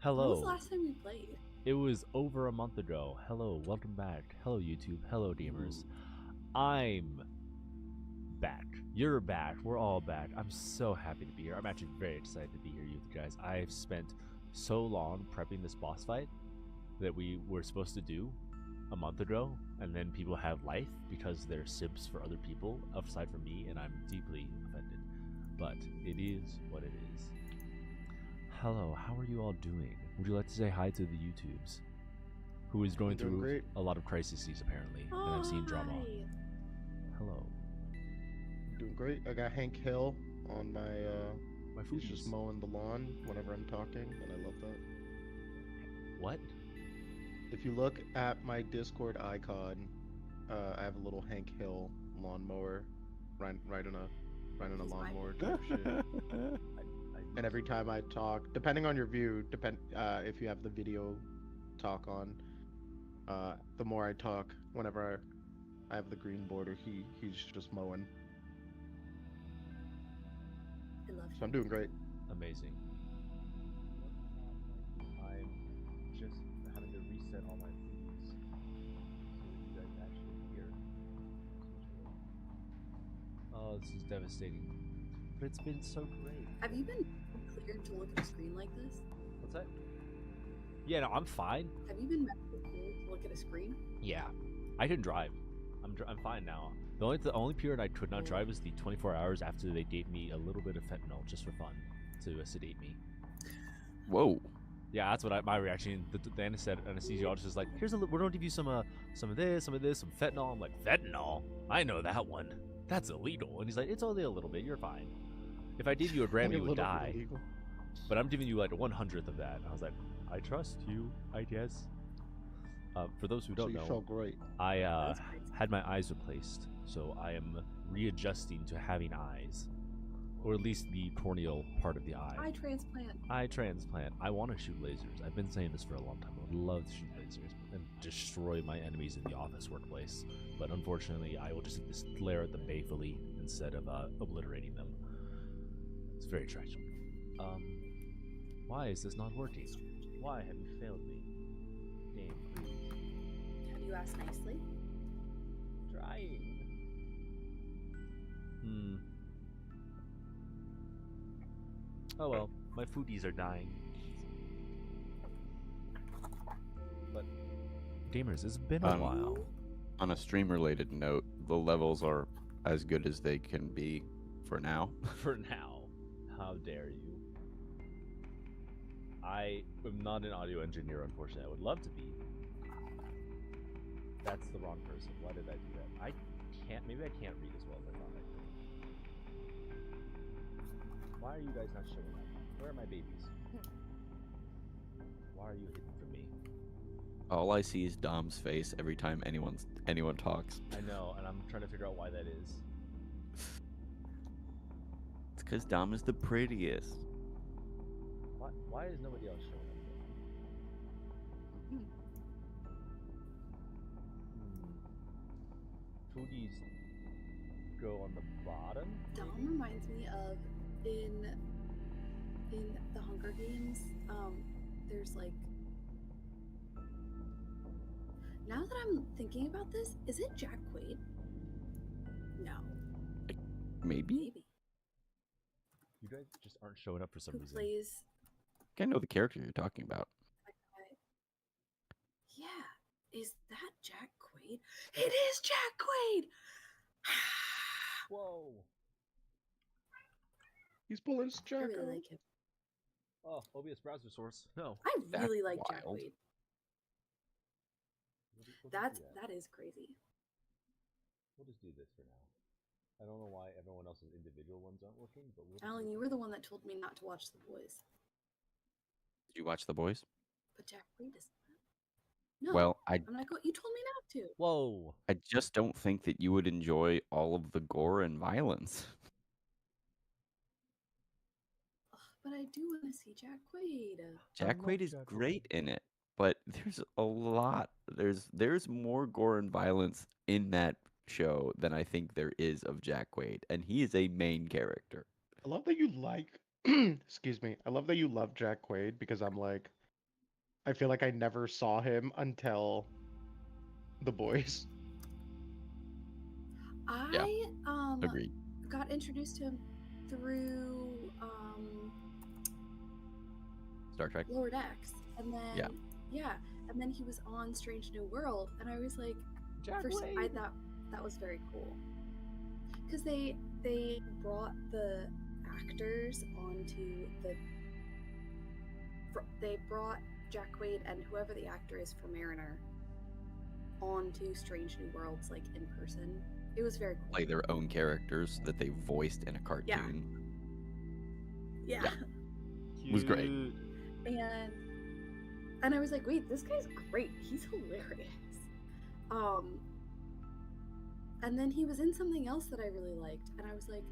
When was the Hello. last time we played? It was over a month ago. Hello, welcome back. Hello, YouTube. Hello, gamers. I'm back. You're back. We're all back. I'm so happy to be here. I'm actually very excited to be here, you guys. I've spent so long prepping this boss fight that we were supposed to do a month ago, and then people have life because they're sibs for other people, aside from me, and I'm deeply offended. But it is what it is. Hello, how are you all doing? Would you like to say hi to the YouTubes? Who is going doing through great. a lot of crises apparently, and I'm seeing drama. Hi. Hello. Doing great. I got Hank Hill on my My he's just foodies. mowing the lawn whenever I'm talking, and I love that. What? If you look at my Discord icon, I have a little Hank Hill lawnmower riding a He's my lawnmower favorite. type shit. And every time I talk, depending on your view, if you have the video talk on, the more I talk, whenever I have the green border, he's just mowing. I love So him. I'm doing great. Amazing. I'm just having to reset all my foodies so that you guys actually hear. Oh, this is devastating. But it's been so great. Have you been cleared to look at a screen like this? What's that? Yeah, no, I'm fine. Have you been medically cleared to look at a screen? Yeah, I can drive. I'm fine now. The only period I could not drive was the 24 hours after they gave me a little bit of fentanyl just for fun to sedate me. Whoa. Yeah, that's what my reaction. The anesthesiologist is like, "Here's we're gonna give you some of this, some fentanyl." I'm like, "Fentanyl? I know that one. That's illegal." And he's like, "It's only a little bit. You're fine. If I gave you a gram, Only a you would little bit die. illegal. But I'm giving you like a 100th of that." And I was like, "I trust you, I guess." For those who So don't you know, felt great. I That's crazy. had my eyes replaced, so I am readjusting to having eyes, or at least the corneal part of the eye. Eye transplant. Eye transplant. I want to shoot lasers. I've been saying this for a long time. I would love to shoot lasers and destroy my enemies in the office workplace, but unfortunately, I will just glare at them balefully instead of obliterating them. It's very tragic. Why is this not working? Why have you failed me? Game, please. Have you asked nicely? Trying. Oh well, my foodies are dying. But gamers, it's been a while. On a stream-related note, the levels are as good as they can be for now. For now. How dare you? I am not an audio engineer, unfortunately. I would love to be. That's the wrong person. Why did I do that? I can't. Maybe I can't read as well as I thought I could. Why are you guys not showing up? Where are my babies? Why are you hidden from me? All I see is Dom's face every time anyone talks. I know, and I'm trying to figure out why that is. It's because Dom is the prettiest. Why is nobody else showing up? Foodies go on the bottom? Dom maybe? reminds me of in the Hunger Games. There's like. Now that I'm thinking about this, is it Jack Quaid? No. Maybe? Maybe. You guys just aren't showing up for some Who reason. plays? I know the character you're talking about. Yeah. Is that Jack Quaid? It is Jack Quaid! Whoa! He's pulling his I jack really out. like him. Oh, OBS browser source. No. I That's really like Jack wild. Quaid. We'll just do That is crazy. We'll just do this for now. I don't know why everyone else's individual ones aren't working, but we'll. Alan, you were the one that told me not to watch The Boys. Did you watch The Boys? But Jack Quaid is not. No. Well, I'm not going. You told me not to. Whoa! I just don't think that you would enjoy all of the gore and violence. Ugh, but I do want to see Jack Quaid. Jack love Quaid is Jack great Quaid. in it, but there's a lot. There's more gore and violence in that show than I think there is of Jack Quaid, and he is a main character. I love that you like. Excuse me. I love that you love Jack Quaid because I'm like, I feel like I never saw him until The Boys. Yeah. I Agreed. got introduced to him through Star Trek. Lord X, and then Yeah. and then he was on Strange New World, and I was like, I thought that was very cool because they brought the actors onto they brought Jack Quaid and whoever the actor is for Mariner onto Strange New Worlds like in person. It was very cool. Play their own characters that they voiced in a cartoon. Yeah. It was great. And I was like, wait, this guy's great. He's hilarious. And then he was in something else that I really liked, and I was like,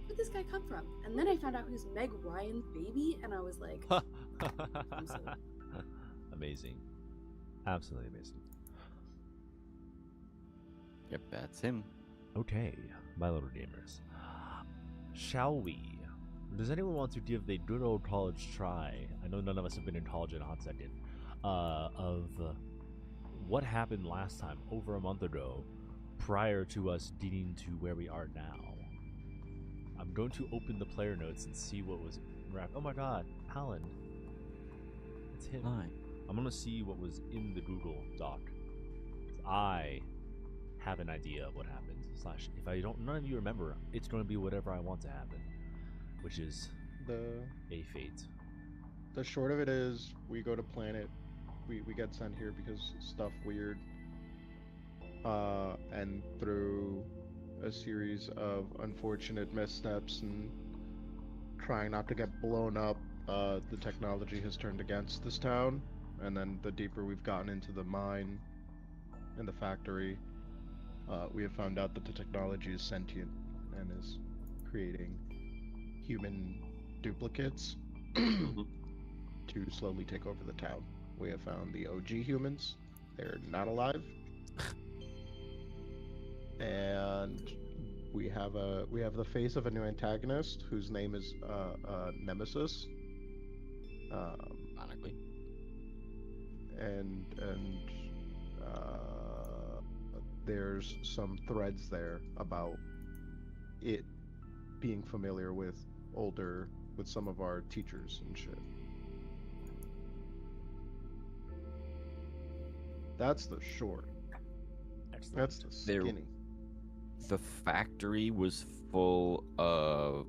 where'd this guy come from? And then I found out he was Meg Ryan's baby, and I was like, I'm so... Amazing. Absolutely amazing. Yep, that's him. Okay, my little gamers. Shall we? Does anyone want to give the good old college try? I know none of us have been in college in a hot second. Of what happened last time, over a month ago, prior to us getting to where we are now. I'm going to open the player notes and see what was wrapped. Oh my god, Alan. It's him. Hi. I'm going to see what was in the Google Doc. I have an idea of what happened. Slash, if none of you remember, it's going to be whatever I want to happen, which is a fate. The short of it is, we go to planet. We get sent here because stuff weird. And through a series of unfortunate missteps and trying not to get blown up, the technology has turned against this town. And then the deeper we've gotten into the mine and the factory, we have found out that the technology is sentient and is creating human duplicates to slowly take over the town. We have found the OG humans. They're not alive. And we have the face of a new antagonist whose name is Nemesis. Ironically. And there's some threads there about it being familiar with some of our teachers and shit. That's the short. Excellent. That's the skinny. The factory was full of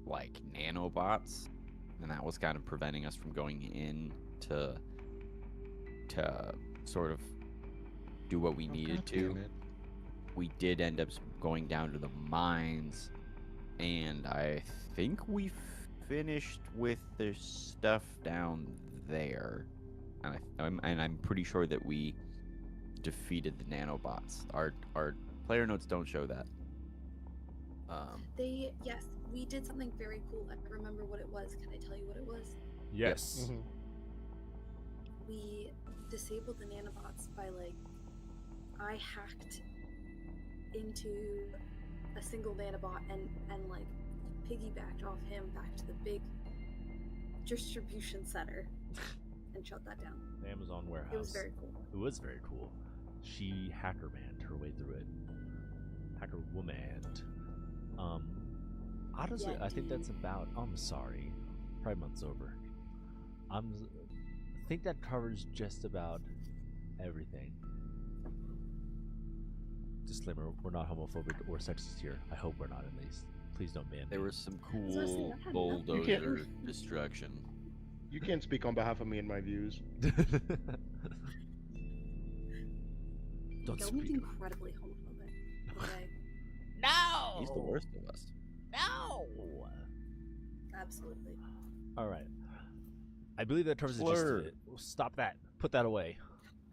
like nanobots, and that was kind of preventing us from going in to sort of do what we needed to. We did end up going down to the mines, and I think we finished with the stuff down there, and I'm pretty sure that we defeated the nanobots. Our player notes don't show that. Yes, we did something very cool. I don't remember what it was. Can I tell you what it was? Yes. Mm-hmm. We disabled the nanobots by I hacked into a single nanobot and piggybacked off him back to the big distribution center and shut that down. The Amazon warehouse. It was very cool. It was very cool. She hacker-manned her way through it. Hacker-woman. Honestly, Yeah, I think that's about... I'm sorry. Pride Month's over. I think that covers just about everything. Disclaimer, we're not homophobic or sexist here. I hope we're not, at least. Please don't ban me. There was some was gonna say, cool that had bulldozer destruction. You can't speak on behalf of me and my views. Don't Gelman's speak. incredibly homophobic. Okay? No! He's the worst of us. No! Absolutely. All right. I believe that covers the gist of it. Stop that. Put that away.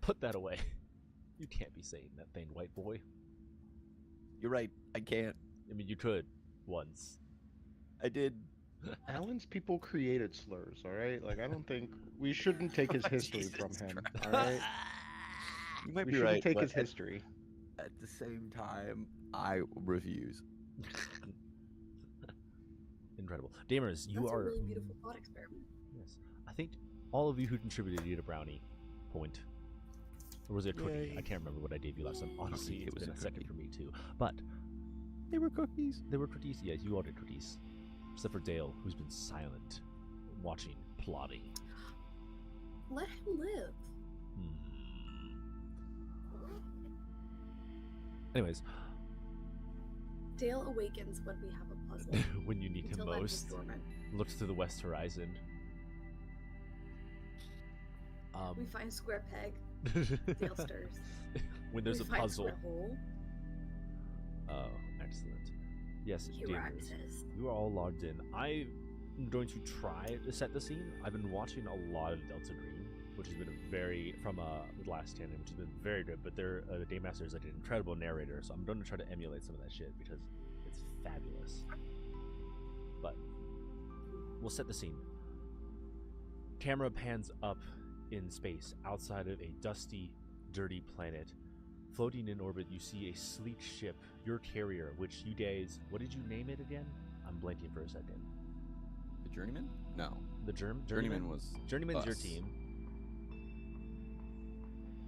Put that away. You can't be saying that thing, white boy. You're right. I can't. I mean, you could once. I did. Alan's people created slurs, all right? Like, I don't think we shouldn't take his history from him, all right? You might We be shouldn't right. take but his history. At the same time, I refuse. Incredible. Gamers, you That's are... a really beautiful thought experiment. Yes. I think All of you who contributed, you get a brownie point. Or was it a cookie? Yay. I can't remember what I gave you last time. Honestly, Cookie, it's it was been a a second cookie. for me too. But They were cookies. there were cookies. Yes, you all did cookies. Except for Dale, who's been silent, watching, plotting. Let him live. Anyways, Dale awakens when we have a puzzle. when you need him Until then, he's most, dormant. looks to the west horizon. We find square peg. Dale stirs. when there's we a find puzzle. square hole. Oh, excellent. Yes, He gamers, rhymes his. you are all logged in. I'm going to try to set the scene. I've been watching a lot of Delta Green, which has been a very from The Last Stand, which has been very good. But their Day Master is like an incredible narrator, so I'm going to try to emulate some of that shit because it's fabulous. But we'll set the scene. Camera pans up in space outside of a dusty, dirty planet. Floating in orbit, you see a sleek ship, your carrier, which you guys, what did you name it again? I'm blanking for a second. The Journeyman? No. The Journeyman was Journeyman's your us. team.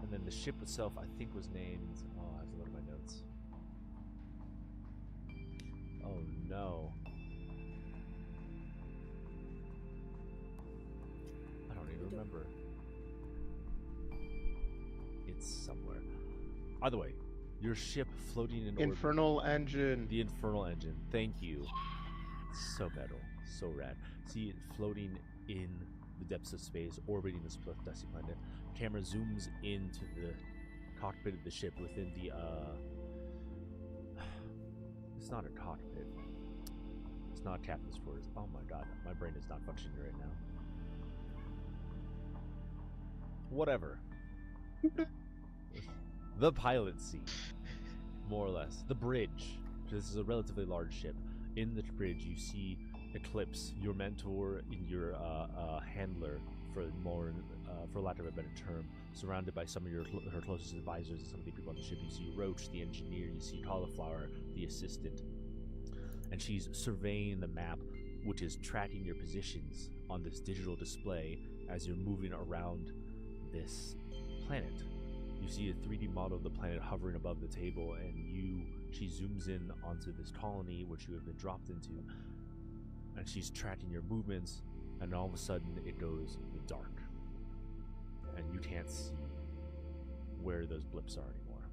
And then the ship itself, I think, was named. Oh, I have to look at my notes. Oh no. I don't even remember. It's somewhere. Either way, your ship floating in orbit. Infernal engine. The Infernal Engine. Thank you. So metal. So rad. See it floating in the depths of space, orbiting this dusty planet. Camera zooms into the cockpit of the ship within the, It's not a cockpit. It's not captain's quarters. Oh my god, my brain is not functioning right now. Whatever. The pilot seat, more or less. The bridge. This is a relatively large ship. In the bridge, you see Eclipse, your mentor and your handler, for lack of a better term, surrounded by some of her closest advisors and some of the people on the ship. You see Roach, the engineer. You see Cauliflower, the assistant, and she's surveying the map, which is tracking your positions on this digital display as you're moving around this planet. You see a 3D model of the planet hovering above the table, and she zooms in onto this colony which you have been dropped into, and she's tracking your movements, and all of a sudden it goes dark, and you can't see where those blips are anymore.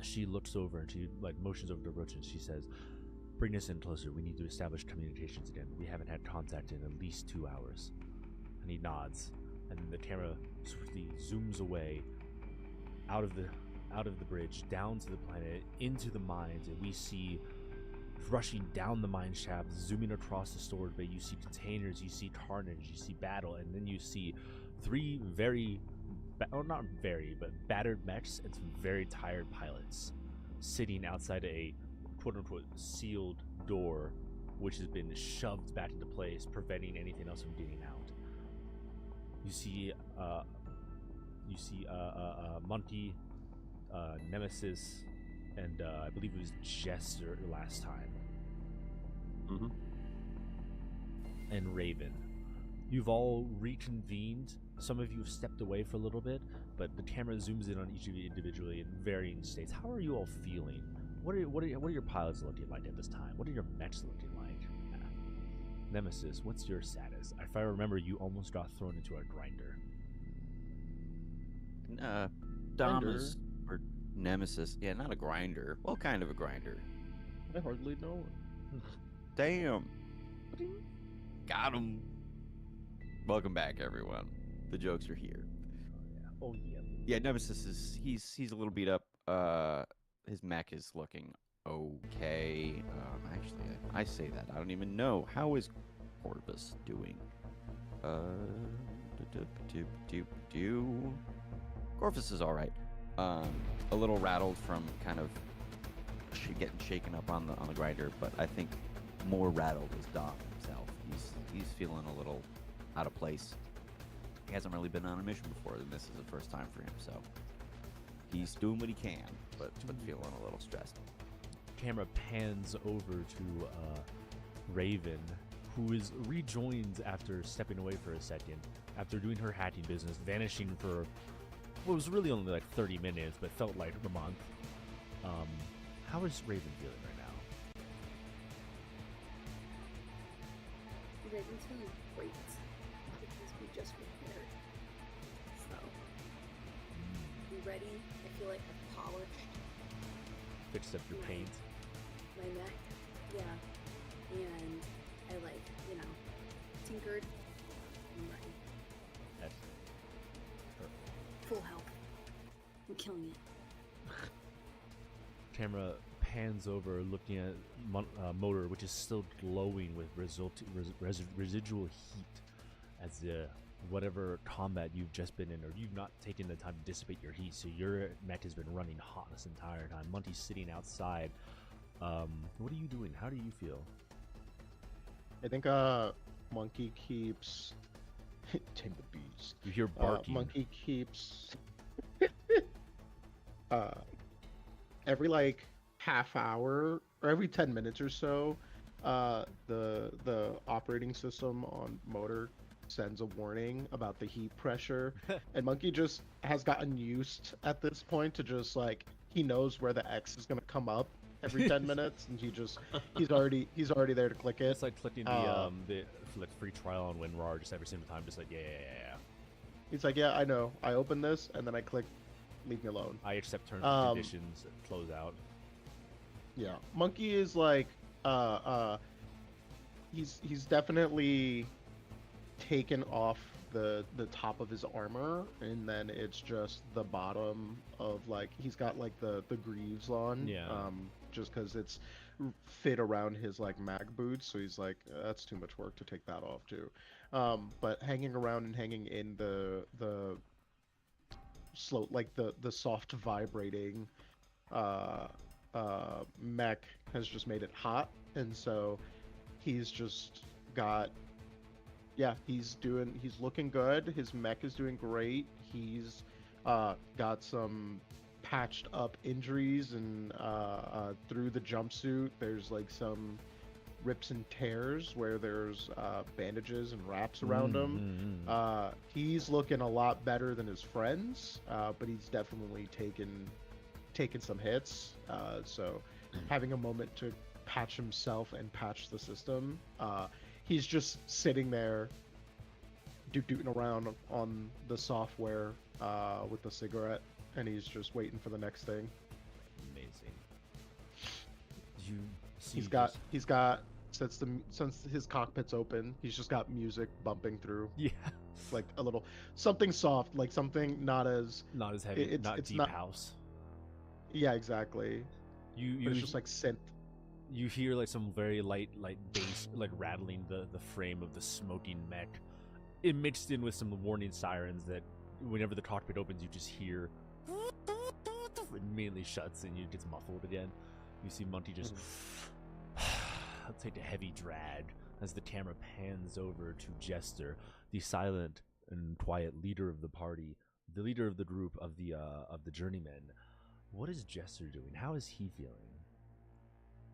She looks over and she motions over to Roach and she says, "Bring us in closer. We need to establish communications again. We haven't had contact in at least 2 hours." And he nods, and then the camera swiftly zooms away out of the bridge, down to the planet, into the mines, and we see rushing down the mine shaft, zooming across the storage bay. You see containers, you see carnage, you see battle, and then you see 3 not very, but battered mechs and some very tired pilots sitting outside a quote-unquote sealed door, which has been shoved back into place, preventing anything else from getting out. You see Monkey, Nemesis, and I believe it was Jester last time. Mm-hmm. And Raven. You've all reconvened. Some of you have stepped away for a little bit, but the camera zooms in on each of you individually in varying states. How are you all feeling? What are your pilots looking like at this time? What are your mechs looking like? Nemesis, what's your status? If I remember, you almost got thrown into a grinder. Damas or Nemesis. Yeah, not a grinder. Well, kind of a grinder. I hardly know it. Damn. Got him. Welcome back, everyone. The jokes are here. Oh yeah. Yeah, Nemesis is he's a little beat up. His mech is looking okay. Actually, I say that I don't even know. How is Corvus doing? Corvus is all right. A little rattled from kind of getting shaken up on the grinder, but I think more rattled is Dom himself. He's feeling a little out of place. He hasn't really been on a mission before, and this is the first time for him, so he's doing what he can, but feeling a little stressed. Camera pans over to Raven, who is rejoined after stepping away for a second, after doing her hacking business, vanishing for what was really only like 30 minutes, but felt like a month. How is Raven feeling right now? Raven's feeling great because we just repaired. So, be ready. I feel like I've polished Fixed up your paint. my neck. Yeah. And I tinkered. I'm ready. Excellent. Perfect. Full health. I'm killing it. Camera pans over, looking at motor, which is still glowing with residual heat, as whatever combat you've just been in, or you've not taken the time to dissipate your heat, so your mech has been running hot this entire time. Monty's sitting outside. What are you doing? How do you feel? I think Monkey keeps Tame the Beast. You hear barking. Monkey keeps every like half hour or every 10 minutes or so, the operating system on motor sends a warning about the heat pressure, and Monkey just has gotten used at this point to just like he knows where the X is gonna come up every 10 minutes, and he's already there to click it. It's like clicking the free trial on WinRAR just every single time, just like yeah. He's like, yeah, I know. I open this and then I click, leave me alone. I accept terms and conditions. Close out. Yeah, Monkey is like, he's definitely taken off the top of his armor, and then it's just the bottom of like he's got like the greaves on. Yeah. Just because it's fit around his like mag boots, so he's like, that's too much work to take that off too. But hanging around and hanging in the slow, like the soft vibrating mech has just made it hot, and so he's just got, yeah, he's looking good. His mech is doing great. He's got some patched up injuries, and through the jumpsuit there's like some rips and tears where there's bandages and wraps around him. He's looking a lot better than his friends, but he's definitely taken some hits. So having a moment to patch himself and patch the system, he's just sitting there dooting around on the software with the cigarette, and he's just waiting for the next thing. Amazing. You see He's got since his cockpit's open, he's just got music bumping through. Yeah. Like a little something soft, like something not as heavy, it's deep not, house. Yeah, exactly. You it's just like synth. You hear like some very light bass like rattling the frame of the smoking mech. It mixed in with some warning sirens that whenever the cockpit opens, you just hear. It immediately shuts and you gets muffled again. You see Monty just take a heavy drag as the camera pans over to Jester, the silent and quiet leader of the party, the leader of the group of the journeymen. What is Jester doing? How is he feeling?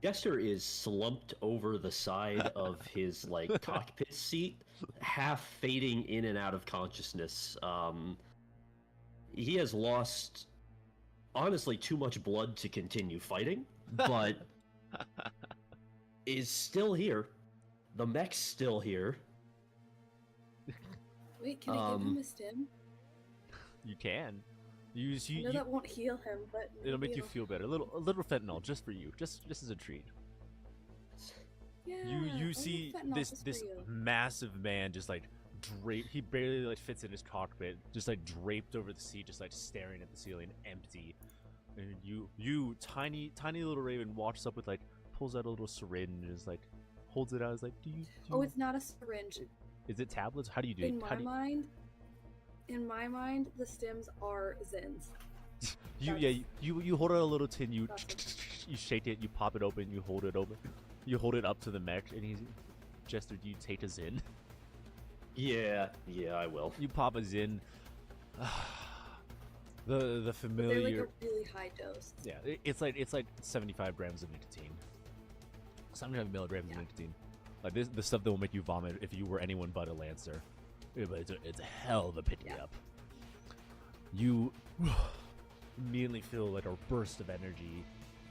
Jester is slumped over the side of his like cockpit seat, half fading in and out of consciousness. He has lost, honestly, too much blood to continue fighting, but is still here. The mech's still here. Wait, can I give him a stim? You can. I know that won't heal him, but it'll make you feel better. A little fentanyl just for you, just as a treat. Yeah, you see this massive man just like draped. He barely like fits in his cockpit, just like draped over the seat, just like staring at the ceiling, empty. And you tiny little Raven walks up with like pulls out a little syringe and is like holds it out. Is like, do you? Oh, it's not a syringe. Is it tablets? How do you do it? In my mind, the stims are Zins. You hold out a little tin. You shake it. You pop it open. You hold it open. You hold it up to the mech, and Jester, do you take a Zin? Yeah, I will. You pop a Zin. The familiar. But they're like a really high dose. Yeah, it's like 75 grams of nicotine. 75 milligrams of nicotine. Like this, the stuff that will make you vomit if you were anyone but a lancer. Yeah, but it's a hell of a pick me up. You immediately feel like a burst of energy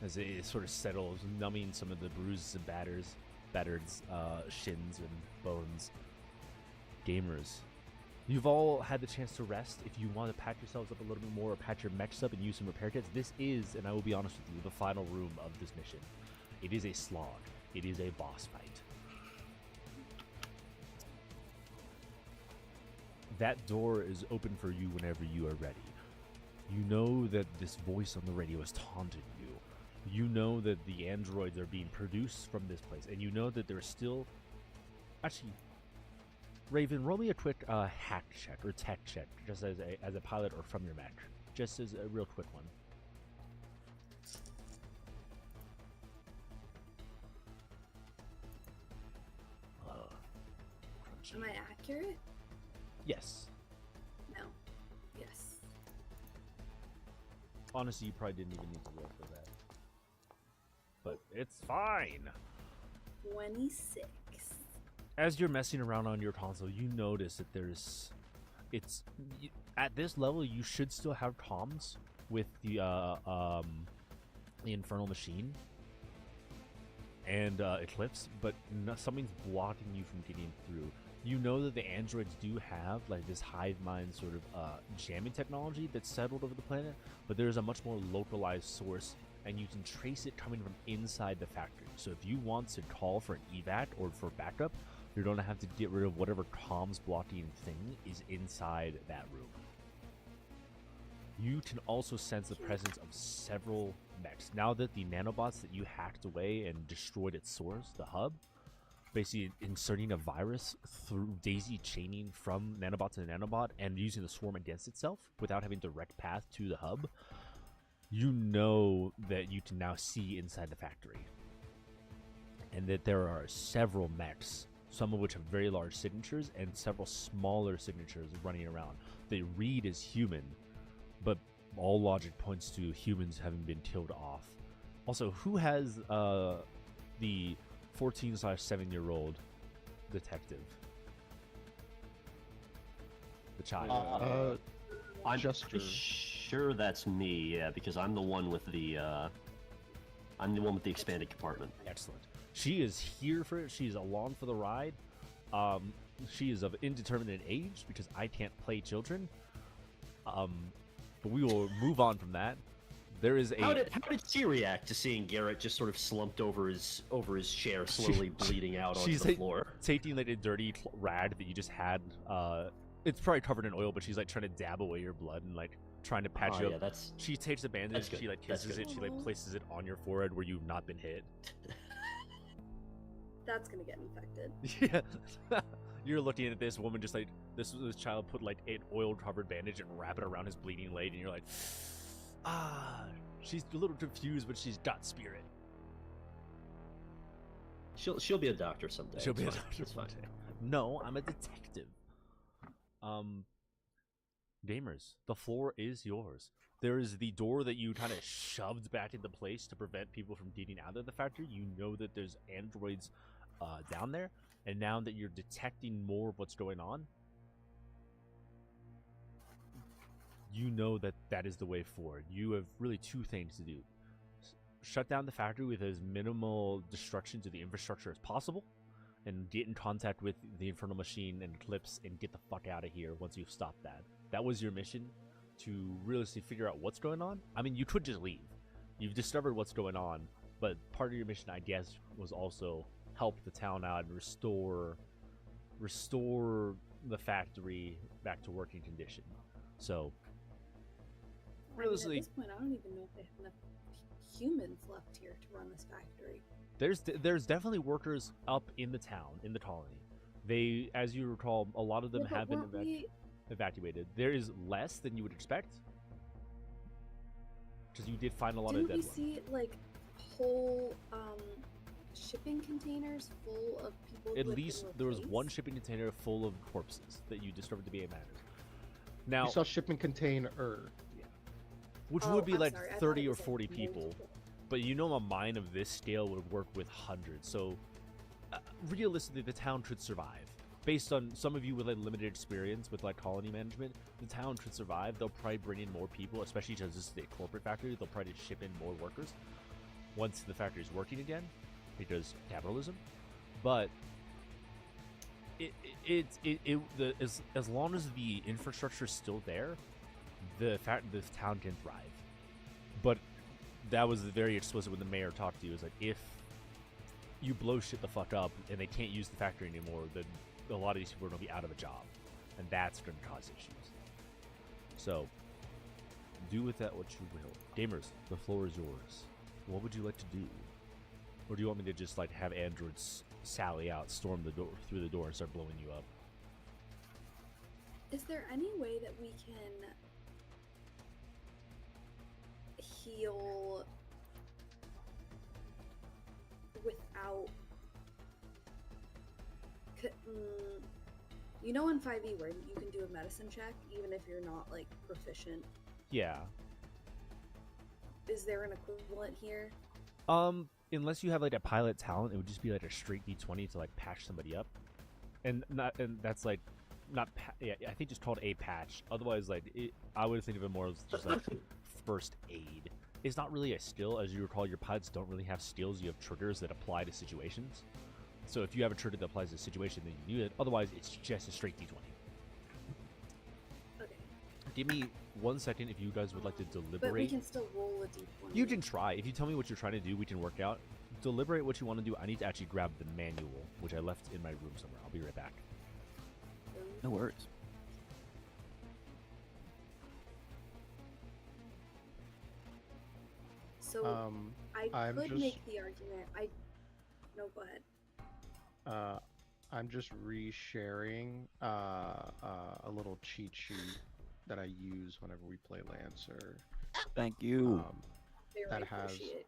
as it sort of settles, numbing some of the bruises and battered shins and bones. Gamers, you've all had the chance to rest. If you want to patch yourselves up a little bit more or patch your mechs up and use some repair kits, this is, and I will be honest with you, the final room of this mission. It is a slog. It is a boss fight. That door is open for you whenever you are ready. You know that this voice on the radio is taunting you. You know that the androids are being produced from this place, and you know that there's still... Actually, Raven, roll me a quick hack check or tech check, just as a pilot or from your mech. Just as a real quick one. Am I accurate? Yes. No. Yes. Honestly, you probably didn't even need to roll for that. But it's fine. 26. As you're messing around on your console, you notice that at this level, you should still have comms with the Infernal Machine and Eclipse, but something's blocking you from getting through. You know that the androids do have like this hive mind sort of jamming technology that's settled over the planet, but there's a much more localized source, and you can trace it coming from inside the factory. So if you want to call for an evac or for backup, you're going to have to get rid of whatever comms blocking thing is inside that room. You can also sense the presence of several mechs. Now that the nanobots that you hacked away and destroyed its source, the hub, basically inserting a virus through daisy chaining from nanobot to nanobot and using the swarm against itself without having direct path to the hub, you know that you can now see inside the factory. And that there are several mechs, some of which have very large signatures and several smaller signatures running around. They read as human, but all logic points to humans having been killed off. Also, who has the 14/7-year-old detective? The child. I'm Just pretty sure that's me, yeah, because I'm the one with the expanded compartment. Excellent. She is here for it. She is along for the ride. She is of indeterminate age because I can't play children. But we will move on from that. There is a. How did she react to seeing Garrett just sort of slumped over his chair, slowly bleeding out onto she's the floor? Taking like a dirty rag that you just had. It's probably covered in oil, but she's like trying to dab away your blood and like trying to patch you up. Yeah, that's. She takes the bandage. That's good. She like That's kisses good. it. She like places it on your forehead where you've not been hit. That's gonna get infected. Yeah. You're looking at this woman just like this child put like an oil covered bandage and wrap it around his bleeding leg, and you're like, she's a little confused, but she's got spirit. She'll be a doctor someday. She'll be a It's fine. doctor It's fine. someday. No, I'm a detective. Gamers, the floor is yours. There is the door that you kind of shoved back into place to prevent people from getting out of the factory. You know that there's androids down there, and now that you're detecting more of what's going on, you know that that is the way forward. You have really two things to do. Shut down the factory with as minimal destruction to the infrastructure as possible, and get in contact with the Infernal Machine and Eclipse and get the fuck out of here once you've stopped that. That was your mission, to really figure out what's going on. I mean, you could just leave. You've discovered what's going on, but part of your mission, I guess, was also help the town out and restore the factory back to working condition. So, realistically, At this point, I don't even know if they have enough humans left here to run this factory. there's definitely workers up in the town, in the colony. They, as you recall, a lot of them Yeah, but have been weren't we- evacuated. There is less than you would expect, because you did find a lot Didn't of dead we ones. see like whole shipping containers full of people? who At had been least there was one replaced? shipping container full of corpses that you discovered to be a matter. Now, You saw shipment container. which Oh, would be I'm like sorry, I thought 30 it or was, like, 40 people. multiple. But you know, a mine of this scale would work with hundreds. So realistically, the town should survive. Based on some of you with like limited experience with like colony management, the town should survive. They'll probably bring in more people, especially because this is a corporate factory. They'll probably ship in more workers once the factory is working again, because capitalism. But as long as the infrastructure is still there, the town can thrive. But that was very explicit when the mayor talked to you. It was like, if you blow shit the fuck up and they can't use the factory anymore, then a lot of these people are going to be out of a job, and that's going to cause issues. So, do with that what you will. Gamers, the floor is yours. What would you like to do? Or do you want me to just like have androids sally out, storm the door through the door, and start blowing you up? Is there any way that we can heal without... You know in 5e where you can do a medicine check even if you're not like proficient? Yeah. Is there an equivalent here? Unless you have like a pilot talent, it would just be like a straight d20 to like patch somebody up, and that's like yeah, I think it's called a patch. Otherwise, like I would think of it more as just like first aid. It's not really a skill, as you recall. Your pilots don't really have skills. You have triggers that apply to situations. So if you have a trigger that applies to a situation, then you do it. Otherwise, it's just a straight d20. Okay. Give me 1 second if you guys would like to deliberate. But we can still roll a d20. You can try. If you tell me what you're trying to do, we can work out. Deliberate what you want to do. I need to actually grab the manual, which I left in my room somewhere. I'll be right back. No worries. So I I'm could just- make the argument. No, go ahead. I'm just resharing a little cheat sheet that I use whenever we play Lancer. Thank you. Very That has- appreciate.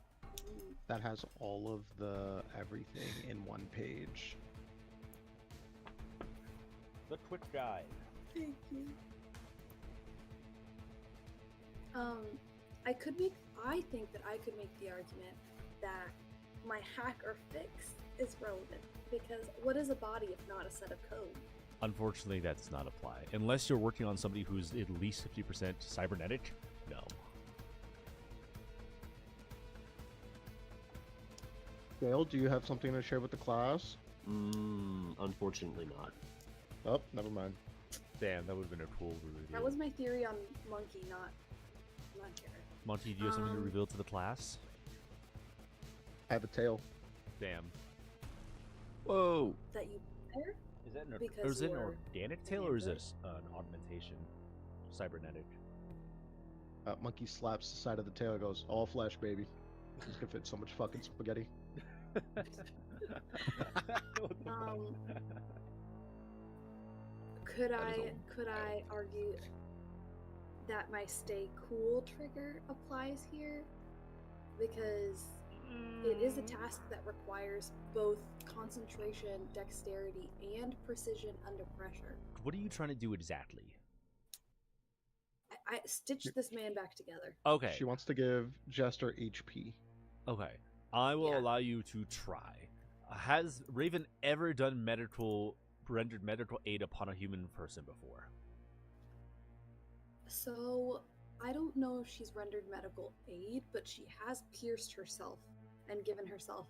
That has all of the everything in one page. The quick guide. Thank you. I think that I could make the argument that my hack or fix is relevant, because what is a body if not a set of code? Unfortunately, that does not apply. Unless you're working on somebody who's at least 50% cybernetic, no. Dale, do you have something to share with the class? Unfortunately not. Oh, never mind. Damn, that would have been a cool reveal. That was my theory on monkey, not carrot. Monty, do you have something to reveal to the class? I have a tail. Damn. Whoa. That you there? Is that Because or is it an you're organic tail, or is this an augmentation? Cybernetic. Monkey slaps the side of the tail and goes, all flesh, baby. This can fit so much fucking spaghetti. Could I argue that my stay cool trigger applies here? Because it is a task that requires both concentration, dexterity, and precision under pressure. What are you trying to do exactly? I stitched this man back together. Okay. She wants to give Jester HP. Okay. I will Yeah. allow you to try. Has Raven ever done rendered medical aid upon a human person before? So, I don't know if she's rendered medical aid, but she has pierced herself and given herself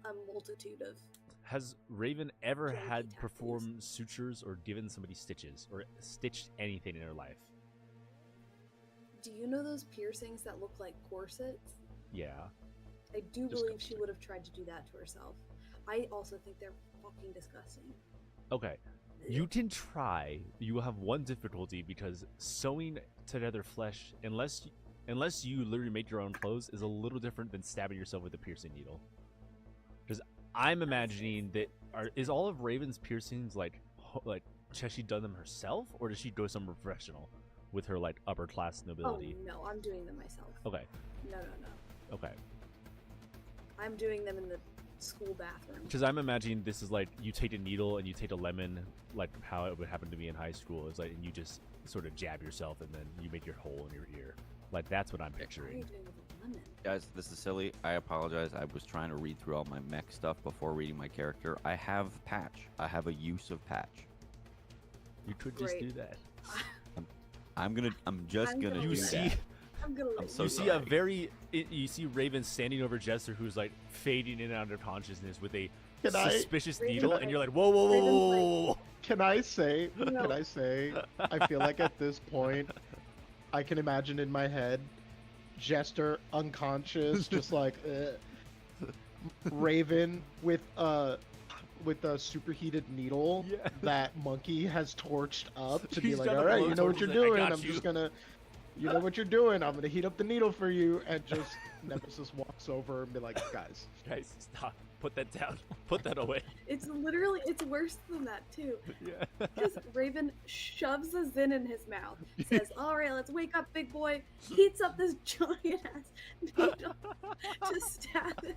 a multitude of... Has Raven ever Janky had tattoos. performed sutures or given somebody stitches or stitched anything in her life? Do you know those piercings that look like corsets? Yeah. I do believe she Disgusting. would have tried to do that to herself. I also think they're fucking disgusting. Okay. You can try. You will have one difficulty because sewing together flesh, unless you literally make your own clothes, is a little different than stabbing yourself with a piercing needle. Because I'm imagining that is all of Raven's piercings like has she done them herself, or does she go some professional with her like upper class nobility? Oh no, I'm doing them myself. Okay. No. Okay. I'm doing them in the school bathroom. Because I'm imagining this is like you take a needle and you take a lemon, like how it would happen to me in high school. It's like, and you just sort of jab yourself and then you make your hole in your ear. Like that's what I'm Why are you picturing. doing it? lemon. Guys, this is silly. I apologize. I was trying to read through all my mech stuff before reading my character. I have patch. I have a use of patch. You could just Great. do that. I'm just I'm gonna gonna do You do see, that. I'm gonna let I'm so you see a sorry. you see Raven standing over Jester, who's like fading in and out of consciousness with a Can I- suspicious Raven's needle, like- and you're like, whoa, whoa, whoa, Raven's whoa, like- whoa, whoa. Can I say? No. Can I say? I feel like at this point, I can imagine in my head, Jester unconscious, just like Raven with a superheated needle Yeah. that Monkey has torched up to be He's like, got the all right, you know blowtorch, what you're he's like, "I doing. got I'm you." just gonna, you know what you're doing. I'm gonna heat up the needle for you, and just Nemesis walks over and be like, guys. Guys, stop. Put that down. Put that away. It's worse than that too. Yeah. Because Raven shoves a Zin in his mouth, says, "Alright, let's wake up, big boy," heats up this giant ass needle to stab it.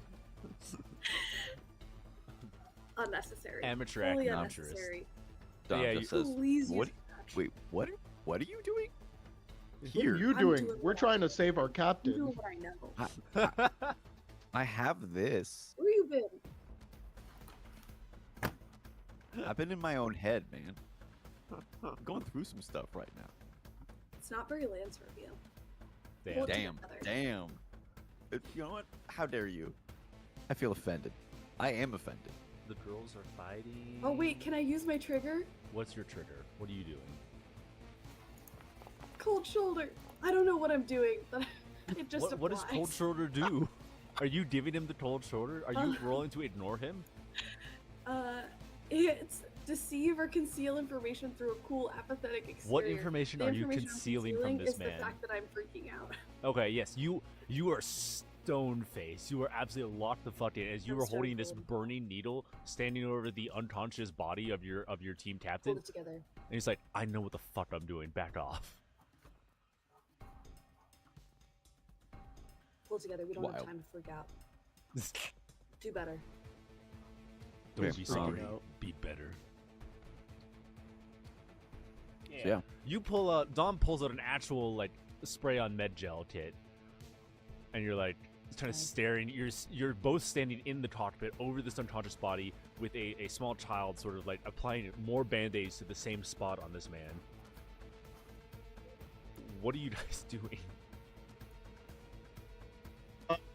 Unnecessary. Amateur Fully acupuncturist. unnecessary. Dom Yeah, just says, Please what? use patch. Wait, what are you doing? What Here, are you I'm doing? doing We're what- trying to save our I'm captain. doing what I know. I have this. Where you been? I've been in my own head, man. I'm going through some stuff right now. It's not very Lance review. Damn. Well, Damn, together. damn. You know what? How dare you? I feel offended. I am offended. The girls are fighting. Oh wait, can I use my trigger? What's your trigger? What are you doing? Cold shoulder. I don't know what I'm doing, but it just What does cold applies. shoulder do? Are you giving him the cold shoulder? Are you rolling to ignore him? It's deceive or conceal information through a cool apathetic exterior. What information The are you information I'm concealing from concealing this is man? the fact that I'm freaking out. Okay, yes, you are stone faced. You are absolutely locked the fuck in as you I'm are holding this stone-cold. burning needle, standing over the unconscious body of your team captain, Hold it together. and he's like, "I know what the fuck I'm doing. Back off." Hold it together. We don't have Wild. time to freak out. Do better. Don't Yeah, be freaking sorry. out. Be better. So, yeah. You pull out. Dom pulls out an actual like spray-on med gel kit, and you're like kind of Okay. staring. You're both standing in the cockpit over this unconscious body with a small child, sort of like applying more band-aids to the same spot on this man. What are you guys doing?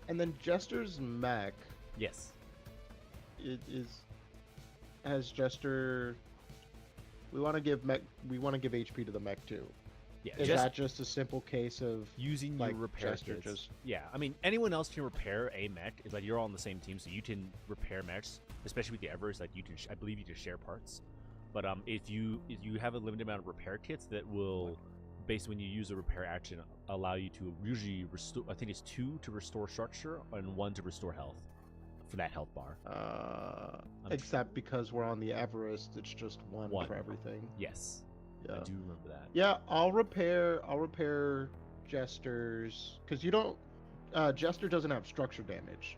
And then Jester's mech Yes. has Jester. We want to give HP to the mech too. Yeah. Is just that just a simple case of using like your repair Jester kits. just Yeah, I mean, anyone else can repair a mech. It's like you're all on the same team, so you can repair mechs, especially with the Evers. Like you can, I believe you can share parts. But if you have a limited amount of repair kits that will, based when you use a repair action, allow you to usually restore. I think it's 2 to restore structure and 1 to restore health for that health bar. I'm except because we're on the Everest, it's just one One. for everything. Yes, Yeah. I do remember that. Yeah, I'll repair Jester's because you don't. Jester doesn't have structure damage.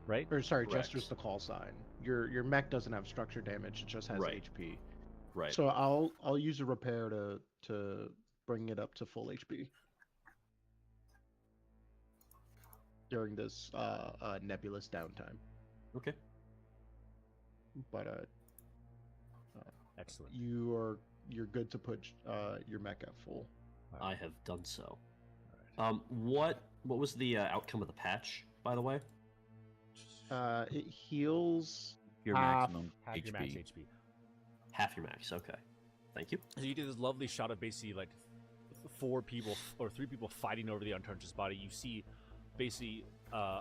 Right? Or sorry, Correct. Jester's the call sign. Your mech doesn't have structure damage. It just has Right. HP. Right. So I'll use a repair to bring it up to full HP during this nebulous downtime. Okay. But Excellent. you're good to put your mech at full. I have done so. What was the outcome of the patch, by the way? It heals Your half- maximum Half your max HP. HP. Half your max. Okay. Thank you. So you did this lovely shot of basically like 4 people or 3 people fighting over the unconscious body. You see basically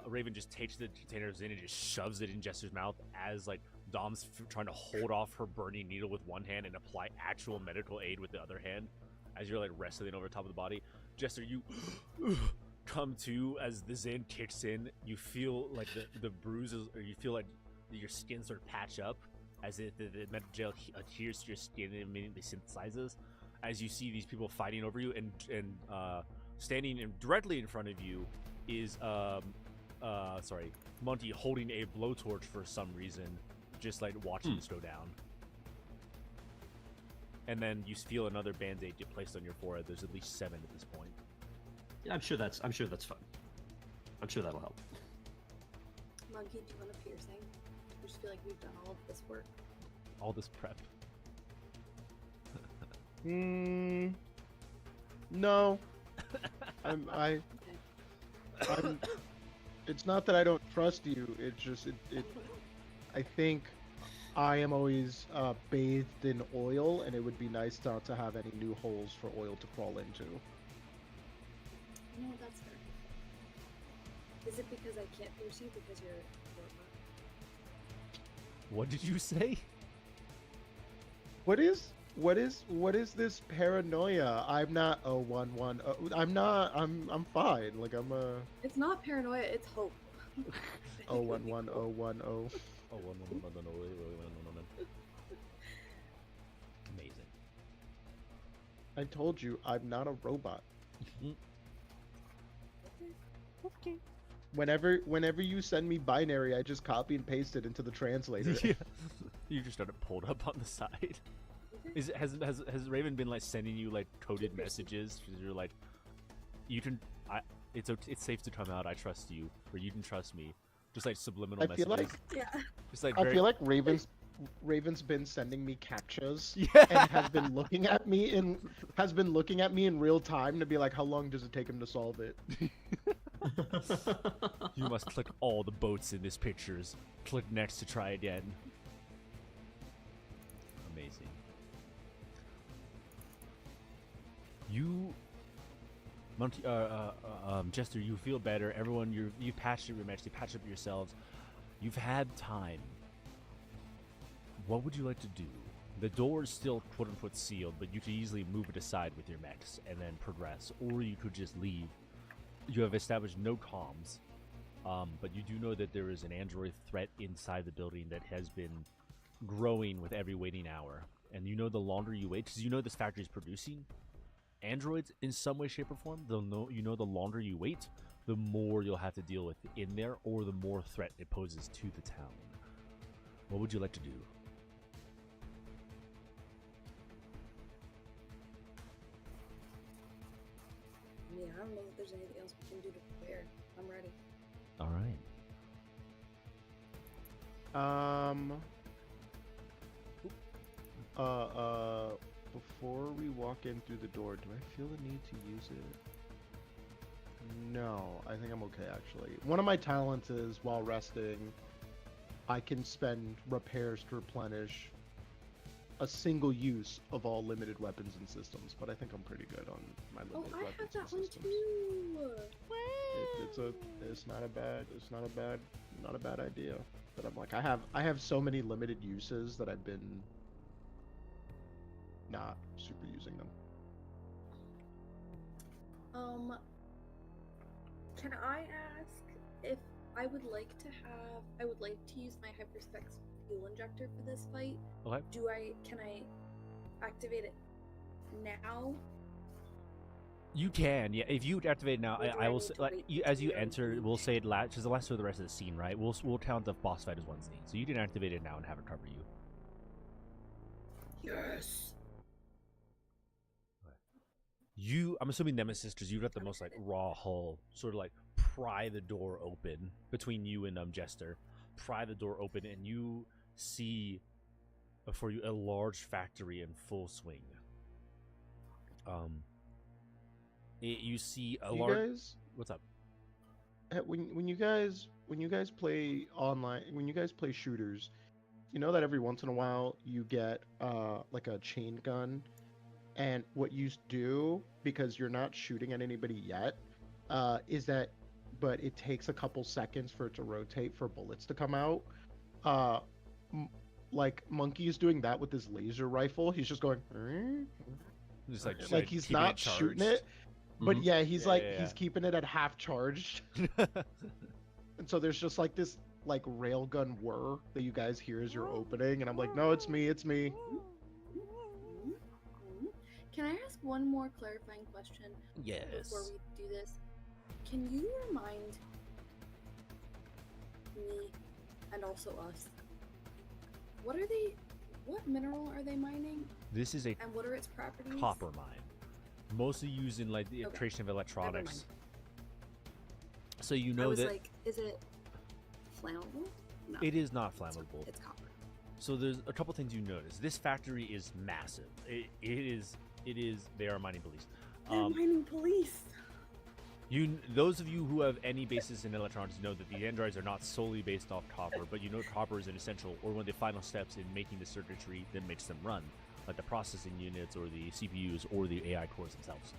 Raven just takes the containers in and just shoves it in Jester's mouth as like Dom's trying to hold off her burning needle with one hand and apply actual medical aid with the other hand as you're like wrestling over top of the body. Jester, you come to as the Zen kicks in. You feel like the bruises, or you feel like your skin sort of patch up as the medical gel adheres to your skin and immediately synthesizes. As you see these people fighting over you, and standing directly in front of you is Monty holding a blowtorch for some reason, just like watching this go down. And then you feel another band-aid get placed on your forehead. There's at least 7 at this point. Yeah, I'm sure that's fine. I'm sure that'll help. Monkey, do you want a piercing? I just feel like we've done all of this work. All this prep. No. Okay. I'm. It's not that I don't trust you. It's just I think I am always bathed in oil, and it would be nice not to have any new holes for oil to crawl into. No, that's fair. Is it because I can't pierce you because you're a robot? What did you say? What is this paranoia? I'm not 011. I'm not. I'm fine. Like I'm a It's not paranoia, it's hope. 011 010. Oh, no. Amazing. I told you I'm not a robot. Okay. Whenever you send me binary, I just copy and paste it into the translator. Yeah. You just got it pulled up on the side. Has Raven been like sending you like coded messages? You're like, it's safe to come out. I trust you, or you can trust me. Just like subliminal I messages. feel like Yeah. Just like I very... feel like Raven's been sending me captchas Yeah. and has been looking at me in real time to be like, how long does it take him to solve it? You must click all the boats in this pictures. Click next to try again. Amazing. You, Monty, Jester, you feel better. Everyone, you patched up your match. You patched up yourselves. You've had time. What would you like to do? The door is still quote unquote sealed, but you could easily move it aside with your mechs and then progress, or you could just leave. You have established no comms, but you do know that there is an android threat inside the building that has been growing with every waiting hour. And you know the longer you wait, because you know this factory is producing androids in some way, shape, or form. You know the longer you wait, the more you'll have to deal with in there, or the more threat it poses to the town. What would you like to do? Yeah, I don't know if there's anything else we can do to prepare. I'm ready. All right. Before we walk in through the door, do I feel the need to use it? No, I think I'm okay actually. One of my talents is while resting, I can spend repairs to replenish a single use of all limited weapons and systems, but I think I'm pretty good on my Oh, limited I have weapons that and one systems. too. It's not a bad idea. But I'm like, I have so many limited uses that I've been not super using them. Can I ask if I would like to use my hyperspec fuel injector for this fight? Okay. Can I activate it now? You can, yeah. If you activate it now, Or do I I will need say, to like, wait as you till enter, you we'll reach? say it last, because the last of the rest of the scene, right? We'll count the boss fight as one scene, so you can activate it now and have it cover you. Yes. I'm assuming Nemesis, because you've got the most like raw hull, sort of like pry the door open between you and Jester. Pry the door open, and you see before you a large factory in full swing. You see a large. Guys, What's up? when you guys play online, when you guys play shooters, you know that every once in a while you get like a chain gun, and what you do, because you're not shooting at anybody yet, is that, but it takes a couple seconds for it to rotate for bullets to come out. Like Monkey is doing that with his laser rifle. He's just going Just like he's keeping not it shooting charged. it, but Mhm. yeah, he's Yeah. he's keeping it at half charged. And so there's just like this like railgun whir that you guys hear as you're opening, and I'm like, no, it's me. Can I ask one more clarifying question Yes. before we do this? Can you remind me and also us, what mineral are they mining, This is a and what are its properties? copper mine. mostly used in like the Okay. creation of electronics. mind. So you I know was that like, is it flammable? No. it is not it's- flammable. It's copper. So there's a couple things you notice. This factory is massive. It is. They are mining police. They're mining police. Those of you who have any basis in electronics know that the androids are not solely based off copper, but you know copper is an essential or one of the final steps in making the circuitry that makes them run, like the processing units or the CPUs or the AI cores themselves.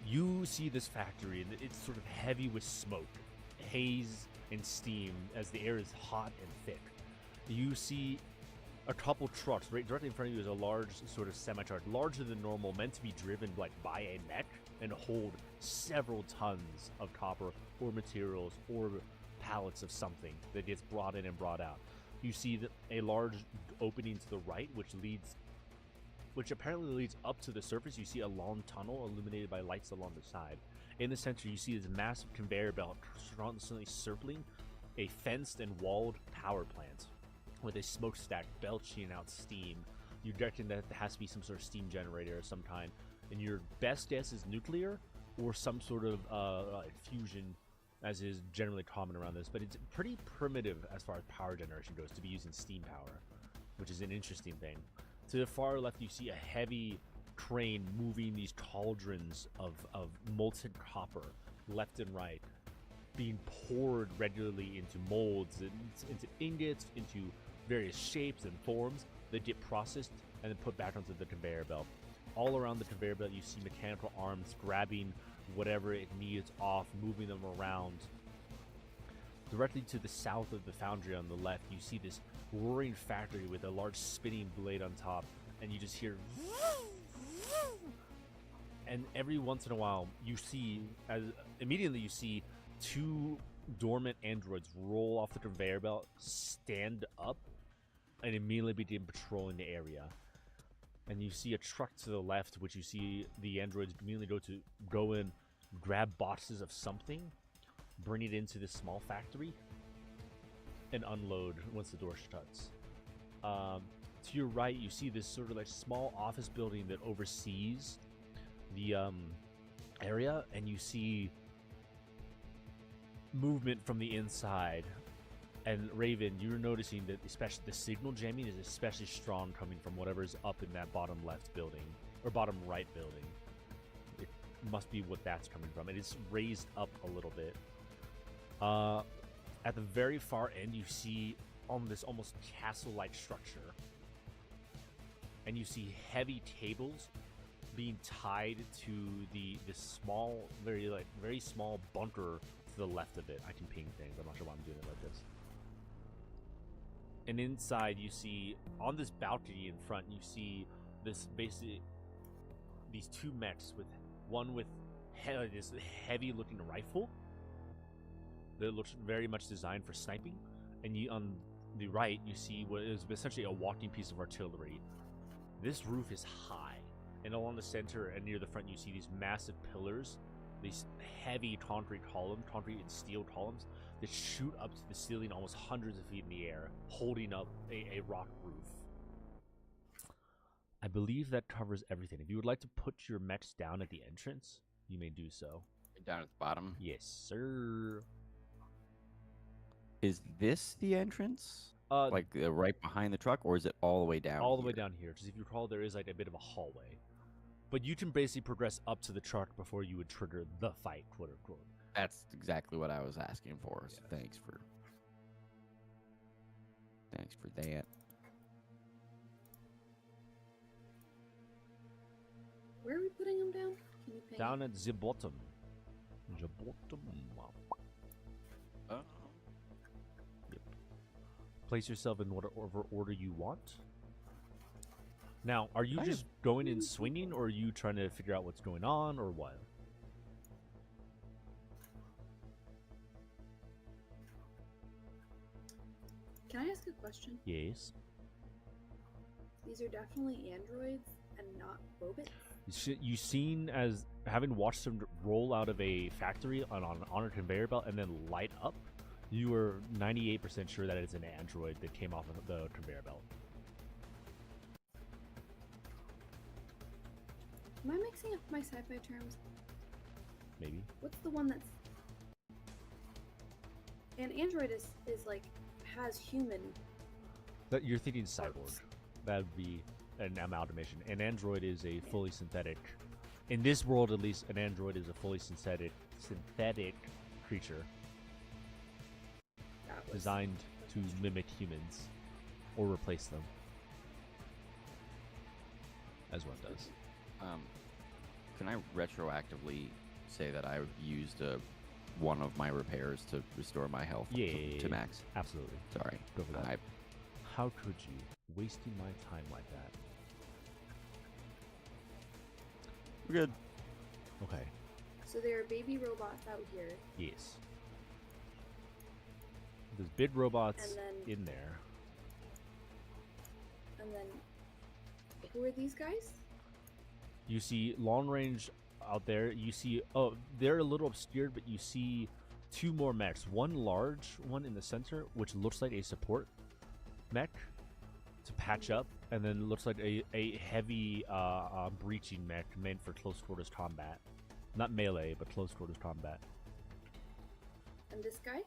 You see this factory, and it's sort of heavy with smoke, haze, and steam as the air is hot and thick. You see a couple trucks right directly in front of you is a large sort of semi-truck, larger than normal, meant to be driven like by a mech and hold several tons of copper or materials or pallets of something that gets brought in and brought out. You see a large opening to the right, which apparently leads up to the surface. You see a long tunnel illuminated by lights along the side. In the center, you see this massive conveyor belt constantly circling a fenced and walled power plant with a smokestack belching out steam. You reckon that there has to be some sort of steam generator of some kind, and your best guess is nuclear or some sort of fusion, as is generally common around this. But it's pretty primitive as far as power generation goes to be using steam power, which is an interesting thing. To the far left, you see a heavy crane moving these cauldrons of molten copper left and right, being poured regularly into molds, into ingots, into various shapes and forms that get processed and then put back onto the conveyor belt. All around the conveyor belt, you see mechanical arms grabbing whatever it needs off, moving them around. Directly to the south of the foundry on the left, you see this roaring factory with a large spinning blade on top, and you just hear and every once in a while you see immediately you see two dormant androids roll off the conveyor belt, stand up, and immediately begin patrolling the area. And you see a truck to the left, which you see the androids immediately go in, grab boxes of something, bring it into this small factory, and unload once the door shuts. To your right, you see this sort of like small office building that oversees the area, and you see movement from the inside. And Raven, you're noticing that especially the signal jamming is especially strong coming from whatever's up in that bottom left building or bottom right building. It must be what that's coming from. It is raised up a little bit. At the very far end, you see on this almost castle-like structure, and you see heavy tables being tied to this small, very small bunker to the left of it. I can ping things. I'm not sure why I'm doing it like this. And inside, you see on this balcony in front, you see this these two mechs with one with this heavy-looking rifle that looks very much designed for sniping, and on the right you see what is essentially a walking piece of artillery. This roof is high, and along the center and near the front you see these massive pillars, these heavy concrete and steel columns that shoot up to the ceiling almost hundreds of feet in the air, holding up a rock roof. I believe that covers everything. If you would like to put your mechs down at the entrance, you may do so. Down at the bottom. Yes, sir. Is this the entrance? Like Right behind the truck, or is it all the way down? all the way down here. Because if you recall, there is like a bit of a hallway, but you can basically progress up to the truck before you would trigger the fight, quote unquote. That's exactly what I was asking for. So Yeah. thanks for that. Where are we putting them down? Can you ping? Down at the bottom. The bottom. Oh. Yep. Place yourself in whatever order you want. Now, are you just going in swinging, or are you trying to figure out what's going on, or what? Can I ask a question? Yes. These are definitely androids and not robots. You seen as having watched them roll out of a factory on a conveyor belt and then light up, you were 98% sure that it's an android that came off of the conveyor belt. Am I mixing up my sci-fi terms? Maybe. What's the one that's an android is like has human? That you're thinking cyborg. That would be an amalgamation. An android is a fully synthetic. In this world, at least, an android is a fully synthetic creature That was designed to mimic humans or replace them, as one does. Can I retroactively say that I used one of my repairs to restore my health to max? Absolutely. Sorry. Go for that. How could you? Wasting my time like that. We're good. Okay. So there are baby robots out here, Yes. There's big robots and then in there. who are these guys? You see long range out there. You see, oh, they're a little obscured, but you see two more mechs. One large one in the center, which looks like a support mech to patch up, and then looks like a heavy breaching mech meant for close quarters combat. Not melee, but close quarters combat. And this guy?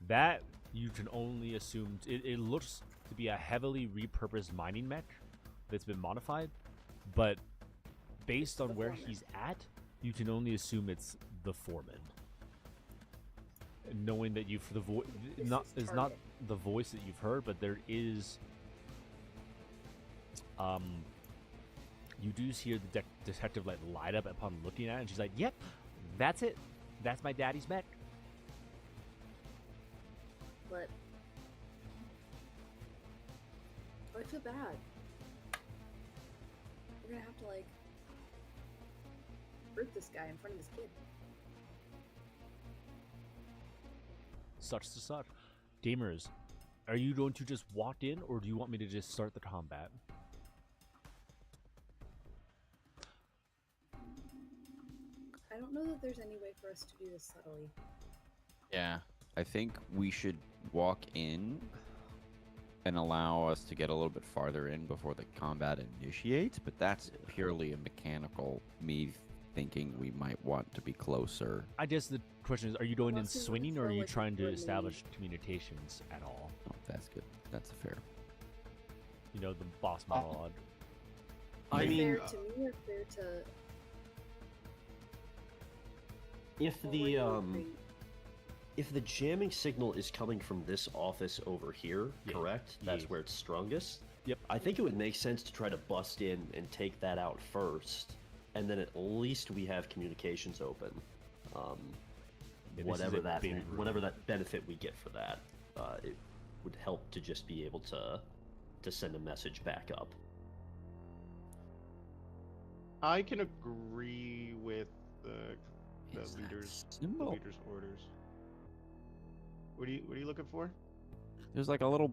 That you can only assume it looks to be a heavily repurposed mining mech that's been modified, but based on The where foreman. he's at, you can only assume it's the foreman. And knowing that you've This is not target. the voice that you've heard, but there is you do hear the detective like light up upon looking at it, and she's like, "Yep, that's it. That's my daddy's mech." But I feel bad. We're gonna have to like hurt this guy in front of his kid. Such to such. Gamers, are you going to just walk in, or do you want me to just start the combat? I don't know that there's any way for us to do this subtly. Yeah. I think we should walk in and allow us to get a little bit farther in before the combat initiates, but that's purely a mechanical me thinking we might want to be closer. I guess the question is, are you going in Unless we wanna swinging, or are throw, you like, a trying to grenade. establish communications at all? Oh, that's good. That's fair. You know, the boss monologue. I Fair mean, to me or fair to if what the we're doing? if the jamming signal is coming from this office over here, Yeah. correct? That's Yeah. where it's strongest. Yep. I think it would make sense to try to bust in and take that out first, and then at least we have communications open. Yeah, this is Whatever a that big room. whatever that benefit we get for that, it would help to just be able to send a message back up. I can agree with the Is that leader's symbol? orders. What are you looking for? There's like a little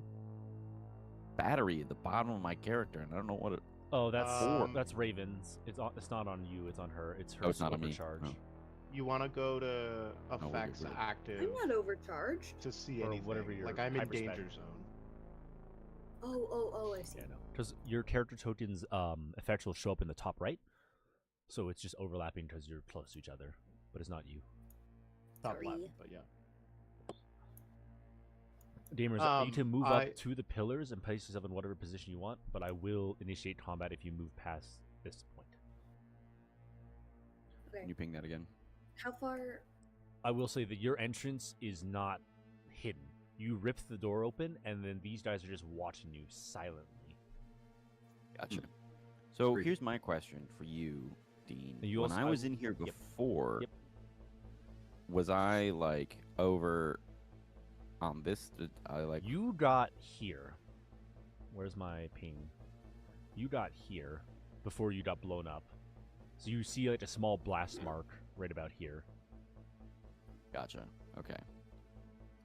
battery at the bottom of my character, and I don't know what it. Oh, Um, that's Raven's. It's not on you. It's on her. It's her Oh, it's not on me. overcharge. Oh. You want to go to we'll get effects rid of it. active I'm not overcharged. to see Or anything. whatever your Like I'm in hyperspec. danger zone. Oh, I see. Yeah, no, because your character token's effects will show up in the top right, so it's just overlapping because you're close to each other, but it's not you. Top Sorry. left, but yeah. Gamers, you can move I- up to the pillars and place yourself in whatever position you want, but I will initiate combat if you move past this point. Can Okay. you ping that again? How far? I will say that your entrance is not hidden. You ripped the door open, and then these guys are just watching you silently. Gotcha. So Agreed. here's my question for you, Dean. You when also- I was in here Yep. before, Yep. was I like over on this? Did I like? You got here. Where's my ping? You got here before you got blown up. So you see like a small blast mark right about here. Gotcha. Okay.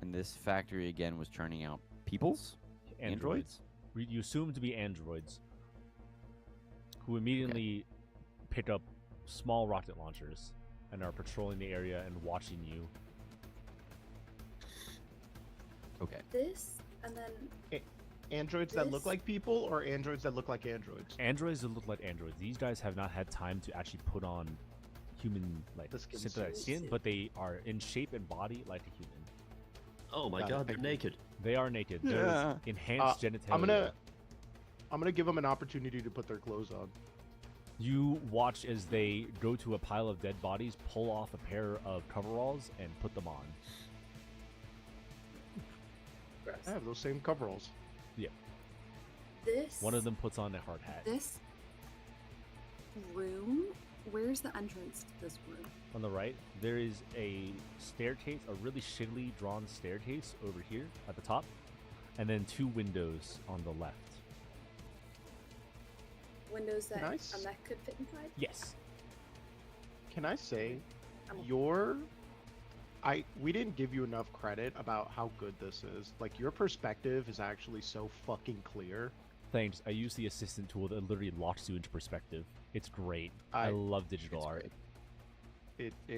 And this factory again was churning out peoples, androids. You assume to be androids who immediately pick up small rocket launchers and are patrolling the area and watching you. Okay. This and then androids that look This- like people or androids that look like androids? Androids that look like androids. These guys have not had time to actually put on human like The skin synthesized suit. skin, but they are in shape and body like a human. Oh my Got it, god, they're thank you. naked. They are naked. There's Yeah. enhanced genitalia. I'm gonna give them an opportunity to put their clothes on. You watch as they go to a pile of dead bodies, pull off a pair of coveralls, and put them on. Gross. I have those same coveralls. This One of them puts on a hard hat. This room. Where's the entrance to this room? On the right, there is a staircase, a really shittily drawn staircase over here at the top, and then 2 windows on the left. Windows that Nice. a mech could fit inside. Yes. Can I say, I'm- we didn't give you enough credit about how good this is. Like, your perspective is actually so fucking clear. Thanks. I use the assistant tool that literally locks you into perspective. It's great. I love digital it's art.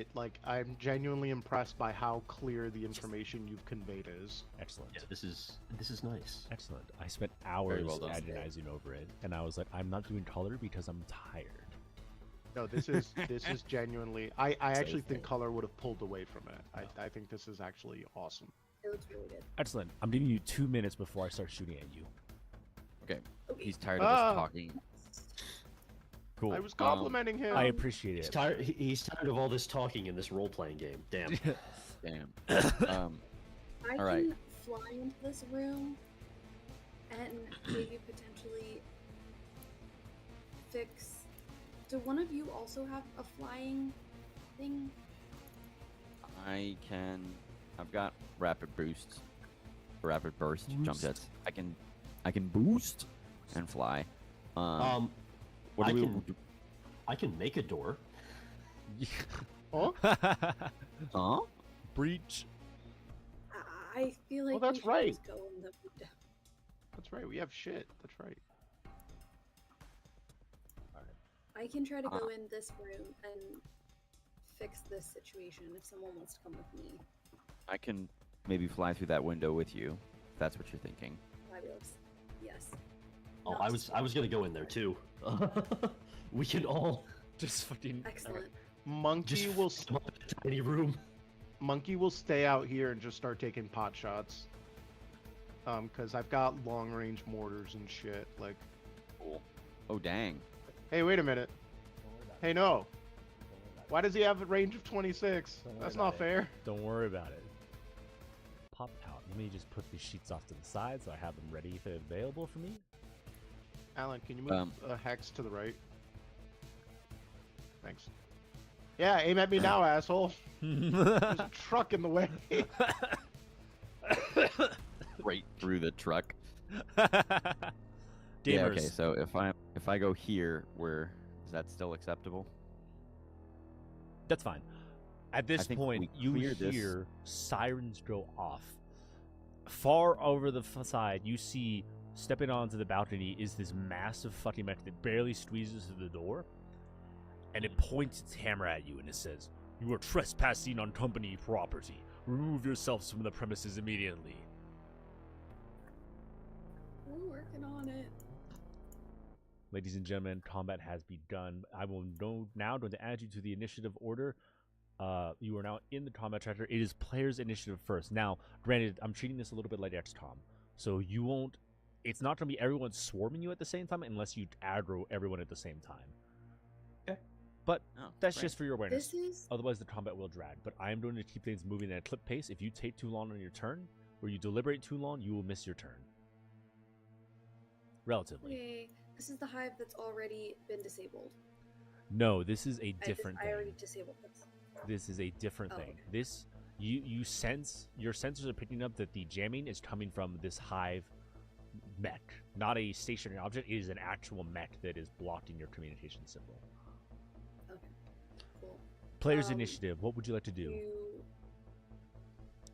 great. I'm genuinely impressed by how clear the information you've conveyed is. Excellent. Yeah, this is nice. Excellent. I spent hours well done. agonizing over it, and I was like, I'm not doing color because I'm tired. No, this is genuinely. I actually think fair. color would have pulled away from it. I think this is actually awesome. It looks really good. Excellent. I'm giving you 2 minutes before I start shooting at you. Okay, Okay. he's tired of Ah. us talking. Cool. I was complimenting him. I appreciate He's it. tired. He's tired of all this talking in this role-playing game. Damn. Damn. I All right. can fly into this room and maybe potentially fix. Do one of you also have a flying thing? I've got rapid burst, jump Boost. jets. I can boost and fly. What I do we? can I can make a door. Huh? Huh? Breach. I feel like that's we should right. just go in the. That's right. We have shit. That's right. I can try to go in this room and fix this situation if someone wants to come with me. I can maybe fly through that window with you. If that's what you're thinking. Fabulous. Yes. Oh, Not I was gonna go in there too. We can all Just fucking. Excellent. Monkey just will come up in a tiny room. Monkey will stay out here and just start taking pot shots. Cause I've got long range mortars and shit. Like, Cool. Oh dang. hey, wait a minute. Hey, no. Why does he have a range of 26? Don't worry That's about not it. fair. Don't worry about it. Pop out. Let me just put these sheets off to the side so I have them ready if they're available for me. Alan, can you move Um, a hex to the right? Thanks. Yeah, aim at me now, asshole. There's a truck in the way. Right through the truck. Gamers. Yeah. Okay. So if I go here, where is that still acceptable? That's fine. At this think point, we you cleared this. hear sirens go off. Far over the side, you see stepping onto the balcony is this massive fucking mech that barely squeezes through the door, and it points its hammer at you and it says, "You are trespassing on company property. Remove yourselves from the premises immediately." We're working on it. Ladies and gentlemen, combat has begun. I will now going to add you to the initiative order. You are now in the combat tracker. It is players' initiative first. Now, granted, I'm treating this a little bit like XCOM, so you won't. It's not going to be everyone swarming you at the same time unless you aggro everyone at the same time. Okay. But Oh, that's great. just for your awareness. This is Otherwise, the combat will drag. But I am going to keep things moving at a clip pace. If you take too long on your turn, or you deliberate too long, you will miss your turn. Relatively. okay. This is the hive that's already been disabled. No, this is a different I thing. already disabled this. This is a different Oh, thing. okay. This you sense, your sensors are picking up that the jamming is coming from this hive mech, not a stationary object. It is an actual mech that is blocking your communication symbol. Okay. Cool. Player's Um, initiative. What would you like to do? You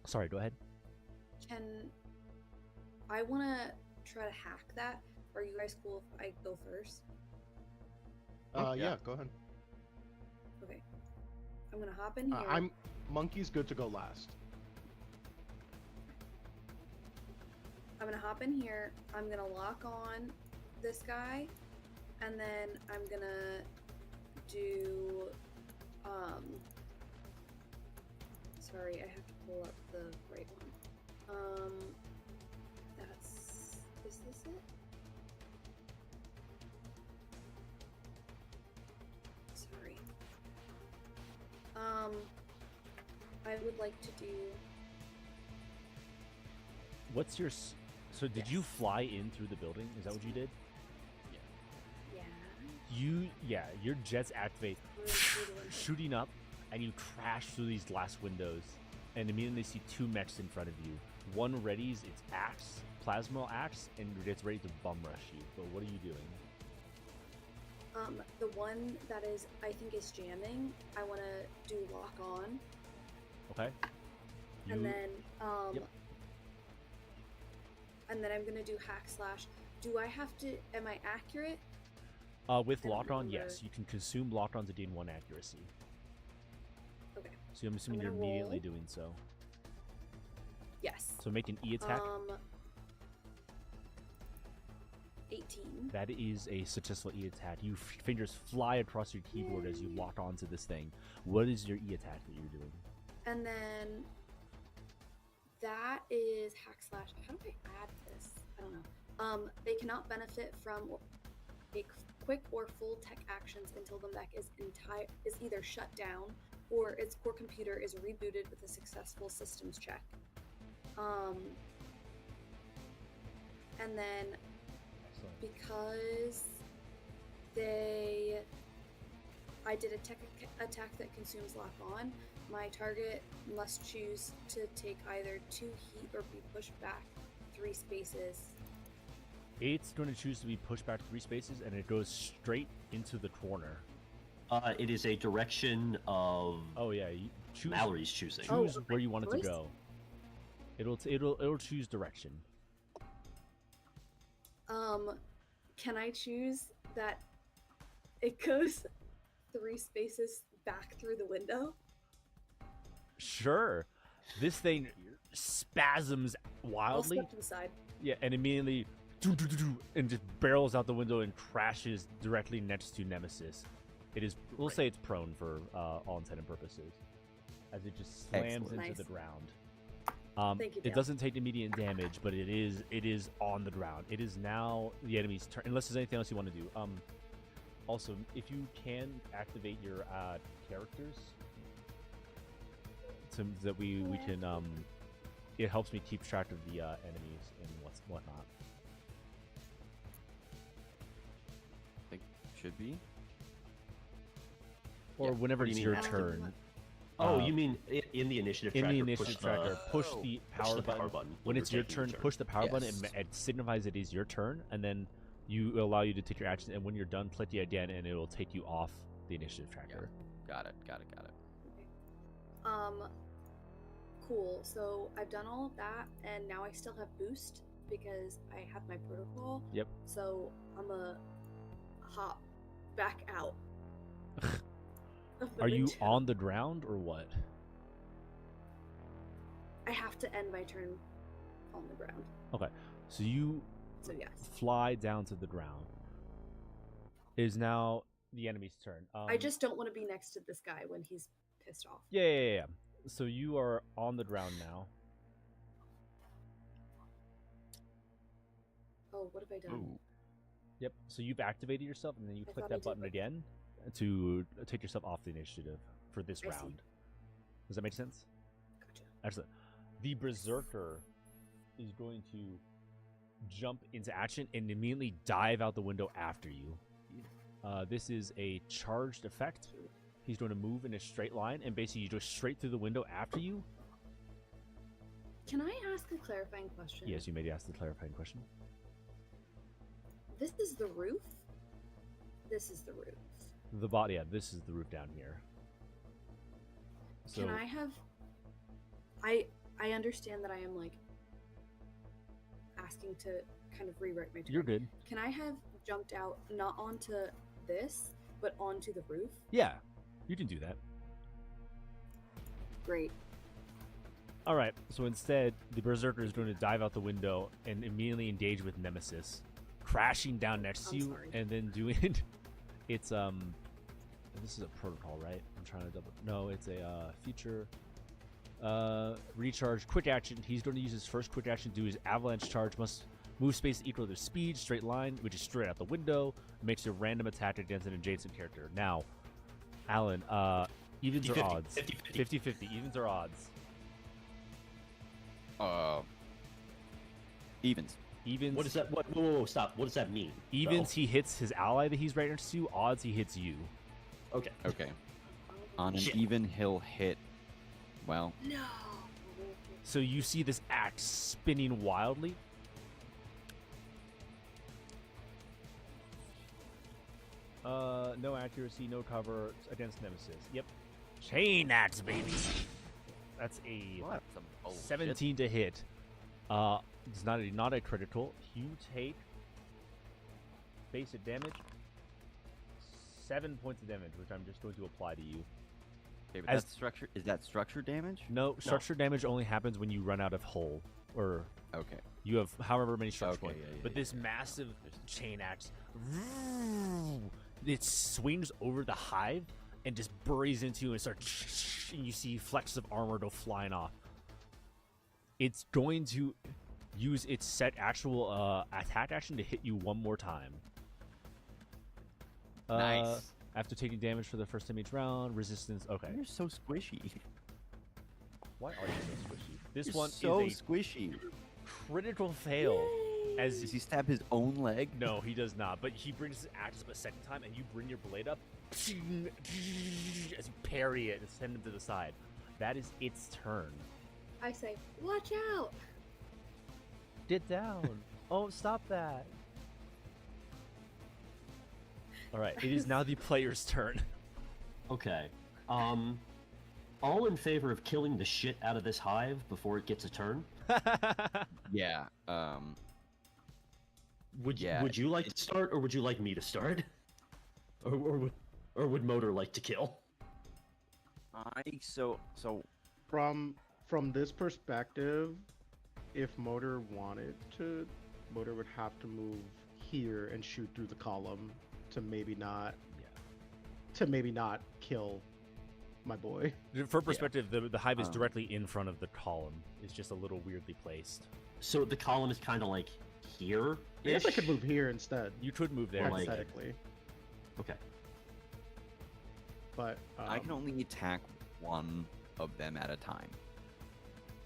Sorry, go ahead. can. I want to try to hack that. Are you guys cool if I go first? Yeah. Yeah, go ahead. Okay. I'm gonna hop in here. Monkey's good to go last. I'm gonna hop in here. I'm gonna lock on this guy, and then I'm gonna do. Sorry, I have to pull up the right one. That's. Is this it? Sorry. I would like to do. What's your? So did you Yes. fly in through the building? Is that what you did? Yeah. Your jets activate, Through the window. shooting up, and you crash through these glass windows, and immediately see two mechs in front of you. One readies its axe, plasma axe, and it's ready to bum rush you. But what are you doing? The one that is, I think, is jamming. I want to do lock on, Okay. and then, Yep. and then I'm gonna do hack slash. Do I have to? Am I accurate? With I don't lock on, remember. yes, you can consume lock on to gain 1 accuracy. Okay. So I'm assuming you're gonna immediately roll. doing so. Yes. So make an E attack. 18. That is a successful E attack. Your fingers fly across your keyboard as you lock onto this thing. What is your E attack that you're doing? And then that is hack slash. How do I add this? I don't know. They cannot benefit from a quick or full tech actions until the mech is either shut down or its core computer is rebooted with a successful systems check. And then Excellent. because I did a tech attack that consumes lock on, my target must choose to take either 2 heat or be pushed back 3 spaces. It's going to choose to be pushed back 3 spaces, and it goes straight into the corner. It is a direction of Oh yeah, you choose Mallory's choosing. choose Oh, where you want it to choice? go. It'll choose direction. Can I choose that it goes 3 spaces back through the window? Sure. This thing spasms I'll wildly. step to the side. Yeah, and immediately and just barrels out the window and crashes directly next to Nemesis. It is, we'll say it's prone for all intent and purposes, as it just slams Excellent. into Nice. the ground. Thank you, It Dale. doesn't take immediate damage, but it is on the ground. It is now the enemy's turn, unless there's anything else you want to do. Also, if you can activate your characters, so that we can it helps me keep track of the enemies and whatnot. I think should be. Or Yeah. whenever What do it's you your mean turn. Oh, you mean in the initiative In tracker? the initiative tracker, push Oh. the push power the button. power button When you're it's your taking turn, push the power button. Yes. It signifies it is your turn, and then you allow you to take your action. And when you're done, click it again, and it will take you off the initiative tracker. Got it. Cool. So I've done all of that, and now I still have boost because I have my protocol. Yep. So I'm a hop back out. of the Are you window. on the ground or what? I have to end my turn on the ground. Okay, so you So yes. fly down to the ground. It is now the enemy's turn. I just don't want to be next to this guy when he's pissed off. Yeah. So you are on the ground now. Oh, what have I done? Ooh. Yep. So you've activated yourself, and then you I click thought I that did, button but- again to take yourself off the initiative for this I see. round. Does that make sense? Gotcha. Excellent. The Berserker is going to jump into action and immediately dive out the window after you. This is a charged effect. He's going to move in a straight line and basically go straight through the window after you. Can I ask a clarifying question? Yes, you may ask the clarifying question. This is the roof? This is the roof. The body, yeah, this is the roof down here. So, Can I have... I understand that I am, like, asking to kind of rewrite my turn. you're good. Can I have jumped out, not onto this, but onto the roof? Yeah, you can do that. Great. All right. So instead, the berserker is going to dive out the window and immediately engage with Nemesis, crashing down next to I'm you, sorry. and then doing it's This is a protocol, right? I'm trying to double. No, it's a feature. Recharge quick action. He's going to use his first quick action to do his avalanche charge. Must move space equal to their speed, straight line, which is straight out the window. Makes a random attack against an adjacent character. Now, Alan, evens or 50-50, odds? 50-50. 50-50. Evens or odds? Evens. Evens. What does that? What? Whoa, stop. What does that mean? Evens, though? he hits his ally that he's right next to. Odds, he hits you. Okay. Okay. On an Shit. even, he'll hit. Well, No. So you see this axe spinning wildly. No accuracy, no cover against Nemesis. Yep. Chain axe, baby. That's a what? Some bullshit. 17 to hit. It's not a critical. You take basic damage. 7 points of damage, which I'm just going to apply to you. Okay, but As- that's structure. Is that structure damage? No, structure damage only happens when you run out of hull, or Okay. you have however many structure Okay, points. yeah, But this massive chain axe, it swings over the hive and just buries into you and starts. And you see flecks of armor go flying off. It's going to use its set actual attack action to hit you one more time. Nice. After taking damage for the first time each round, resistance. Okay. You're so squishy. Why are you so squishy? This You're one so is squishy. a critical fail. As Does he stab his own leg? no, he does not. But he brings his axe up a second time, and you bring your blade up as you parry it and send him to the side. That is its turn. I say, watch out! Get down! Oh, stop that! All right, it is now the player's turn. Okay. All in favor of killing the shit out of this hive before it gets a turn? Yeah. Would Yeah, Would you like to start, or would you like me to start? Or would Motor like to kill? So From this perspective, if Motor wanted to, Motor would have to move here and shoot through the column to maybe not kill my boy. For perspective, the hive is Um, directly in front of the column. It's just a little weirdly placed. So the column is kind of like here. I guess I could move here instead, You could move there. Like- hypothetically. Okay. But I can only attack one of them at a time.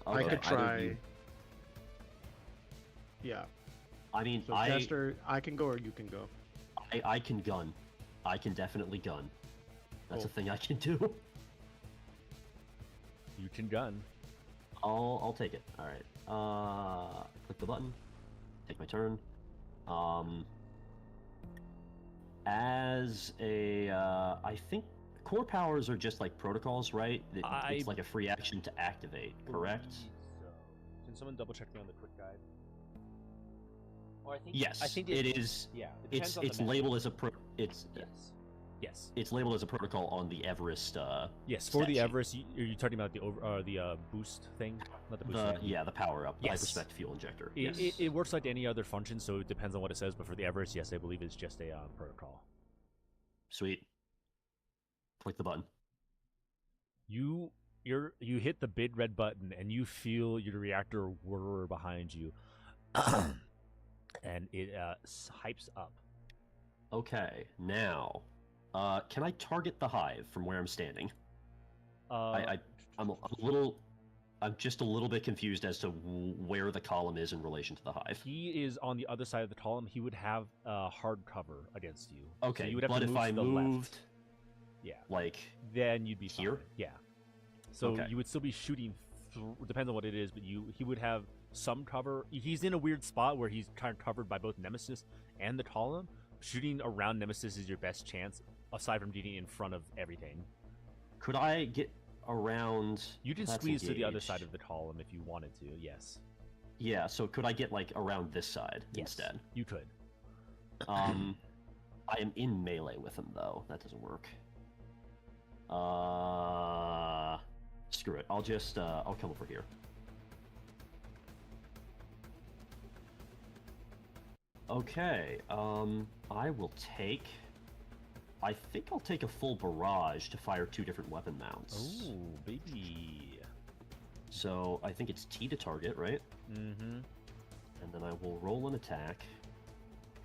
I Okay. could Either try. you- Yeah. I mean, So I Jester, I can go or you can go. I can gun. I can definitely gun. That's a Cool. thing I can do. You can gun. I'll take it. All right. Click the button. Take my turn. As a, I think core powers are just like protocols, right? It's like a free action to activate, correct? So. Can someone double check me on the quick guide? Or I think Yes, I think it is. Yeah, it It's depends on the it's map. labeled as a Yes. it's labeled as a protocol on the Everest. Yes, for the stat sheet. Everest, are you talking about the boost thing? Not the boost thing. Yeah, the power up, the Yes. hyperspec fuel injector. It, Yes. it works like any other function, so it depends on what it says. But for the Everest, yes, I believe it's just a protocol. Sweet. Click the button. You hit the big red button, and you feel your reactor whir behind you, and it hypes up. Okay, now, can I target the hive from where I'm standing? I'm just a little bit confused as to where the column is in relation to the hive. He is on the other side of the column. He would have hard cover against you. Okay, so you would have but to if move I to the moved, left. Yeah, like, then you'd be here? fine. Yeah. So Okay. you would still be shooting. Depends on what it is, but he would have some cover. He's in a weird spot where he's kind of covered by both Nemesis and the column. Shooting around Nemesis is your best chance, aside from getting in front of everything. could I get around? You can That's squeeze to the other engaged. side of the column if you wanted to. Yes. Yeah, so could I get, like, around this side instead? You could. I am in melee with him, though. That doesn't work. Screw it. I'll just, I'll come over here. Okay. I will take. I think I'll take a full barrage to fire 2 different weapon mounts. Oh, baby. So I think it's T to target, right? Mm-hmm. And then I will roll an attack.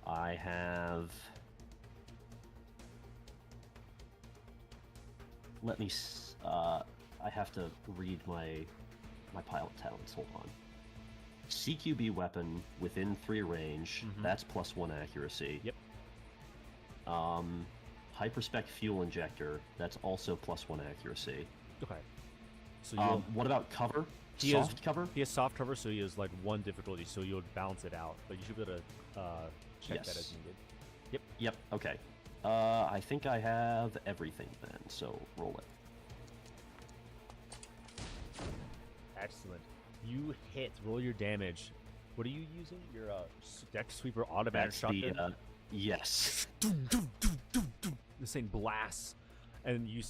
I have. Let me. I have to read my pilot talents. Hold on. CQB weapon within 3 range. Mhm. That's +1 accuracy. Yep. Hyperspec fuel injector. That's also +1 accuracy. Okay. So you'll What about cover? He has- Soft cover? he has soft cover, so he has like 1 difficulty, so you'll balance it out. But you should be able to check that as Yes. needed. Yep. Okay. I think I have everything then. So roll it. Excellent. You hit. Roll your damage. What are you using? Your deck sweeper automatic That's shotgun. the yes. Doom, doom, doom, doom, doom. This thing blasts, and you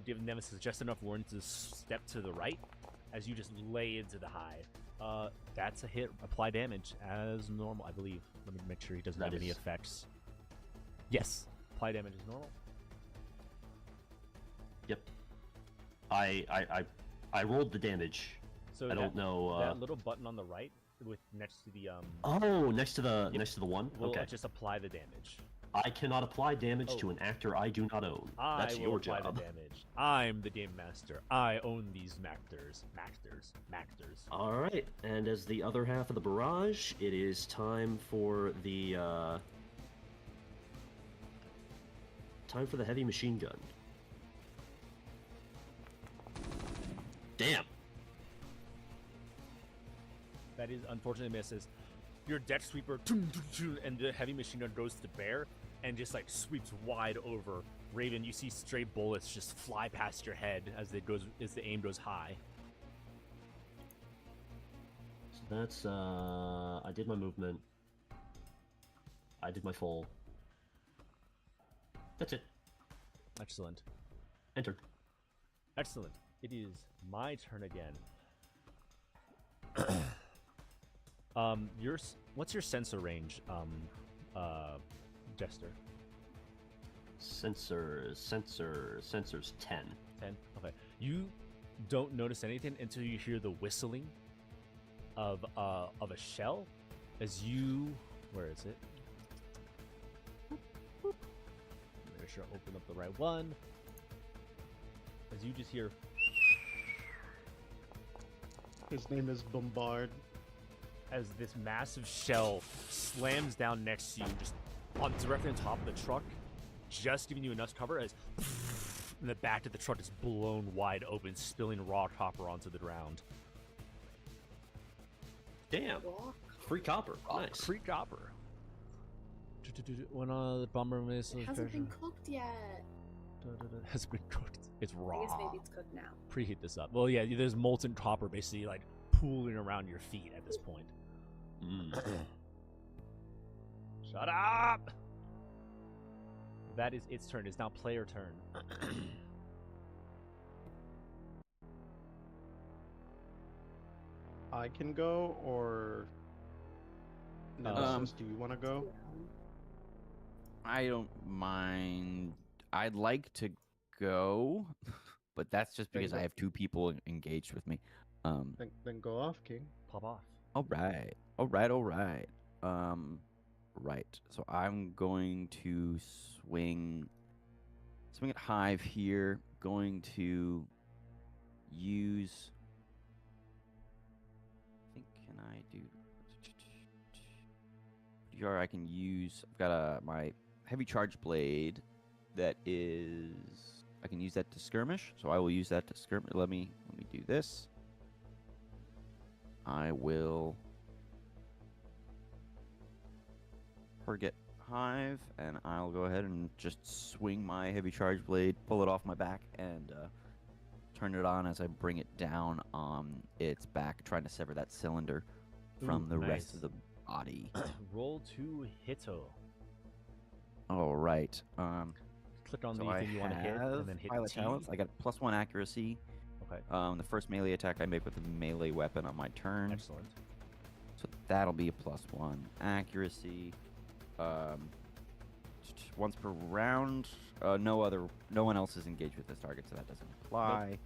give Nemesis just enough warning to step to the right as you just lay into the high. That's a hit. Apply damage as normal, I believe. Let me make sure he doesn't That have any is- effects. Yes, apply damage as normal. Yep. I rolled the damage. So I don't know. that little button on the right, with next to the Oh, next to the Yep. next to the one. will Okay. just apply the damage. I cannot apply damage to Oh. an actor I do not own. I That's will your apply job. the damage. I'm the game master. I own these mactors. All right, and as the other half of the barrage, it is time for the heavy machine gun. Damn. That is unfortunately misses. Your deck sweeper and the heavy machine gun goes to bear and just like sweeps wide over. Raven, you see stray bullets just fly past your head as the aim goes high. So that's I did my movement. I did my full. That's it. Excellent. Enter. Excellent. It is my turn again. What's your sensor range, Jester? Sensors 10. 10. Okay. You don't notice anything until you hear the whistling of a shell as you. Where is it? Make sure I open up the right one. As you just hear. His name is Bombard. As this massive shell slams down next to you, just directly on top of the truck, just giving you enough cover as and the back of the truck is blown wide open, spilling raw copper onto the ground. Damn. Rock. Free copper. Nice. Free copper. When the bomber missile It hasn't been cooked yet. has been cooked. It's raw. I guess maybe it's cooked now. Preheat this up. Well, yeah, there's molten copper basically like pooling around your feet at this point. Shut up! That is its turn. It's now player turn. I can go, or Nemesis, do you want to go? I don't mind. I'd like to go, but that's just because I have 2 people engaged with me. Then go off, King. Pop off. All right. Right. So I'm going to swing at Hive here. Going to use. I think can I do? I can use. I've got my heavy charge blade. That is. I can use that to skirmish. So I will use that to skirmish. Let me do this. I will target Hive, and I'll go ahead and just swing my heavy charge blade, pull it off my back, and turn it on as I bring it down on its back, trying to sever that cylinder from the rest of the body. Roll to Hito. All right. Click on So the I thing you want to hit, and then hit pilot T. talents. I got +1 accuracy. Okay, The first melee attack I make with a melee weapon on my turn. excellent. So that'll be a +1 accuracy. once per round. No one else is engaged with this target, so that doesn't apply.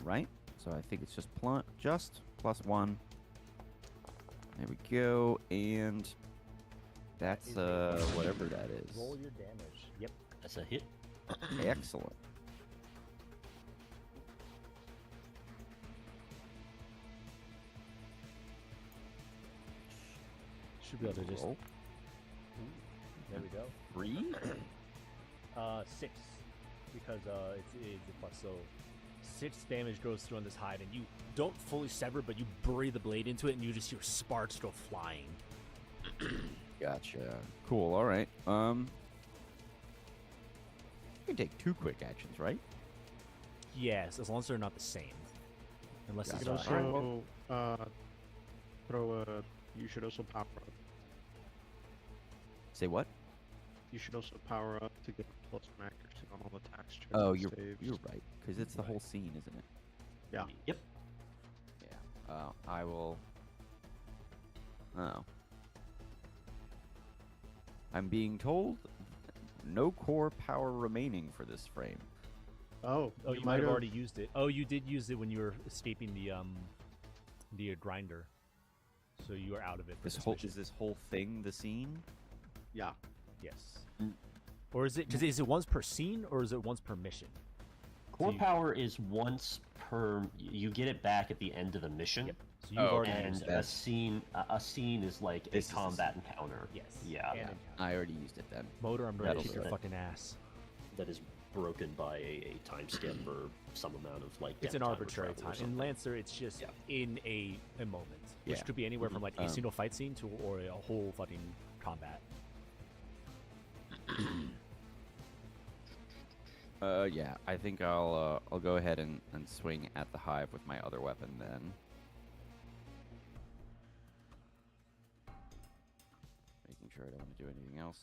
Right? So I think it's just +1. There we go, and that's whatever that is. Roll your damage. Yep. That's a hit. Excellent. Should be able to just. Roll. There we go. 3? 6, because it's a plus. So 6 damage goes through on this hide, and you don't fully sever, but you bury the blade into it, and you just hear sparks go flying. Gotcha. Cool. All right. You can take 2 quick actions, right? Yes, as long as they're not the same. Unless You it's can Gotcha. also you should also power up. Say what? You should also power up to get plus some accuracy on all attacks. checks, Oh, and you're saves. right, because it's the whole scene, isn't it? Yeah. Yep. Yeah. I will. Oh. I'm being told no core power remaining for this frame. Oh, Oh, you might have already used it. Oh, you did use it when you were escaping the grinder. So you are out of it. For This this whole mission. is this whole thing the scene? Yeah. Yes. Mm. Or is it? Cause is it once per scene or is it once per mission? Core you- power is once per. You get it back at the end of the mission. Yep. So you've Oh, already And used it. a scene is like a This is a combat encounter. Yes. Yeah. And I already used it then. Motor, I'm ready to That'll kick do your it. fucking ass. That is broken by a time skip or some amount of like. It's death an time or arbitrary travel or time. In something. Lancer, it's just Yeah. in a moment, which Yeah. could be anywhere from like a Um, single fight scene to or a whole fucking combat. Yeah, I think I'll go ahead and swing at the hive with my other weapon then. Making sure I don't want to do anything else.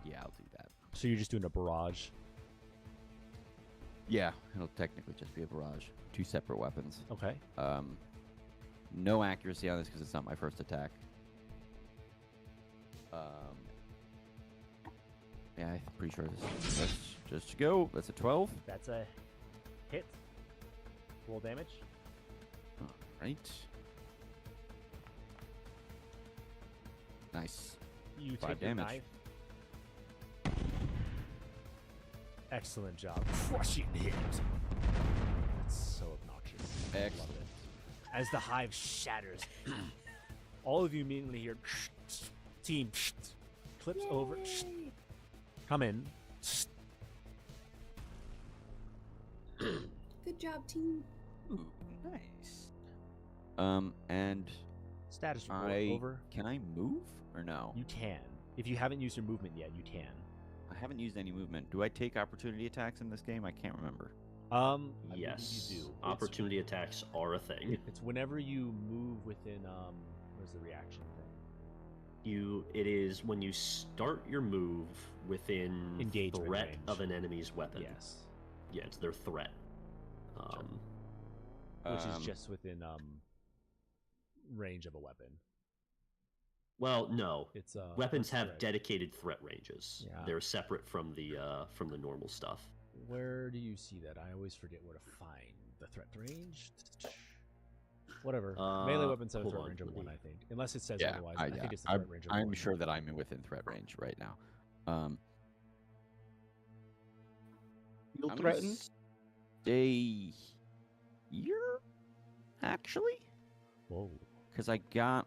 Yeah, I'll do that. So you're just doing a barrage. Yeah, it'll technically just be a barrage. 2 separate weapons. Okay. No accuracy on this because it's not my first attack. Yeah, I'm pretty sure that's just to go. That's a 12. That's a hit. Roll damage. All right. Nice. You 5 take your damage. knife. Excellent job. Crushing hit. That's so obnoxious. I love Excellent. it. As the hive shatters, all of you immediately hear team clips over. Come in. Good job, team. Ooh, nice. And Status report I over. can I move or no? You can. If you haven't used your movement yet, you can. I haven't used any movement. Do I take opportunity attacks in this game? I can't remember. I believe Yes. you do. Opportunity attacks are a thing. It's whenever you move within where's the reaction thing? It is when you start your move within Engagement threat range. of an enemy's weapon. Yes. Yeah, it's their threat. Which is just within range of a weapon. Well, no. It's Weapons what's have threat? dedicated threat ranges. Yeah. They're separate from the normal stuff. Where do you see that? I always forget where to find the threat range. Whatever. Melee weapons have a hold threat on, range of let 1, me- I think. Unless it says Yeah, otherwise. I I think yeah, it's the threat range of 1. I'm sure that I'm within threat range right now. Feel I'm gonna threatened? stay here, actually, Whoa. because I got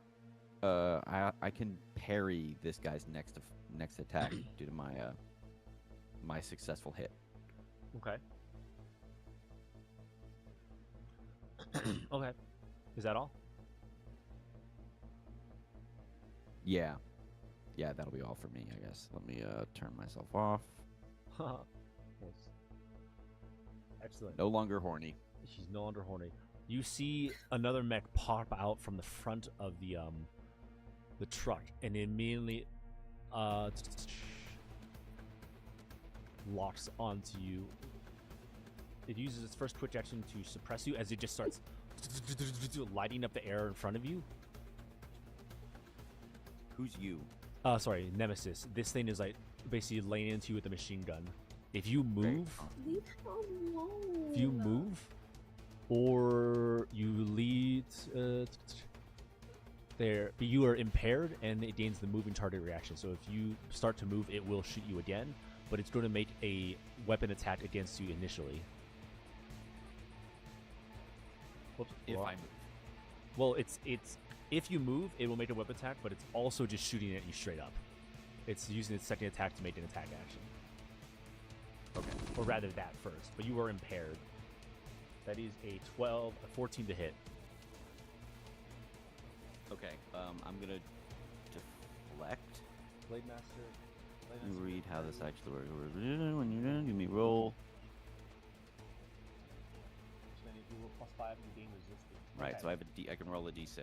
I can parry this guy's next attack due to my my successful hit. Okay. Okay. Is that all? Yeah, that'll be all for me, I guess. Let me turn myself off. Nice. Excellent. No longer horny. She's no longer horny. You see another mech pop out from the front of the truck and immediately locks onto you. it uses its first twitch action to suppress you as it just starts lighting up the air in front of you. Who's you? Sorry, Nemesis. This thing is like basically laying into you with a machine gun. If you move, Leave her alone. if you move, or you lead there, but you are impaired, and it gains the moving target reaction. So if you start to move, it will shoot you again, but it's going to make a weapon attack against you initially. Whoops. If well, I move. well, it's if you move, it will make a weapon attack, but it's also just shooting at you straight up. It's using its second attack to make an attack action. Okay. Or rather that first, but you are impaired. That is a 14 to hit. Okay. I'm gonna deflect. Blade Master. Let me read how this actually works. When you're done, give me roll. Right. So I have a D. I can roll a D6.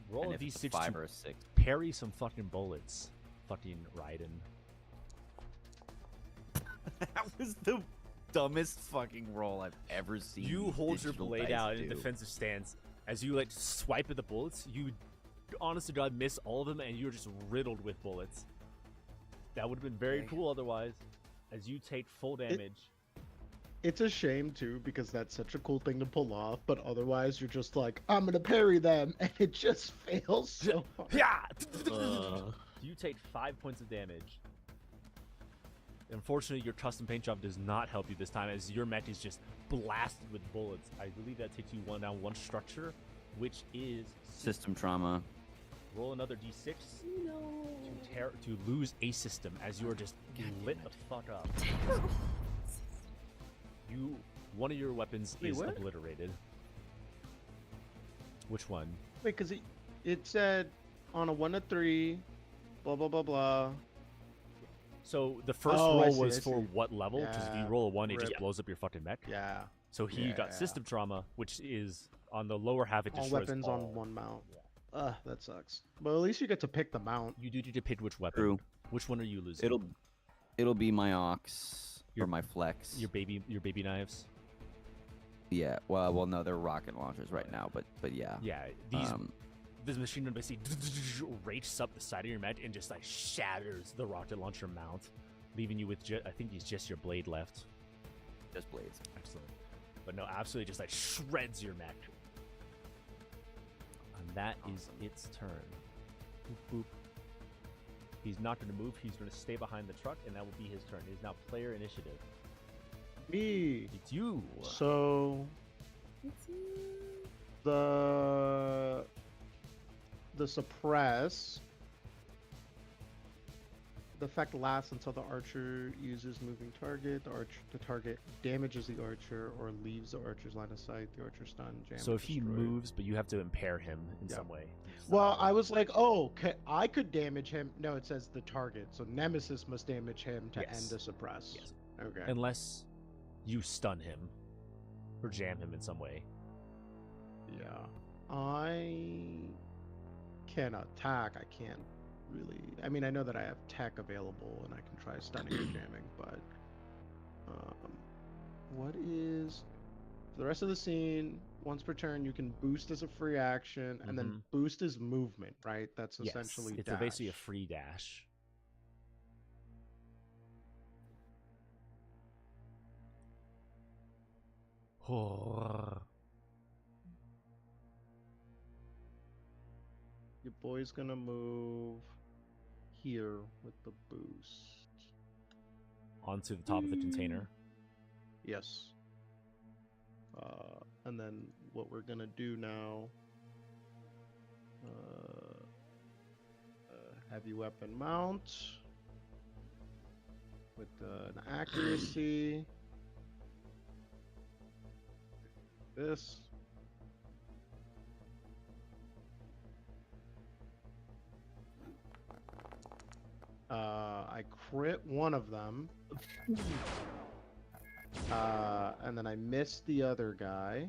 Roll and a if it's D6 5 to or a 6. parry some fucking bullets. Fucking Raiden. That was the dumbest fucking roll I've ever seen. You these hold your digital blade dice out in a do. defensive stance. As you like swipe at the bullets, you honest to God miss all of them, and you're just riddled with bullets. That would have been very Okay. cool otherwise. As you take full damage. It's a shame too because that's such a cool thing to pull off, but otherwise you're just like, I'm gonna parry them, and it just fails so hard. Yeah. Uh, You take 5 points of damage. Unfortunately, your custom paint job does not help you this time, as your mech is just blasted with bullets. I believe that takes you down one structure, which is System trauma. roll another d6 No. to lose a system as you are just lit the fuck up. Terrible. One of your weapons Wait, is what? obliterated. Which one? Wait, because it said on a 1 to 3, blah blah blah blah. So the first Oh, I roll see, was I for see. what level? Because if you Yeah, roll a 1, it just rip. blows up your fucking mech. Yeah. So he got Yeah. system trauma, which is on the lower half. It All destroys weapons all. on one mount. That sucks. But at least you get to pick the mount. You do need to pick which weapon. True. Which one are you losing? It'll be my ox Your- or my flex. your baby knives. Yeah. Well, no, they're rocket launchers right now, but yeah. Yeah, this machine gun basically races up the side of your mech and just like shatters the rocket launcher mount, leaving you with I think he's just your blade left. Just blades. Excellent. But no, absolutely just like shreds your mech. And that is its turn. Boop, boop. He's not going to move. He's going to stay behind the truck, and that will be his turn. It is now player initiative. Me. It's you. So It's the suppress. The effect lasts until the archer uses moving target. The target damages the archer or leaves the archer's line of sight. The archer stunned, jammed, So if he destroyed. moves, but you have to impair him in Yeah. some way. Well, I was like, oh, I could damage him. No, it says the target. So Nemesis must damage him to Yes. end the suppress. Yes. Okay. Unless you stun him or jam him in some way. Yeah. I can attack. I can't really. I mean, I know that I have tech available and I can try stunning or jamming, but what is for the rest of the scene? Once per turn, you can boost as a free action, and then boost is movement, right? That's Yes, essentially it's dash. basically a free dash. Your boy's gonna move here with the boost. Onto the top of the container. Yes. And then what we're gonna do now, heavy weapon mount with an accuracy. This. I crit one of them. And then I missed the other guy.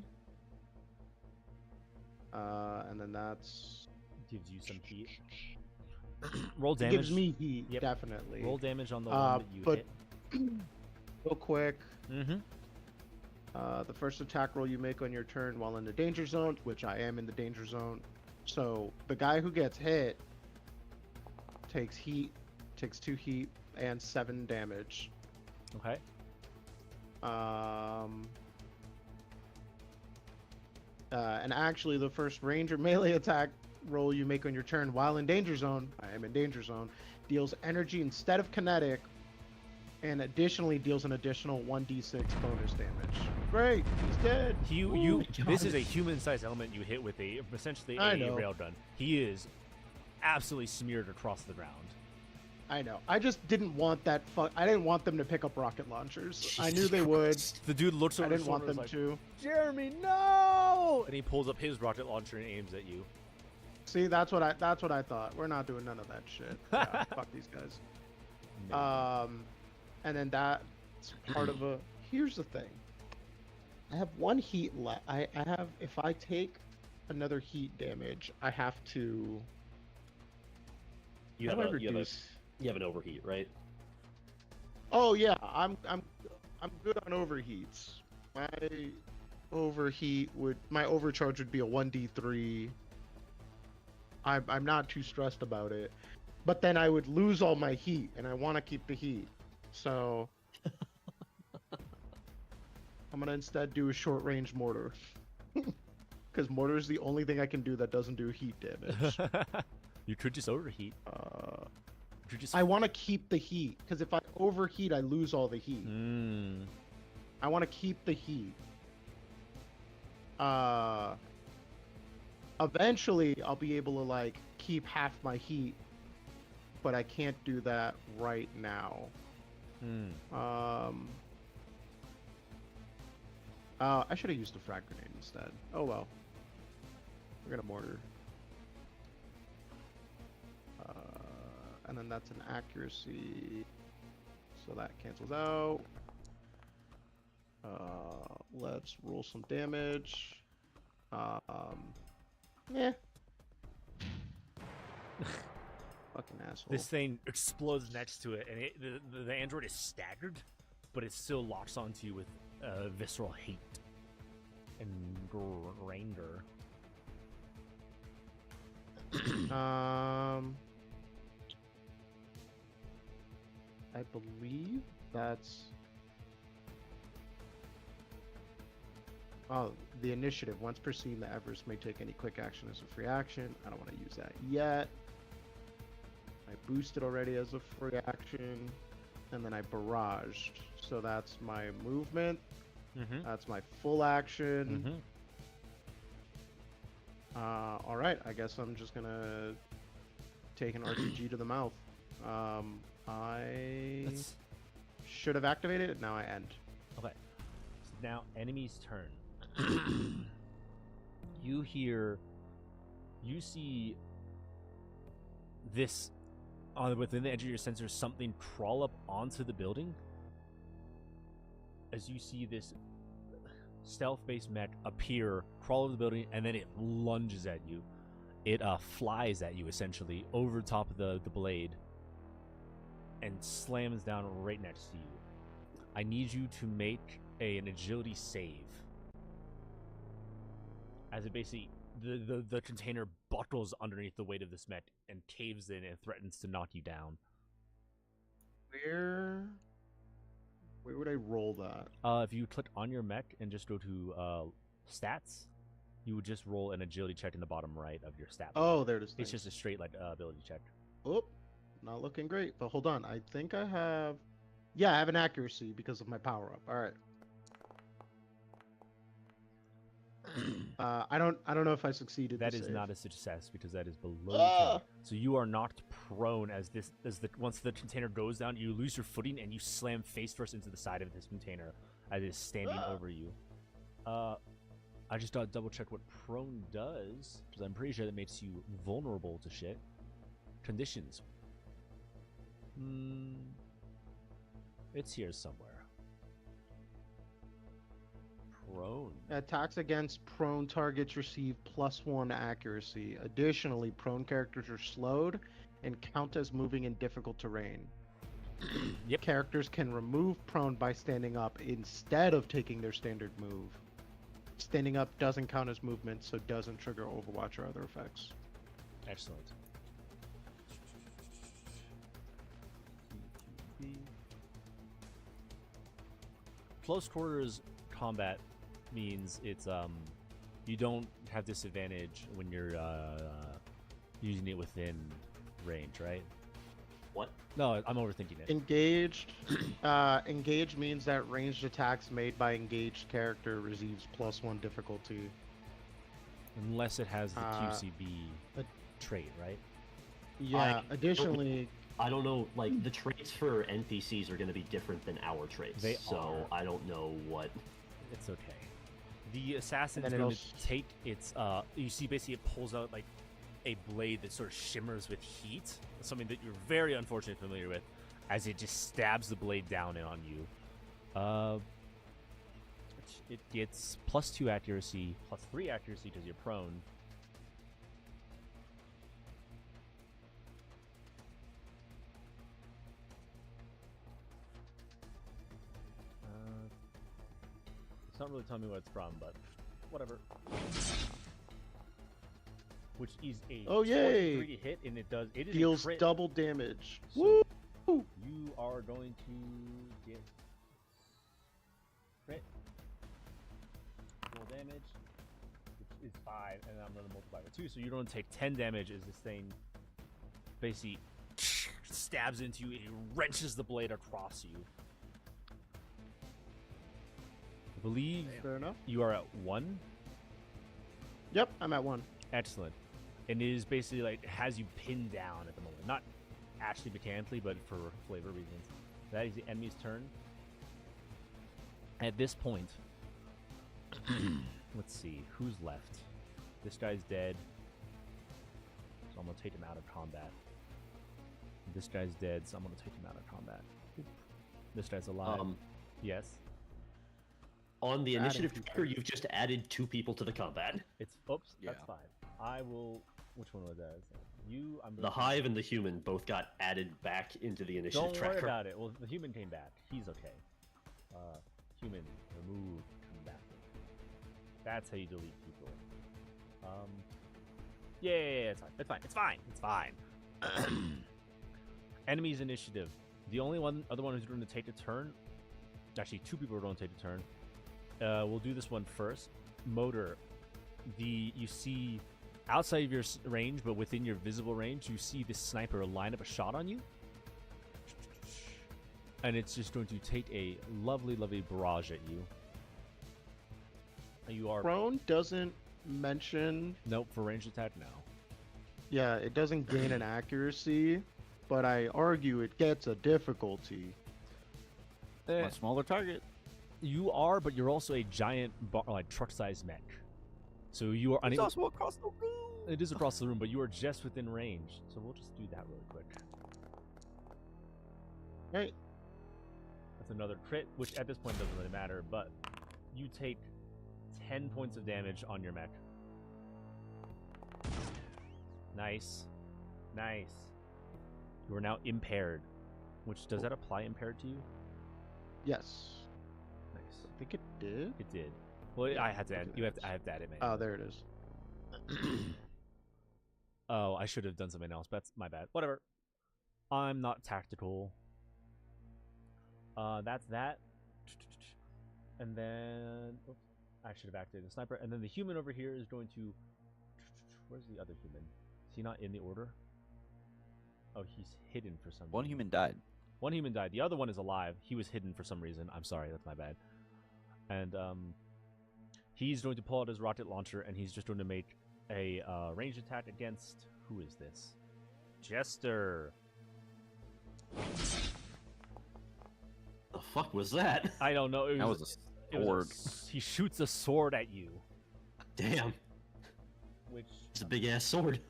And then that's Gives you some heat. Roll it damage. gives me heat, Yep. definitely. Roll damage on the one that you but hit. real quick, Mm-hmm. The first attack roll you make on your turn while in the danger zone, which I am in the danger zone. So the guy who gets hit takes 2 heat and 7 damage. Okay. And actually, the first range or melee attack roll you make on your turn while in danger zone, I am in danger zone, deals energy instead of kinetic, and additionally deals an additional 1d6 bonus damage. Great, he's dead. This is a human-sized element you hit with essentially a railgun. He is absolutely smeared across the ground. I know. I just didn't want that. I didn't want them to pick up rocket launchers. Jesus I knew they would. Christ. The dude looks over. I didn't his want shoulder, them is to. like, Jeremy, no! And he pulls up his rocket launcher and aims at you. See, that's what I thought. We're not doing none of that shit. Yeah, fuck these guys. And then that's part of a. Here's the thing. I have 1 heat left. I have. If I take another heat damage, I have to. You how have, do I a, you, have a, reduce? you have an overheat, right? Oh yeah, I'm good on overheats. My overcharge would be a 1d3. I'm not too stressed about it, but then I would lose all my heat, and I want to keep the heat, so I'm gonna instead do a short range mortar, because mortar is the only thing I can do that doesn't do heat damage. You could just overheat. I want to keep the heat, because if I overheat, I lose all the heat. I want to keep the heat. Eventually, I'll be able to like keep half my heat, but I can't do that right now. I should have used a frag grenade instead. Oh well. We're gonna mortar. And then that's an accuracy, so that cancels out. Let's roll some damage. Yeah. Fucking asshole. This thing explodes next to it, and the android is staggered, but it still locks onto you with visceral hate and grandeur. I believe that's. Oh, the initiative. Once per scene, the Everest may take any quick action as a free action. I don't want to use that yet. I boosted already as a free action, and then I barraged. So that's my movement. That's my full action. All right, I guess I'm just gonna take an RPG to the mouth. I should have activated it. Now I end. Okay. So now enemy's turn. You see this within the edge of your sensor, something crawl up onto the building. As you see this stealth-based mech appear, crawl over the building, and then it lunges at you. It flies at you essentially over top of the blade and slams down right next to you. I need you to make an agility save. As it basically, the container buckles underneath the weight of this mech and caves in and threatens to knock you down. Where would I roll that? If you click on your mech and just go to stats, you would just roll an agility check in the bottom right of your stat bar. Oh, there it is. It's just a straight ability check. Oh, not looking great. But hold on, I think I have. Yeah, I have an accuracy because of my power up. All right. I don't know if I succeeded. That the is save. not a success because that is below 10. So you are knocked prone once the container goes down, you lose your footing and you slam face first into the side of this container as it is standing over you. I just gotta double check what prone does because I'm pretty sure that makes you vulnerable to shit. Conditions. It's here somewhere. Prone. Attacks against prone targets receive +1 accuracy. Additionally, prone characters are slowed and count as moving in difficult terrain. Yep. Characters can remove prone by standing up instead of taking their standard move. Standing up doesn't count as movement, so doesn't trigger Overwatch or other effects. Excellent. Close quarters combat means it's you don't have disadvantage when you're using it within range, right? What? No, I'm overthinking it. Engaged. Engaged means that ranged attacks made by engaged character receives +1 difficulty. Unless it has the QCB but- trait, right? Yeah. Additionally, I don't know. Like the traits for NPCs are going to be different than our traits. They so are. I don't know what. It's okay. The assassin is And it going to also- take its. You see, basically, it pulls out like a blade that sort of shimmers with heat. Something that you're very unfortunately familiar with, as it just stabs the blade down on you. It gets +2 accuracy, +3 accuracy because you're prone. It's not really telling me what it's from, but whatever. Which is a Oh, yay! 23 hit, and it does. It is a deals crit. double damage. So Woo! you are going to get crit roll damage, which is 5, and I'm going to multiply by 2, so you're going to take 10 damage as this thing basically stabs into you, and it wrenches the blade across you. I believe Fair enough. you are at 1. Yep, I'm at 1. Excellent. And it is basically like has you pinned down at the moment. Not actually mechanically, but for flavor reasons. That is the enemy's turn. At this point, let's see, who's left? This guy's dead. So I'm going to take him out of combat. This guy's dead, so I'm going to take him out of combat. This guy's alive. Yes. On the Adding initiative people. tracker, you've just added 2 people to the combat. It's oops, that's Yeah. 5. I will. Which one was that? You. I'm. The gonna- hive and the human both got added back into the initiative Don't tracker. worry about it. Well, the human came back. He's okay. Human remove, come back. That's how you delete people. Yeah, it's fine. It's fine. It's fine. It's fine. Enemies initiative. The only other one who's going to take a turn. Actually, 2 people are going to take a turn. We'll do this one first. Motor. You see outside of your range, but within your visible range, you see the sniper line up a shot on you. And it's just going to take a lovely, lovely barrage at you. You are... Prone doesn't mention. Nope, for range attack, no. Yeah, it doesn't gain an accuracy, but I argue it gets a difficulty. A smaller target. You are, but you're also a giant, like, truck-sized mech. So you are It's unable... also across the room. It is across the room, but you are just within range. So we'll just do that really quick. Right. That's another crit, which at this point doesn't really matter, but you take 10 points of damage on your mech. Nice. Nice. You are now impaired. Which, does that apply impaired to you? Yes. Nice. I think it did. It did. Well, Yeah, I had to I add, think you it have to, is. I have to add it, man. Oh, there it is. Oh, I should have done something else. That's my bad. Whatever. I'm not tactical. That's that. And then... Oops, I should have activated the sniper. And then the human over here is going to... Where's the other human? Is he not in the order? Oh, he's hidden for some reason. One human died. One human died. The other one is alive. He was hidden for some reason. I'm sorry, that's my bad. And he's going to pull out his rocket launcher, and he's just going to make a ranged attack against... Who is this? Jester. The fuck was that? I don't know. That was a sword. He shoots a sword at you, Damn, which it's a big ass sword.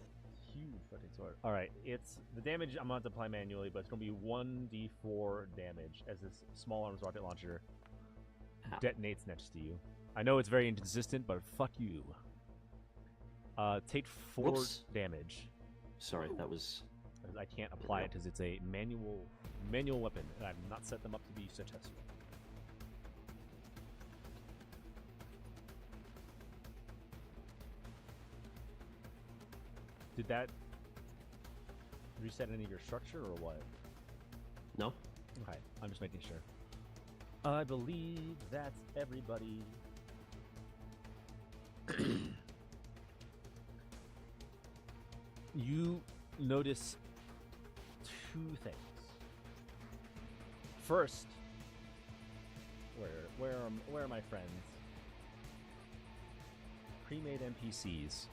huge fucking sword. All right, it's the damage I'm going to apply manually, but it's going to be 1d4 damage as this small arms rocket launcher Ow. detonates next to you. I know it's very inconsistent, but fuck you. Take 4 Whoops. damage. Sorry, that was. I can't apply it because it's a manual Manual weapon, and I've not set them up to be successful. Did that reset any of your structure or what? No? Okay, I'm just making sure. I believe that's everybody. You notice two things. First, where are my friends? Pre-made NPCs.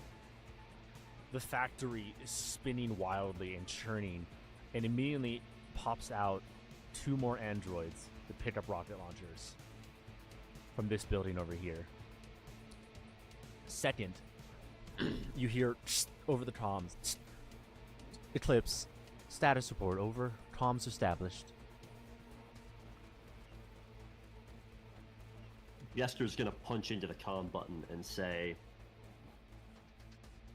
The factory is spinning wildly and churning, and immediately pops out 2 more androids that pick up rocket launchers from this building over here. Second, you hear over the comms, Eclipse, status report over, comms established. Yester's gonna punch into the comm button and say,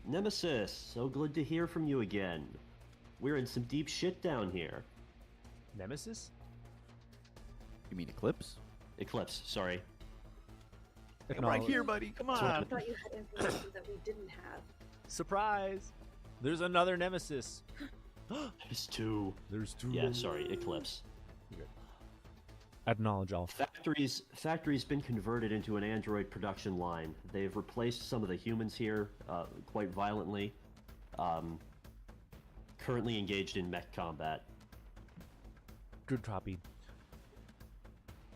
Nemesis, so good to hear from you again. We're in some deep shit down here. Nemesis? You mean Eclipse? Eclipse, sorry. I'm right here, buddy. Come I on. thought you had information that we didn't have. Surprise! There's another Nemesis. There's 2. There's 2. Yeah, sorry, Eclipse. Acknowledge all. Factory's been converted into an android production line. They've replaced some of the humans here quite violently. Currently engaged in mech combat. Good copy.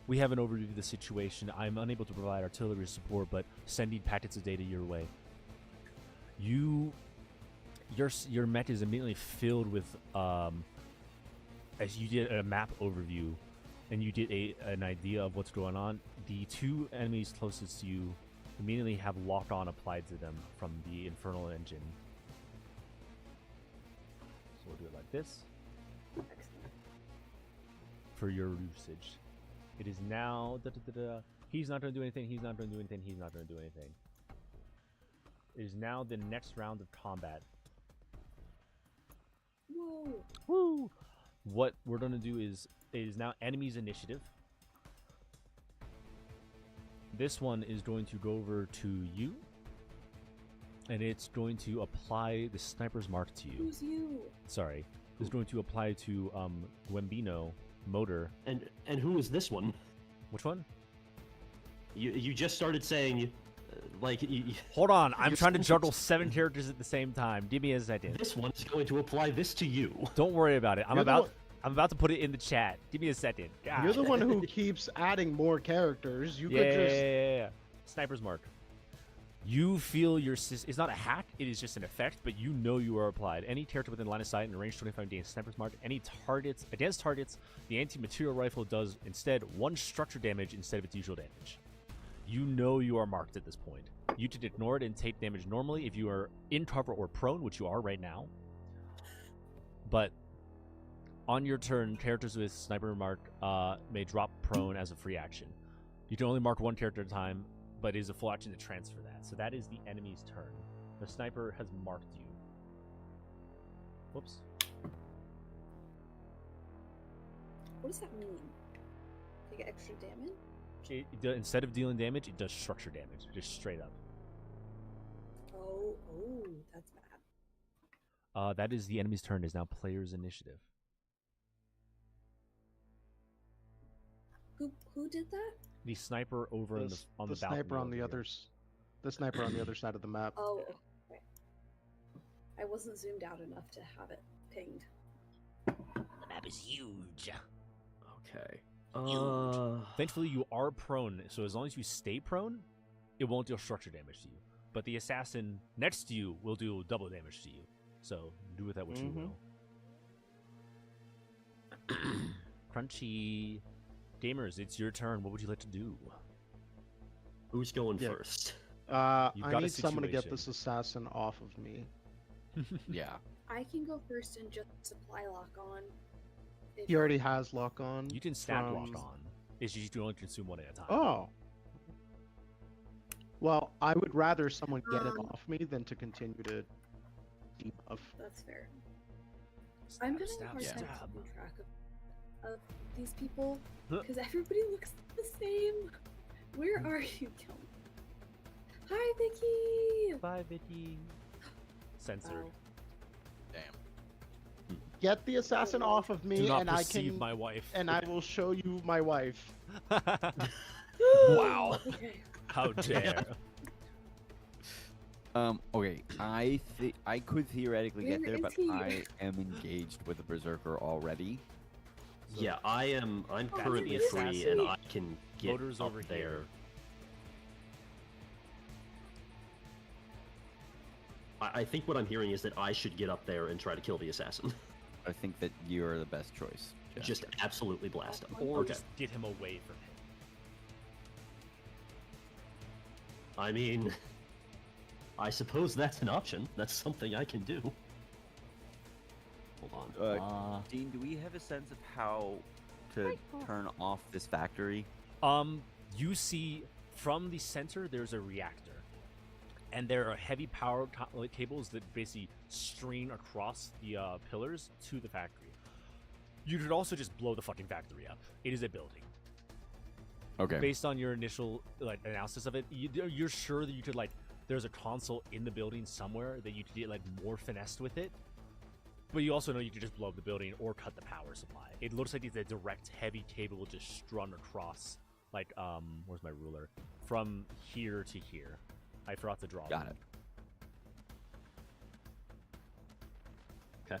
We have an overview of the situation. I'm unable to provide artillery support, but sending packets of data your way. Your mech is immediately filled with, as you did a map overview, and you did an idea of what's going on. The 2 enemies closest to you immediately have lock on applied to them from the infernal engine. So we'll do it like this Excellent. for your usage. It is now. He's not going to do anything. He's not going to do anything. He's not going to do anything. It is now the next round of combat. Whoa. Woo! What we're going to do is, it is now enemies initiative. This one is going to go over to you, and it's going to apply the sniper's mark to you. Who's you? Sorry. It's going to apply to Gwembino, Motor. And who is this one? Which one? You just started saying, Hold on, I'm trying to juggle 7 characters at the same time. Give me a second. This one is going to apply this to you. Don't worry about it. I'm You're the about to put it in the chat. Give me a second. You're the one who keeps adding more characters. You could just. Yeah. Sniper's mark. You feel your it's not a hack, it is just an effect, but you know you are applied. Any character within line of sight and range 25 gains Sniper's mark. Any targets against targets, the anti-material rifle does instead 1 structure damage instead of its usual damage. You know you are marked at this point. You can ignore it and take damage normally if you are in cover or prone, which you are right now. But on your turn, characters with Sniper mark may drop prone as a free action. You can only mark 1 character at a time, but it is a full action to transfer that. So that is the enemy's turn. The sniper has marked you. Whoops. What does that mean? You get extra damage? Instead of dealing damage, it does structure damage, just straight up. Oh, that's bad. That is the enemy's turn. Is now player's initiative. Who did that? The sniper over on the balcony. Sniper on the over others. The sniper on the other side of the map. Oh, okay. I wasn't zoomed out enough to have it pinged. The map is huge. Okay. Thankfully, you are prone, so as long as you stay prone, it won't deal structure damage to you. But the assassin next to you will do double damage to you. So do with that what you will. Crunchy. Gamers, it's your turn. What would you like to do? Who's going Yeah. first? I You've got a need someone to get situation. this assassin off of me. Yeah. I can go first and just supply lock on. if- He already has lock on. You can stab from- lock on. It's just you can only consume 1 at a time. Oh. Well, I would rather someone get it Um, off me than to continue to debuff. That's fair. Stab, I'm having a stab, hard time stab. keeping track of of these people Huh. because everybody looks the same. Where are you, Kelly? Hi, Vicky. Bye, Vicky. Censored. Wow. Damn. Get the assassin off of Do me, not and I perceive can, my wife. and I will show you my wife. Wow. Okay. How dare. Okay, I could theoretically get Where there, is but he? I am engaged with a berserker already. Yeah, I'm Oh, currently he's free, assassin. and I can get Loader's up over there. here. I think what I'm hearing is that I should get up there and try to kill the assassin. I think that you are the best choice. Jeff. Just absolutely blast him. Or Okay. just get him away from him. I mean, I suppose that's an option. That's something I can do. Hold on. Dean, do we have a sense of how to turn off this factory? You see from the center there's a reactor, and there are heavy power cables that basically string across the pillars to the factory. You could also just blow the fucking factory up. It is a building. Okay. Based on your initial analysis of it, you're sure that you could there's a console in the building somewhere that you could get more finessed with it. But you also know you could just blow up the building or cut the power supply. It looks like it's a direct heavy cable just strung across, where's my ruler? From here to here. I forgot to draw. Got it. Okay.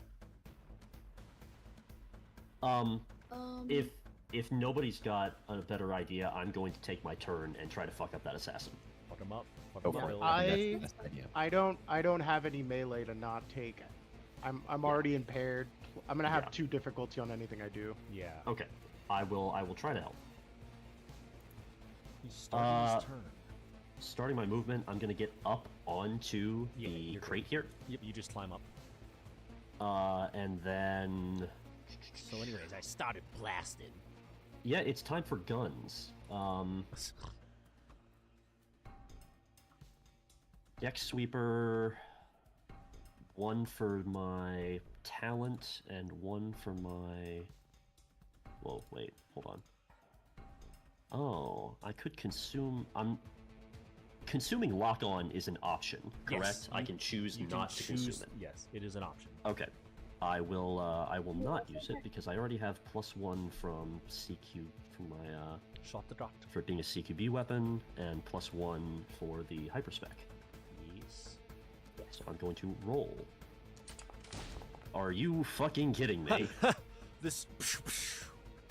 If nobody's got a better idea, I'm going to take my turn and try to fuck up that assassin. Fuck him up. Fuck Go him for up. it. Bill. I- That's the best idea. I don't have any melee to not take. I'm already impaired. I'm gonna have Yeah. 2 difficulty on anything I do. Yeah. Okay. I will try to help. He's starting his turn. Starting my movement, I'm gonna get up onto Yeah, the you're crate here. Yep, you just climb up. And then So anyways, I started blasting. yeah, it's time for guns. Deck sweeper, 1 for my talent and 1 for my. Whoa, wait, hold on. Oh, I could consume. Consuming lock on is an option, correct? Yes, I can choose You not can to choose, consume it. Yes, it is an option. Okay. I will not use it because I already have +1 from CQ from my Shot the doctor. for being a CQB weapon and +1 for the hyperspec. Yes. So I'm going to roll. Are you fucking kidding me? This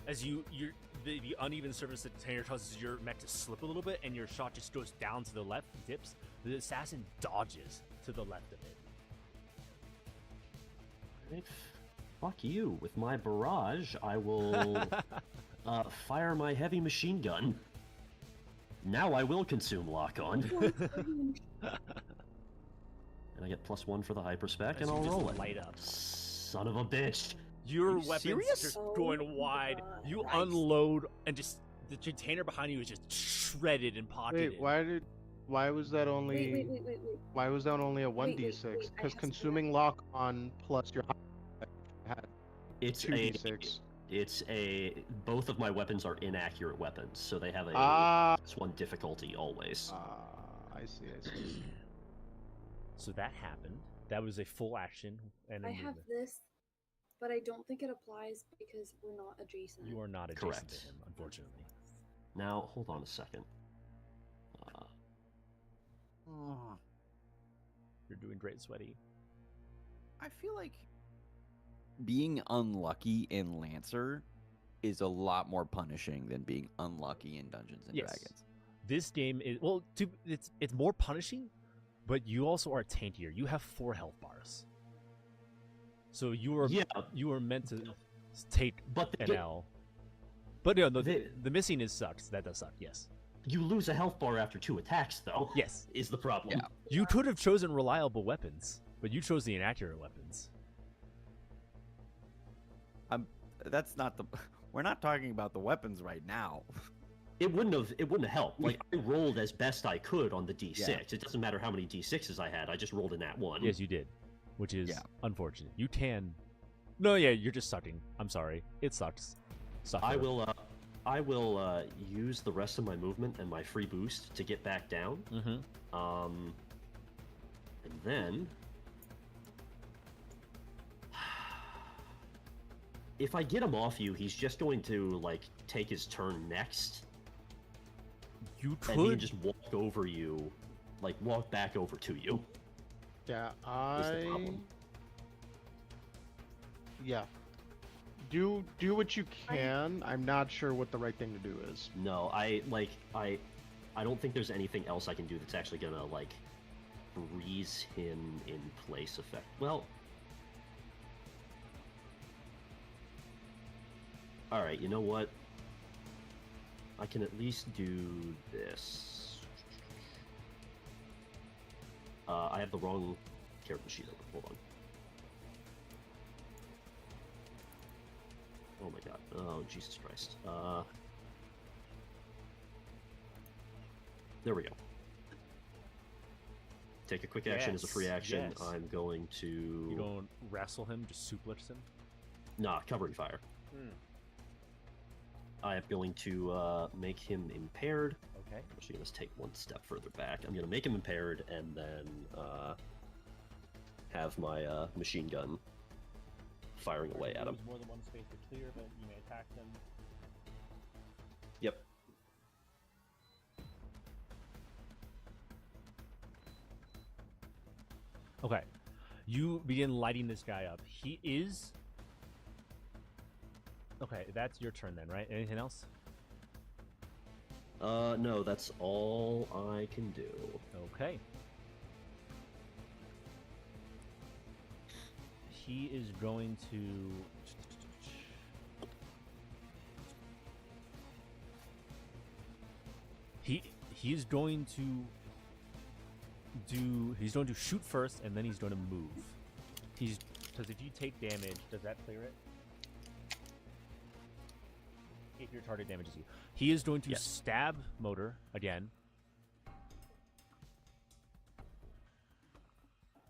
as the uneven surface of the container causes your mech to slip a little bit, and your shot just goes down to the left, dips. The assassin dodges to the left of it. Right, fuck you. With my barrage, I will fire my heavy machine gun. Now I will consume lock on. And I get +1 for the hyperspec, As and you I'll just roll it. light up. Son of a bitch. Your you weapon's serious? just Oh going my wide. God. You Nice. unload, and just the container behind you is just shredded and pocketed. Wait, why was that only Wait. why was that only a Wait, wait, 1d6? wait, I Because have to consuming lock on plus your had It's 2d6. both of my weapons are inaccurate weapons, so they have a Ah, +1 difficulty always. I see. So that happened. That was a full action and a I have movement. this, but I don't think it applies because we're not adjacent. You are not adjacent Correct. to him, unfortunately. Now, hold on a second. You're doing great, Sweaty. I feel like being unlucky in Lancer is a lot more punishing than being unlucky in Dungeons and Yes. Dragons. This game is it's more punishing, but you also are taintier. You have 4 health bars, so you are meant to take but an L. But no, They- the missing is sucks. That does suck. Yes. you lose a health bar after 2 attacks, though. Yes. Is the problem. Yeah. You could have chosen reliable weapons, but you chose the inaccurate weapons. That's not the. We're not talking about the weapons right now. It wouldn't have helped. Like, I rolled as best I could on the D6. Yeah. It doesn't matter how many D6s I had. I just rolled a nat 1. Yes, you did, which is Yeah. unfortunate. You can. No, yeah, you're just sucking. I'm sorry. It sucks. suffer. I will use the rest of my movement and my free boost to get back down. Mm-hmm. And then, if I get him off you, he's just going to like take his turn next, You and he can could. just walk over you, like walk back over to you. Yeah, Is the problem. Yeah. Do what you can. I'm not sure what the right thing to do is. No, I don't think there's anything else I can do that's actually gonna like freeze him in place effect. Well, all right. You know what? I can at least do this. I have the wrong character sheet open. Hold on. Oh my god. Oh, Jesus Christ. There we go. Take a quick action as a free Yes, action. yes. I'm going to... You don't wrestle him, just suplex him. Nah, covering fire. I am going to make him impaired. Okay. Actually, let's take one step further back. I'm going to make him impaired and then have my machine gun firing away at him. More than one space to clear, but you may attack them. Yep. Okay. You begin lighting this guy up. He is... Okay, that's your turn then, right? Anything else? No, that's all I can do. Okay. He is going to... He's going to do... He's going to shoot first, and then he's going to move. Because if you take damage, does that clear it? If your target damages you. He is going to Yes. stab Motor again.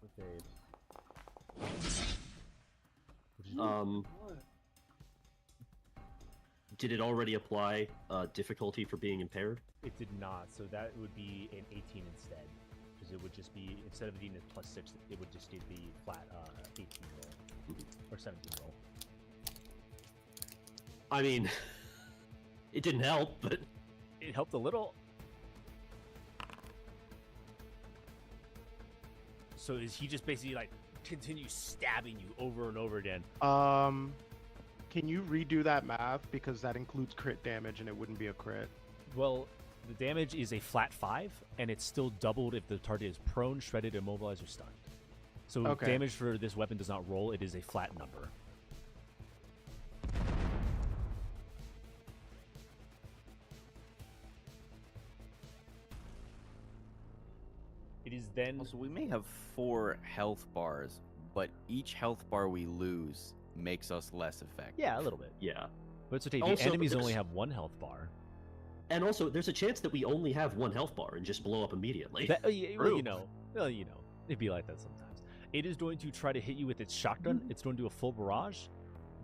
With a... Did it already apply difficulty for being impaired? It did not, so that would be an 18 instead. Because it would just be, instead of being a +6, it would just be the flat 18 roll. Or 17 roll. I mean, it didn't help, but... It helped a little. So is he just basically like continue stabbing you over and over again? Can you redo that math because that includes crit damage and it wouldn't be a crit? Well, the damage is a flat 5, and it's still doubled if the target is prone, shredded, immobilized, or stunned. So Okay. damage for this weapon does not roll; it is a flat number. It is then. Also, we may have 4 health bars, but each health bar we lose makes us less effective. Yeah, a little bit. Yeah. But it's okay. Also, The enemies only there's- have 1 health bar. And also, there's a chance that we only have 1 health bar and just blow up immediately. Well, True. you know, it'd be like that sometimes. It is going to try to hit you with its shotgun. It's going to do a full barrage.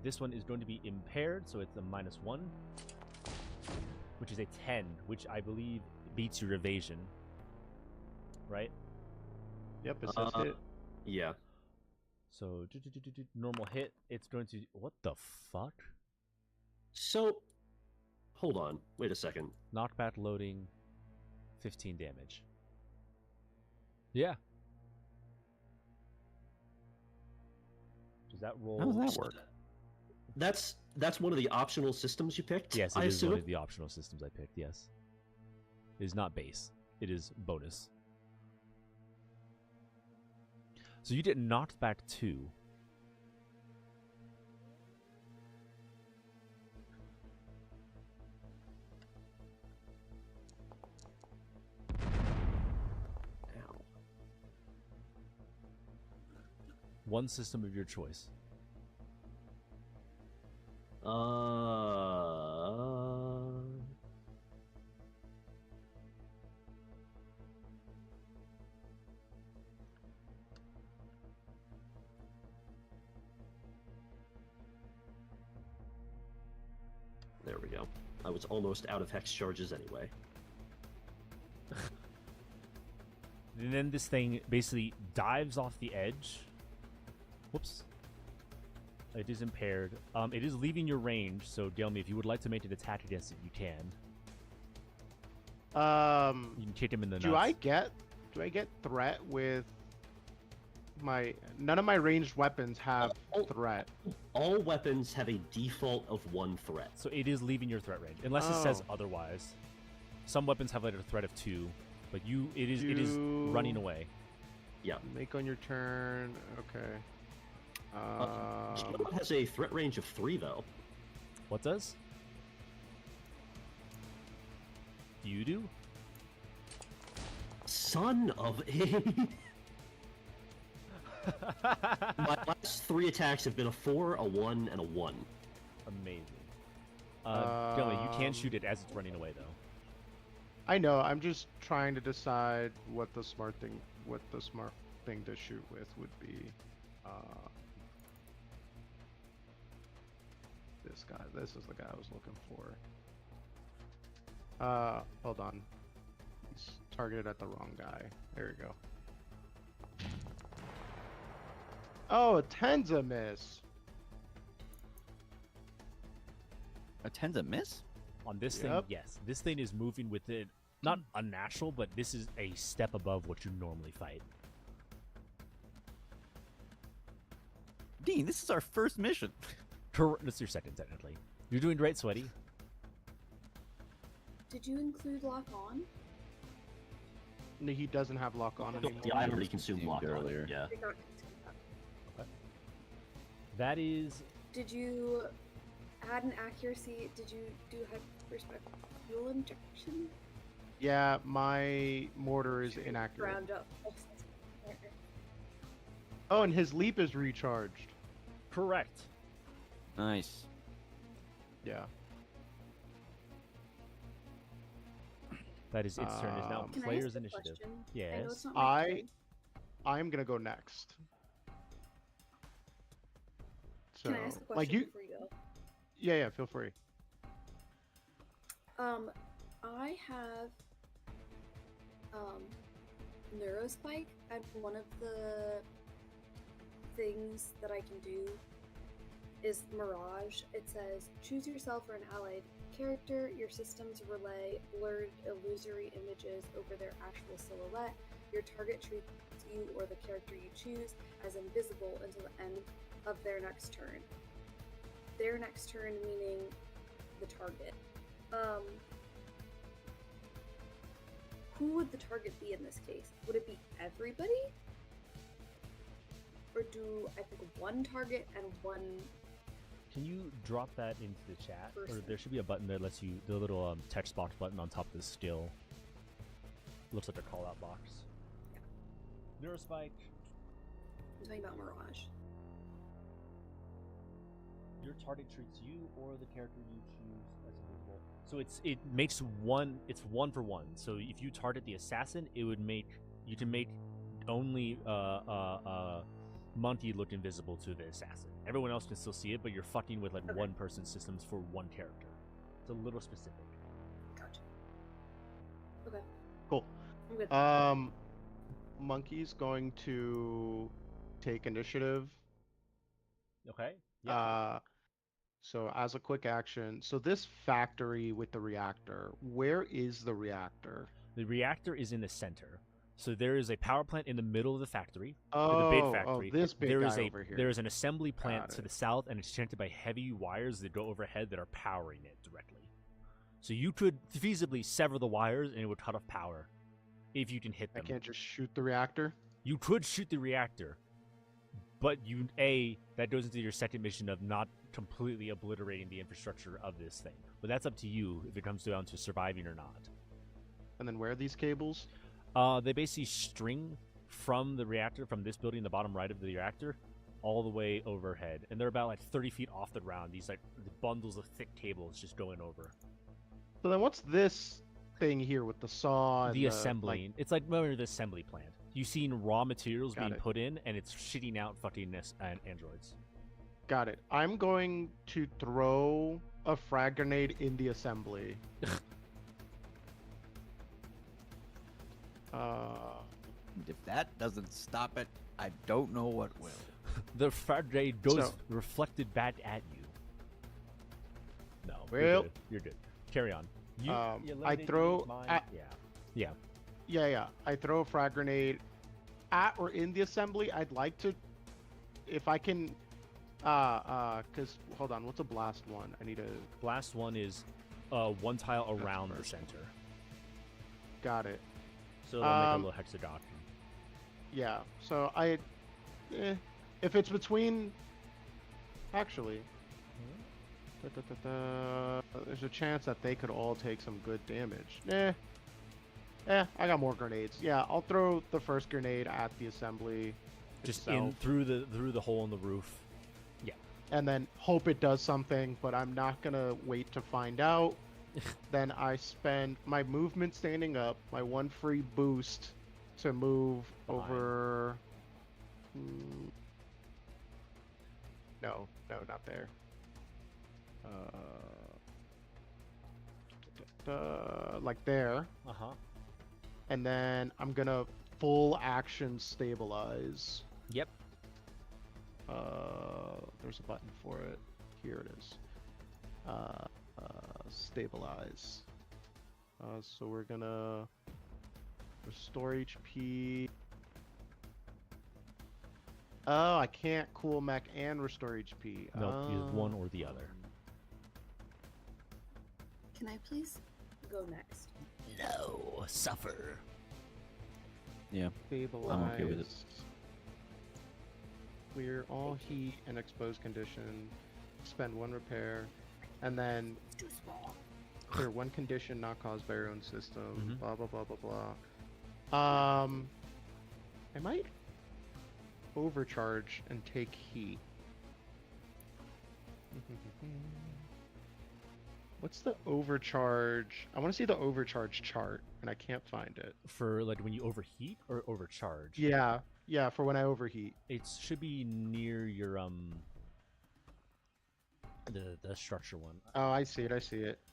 This one is going to be impaired, so it's a -1, which is a 10, which I believe beats your evasion. Right? Yep, assist it. Yeah. So normal hit. It's going to. What the fuck? So, hold on. Wait a second. Knockback loading, 15 damage. Yeah. Does that roll? How does that work? That's one of the optional systems you picked. Yes, I it is assume. one of the optional systems I picked. Yes. It is not base. It is bonus. So you get knocked back 2. Ow. One system of your choice. There we go. I was almost out of hex charges anyway. And then this thing basically dives off the edge. Whoops. It is impaired. It is leaving your range, so Delmy, if you would like to make an attack against it, you can. You can kick him in the nuts. Do I get threat with my? None of my ranged weapons have threat. All weapons have a default of 1 threat. So it is leaving your threat range, unless it says otherwise. Some weapons have like a threat of 2, but it is running away. Yeah. Make on your turn. Okay. It has a threat range of 3 though. What does? You do? Son of a... My last 3 attacks have been a 4, a 1, and a 1. Amazing. Delmy, you can shoot it as it's running away, though. I know. I'm just trying to decide what the smart thing to shoot with would be. This guy. This is the guy I was looking for. Hold on. He's targeted at the wrong guy. There you go. Oh, a 10's a miss. A 10's a miss? On this thing, Yep. yes. This thing is moving with it. Not unnatural, but this is a step above what you normally fight. Dean, this is our first mission. That's your second, technically. You're doing great, Sweaty. Did you include lock on? No, he doesn't have lock on anymore. Yeah, I already consumed lock earlier. earlier. Yeah. I got That is... Did you add an accuracy? Did you do hyperspec fuel injection? Yeah, my mortar is inaccurate. Round up. Oh, and his leap is recharged. Correct. Nice. Yeah. That is its turn. Is now Can player's I ask a initiative. question? I know Yes. it's not my turn. I'm gonna go next. So, Can I ask a question like you, before you go? yeah, feel free. I have Neurospike, and one of the things that I can do is Mirage. It says, choose yourself or an allied character. Your systems relay blurred illusory images over their actual silhouette. Your target treats you or the character you choose as invisible until the end of their next turn. Their next turn meaning the target. Who would the target be in this case? Would it be everybody? Or do I pick one target and one... Can you drop that into the chat? Or Person. there should be a button that lets you... The little text box button on top of the skill. Looks like a call-out box. Neurospike. I'm talking about Mirage. Your target treats you or the character you choose as invisible. So it makes one. It's 1 for 1. So if you target the assassin, it would make you can make only Monty look invisible to the assassin. Everyone else can still see it, but you're fucking with like Okay. one person systems for one character. It's a little specific. Gotcha. Okay. Cool. I'm good. Monkey's going to take initiative. Okay. Yeah. So as a quick action, so this factory with the reactor, where is the reactor? The reactor is in the center. So there is a power plant in the middle of the factory. Or the big factory. this big There guy is over here. There is an assembly plant Got to it. the south, and it's connected by heavy wires that go overhead that are powering it directly. So you could feasibly sever the wires, and it would cut off power if you can hit I them. can't just shoot the reactor. You could shoot the reactor, but that goes into your second mission of not completely obliterating the infrastructure of this thing. But that's up to you if it comes down to surviving or not. And then where are these cables? They basically string from the reactor, from this building, the bottom right of the reactor, all the way overhead. And they're about like 30 feet off the ground. These like bundles of thick cables just going over. So then what's this thing here with the saw and The assembly. It's like remember the assembly plant. You've seen raw materials Got being it. put in, and it's shitting out fucking androids. Got it. I'm going to throw a frag grenade in the assembly. If that doesn't stop it, I don't know what will. The frag grenade goes So- reflected back at you. No, Well- you're good. You're good. Carry on. You I eliminated throw mine. at- Yeah. Yeah. I throw a frag grenade at or in the assembly. I'd like to, if I can, cause hold on, what's a blast one? I need a. Last one is one tile around the first. center. Got it. So they'll make a little hexagon. Yeah. So if it's between, actually, there's a chance that they could all take some good damage. I got more grenades. Yeah, I'll throw the first grenade at the assembly. Just itself, in through the hole in the roof. and then hope it does something, but I'm not gonna wait to find out. Then I spend my movement standing up, my one free boost to move Behind. over. No, not there. Like there, Uh-huh. and then I'm gonna full action stabilize. Yep. There's a button for it. Here it is. Stabilize. So we're gonna restore HP. Oh, I can't cool mech and restore HP. No, use one or the other. Can I please go next? No, suffer. Yeah. Stabilize. I'm okay with it. Clear all heat and exposed condition. Spend one repair, and then It's too small. clear one condition not caused by your own system. Mhm. Blah blah blah blah blah. I might overcharge and take heat. What's the overcharge? I want to see the overcharge chart, and I can't find it. For like when you overheat or overcharge. Yeah, for when I overheat. It should be near your the structure one. Oh, I see it.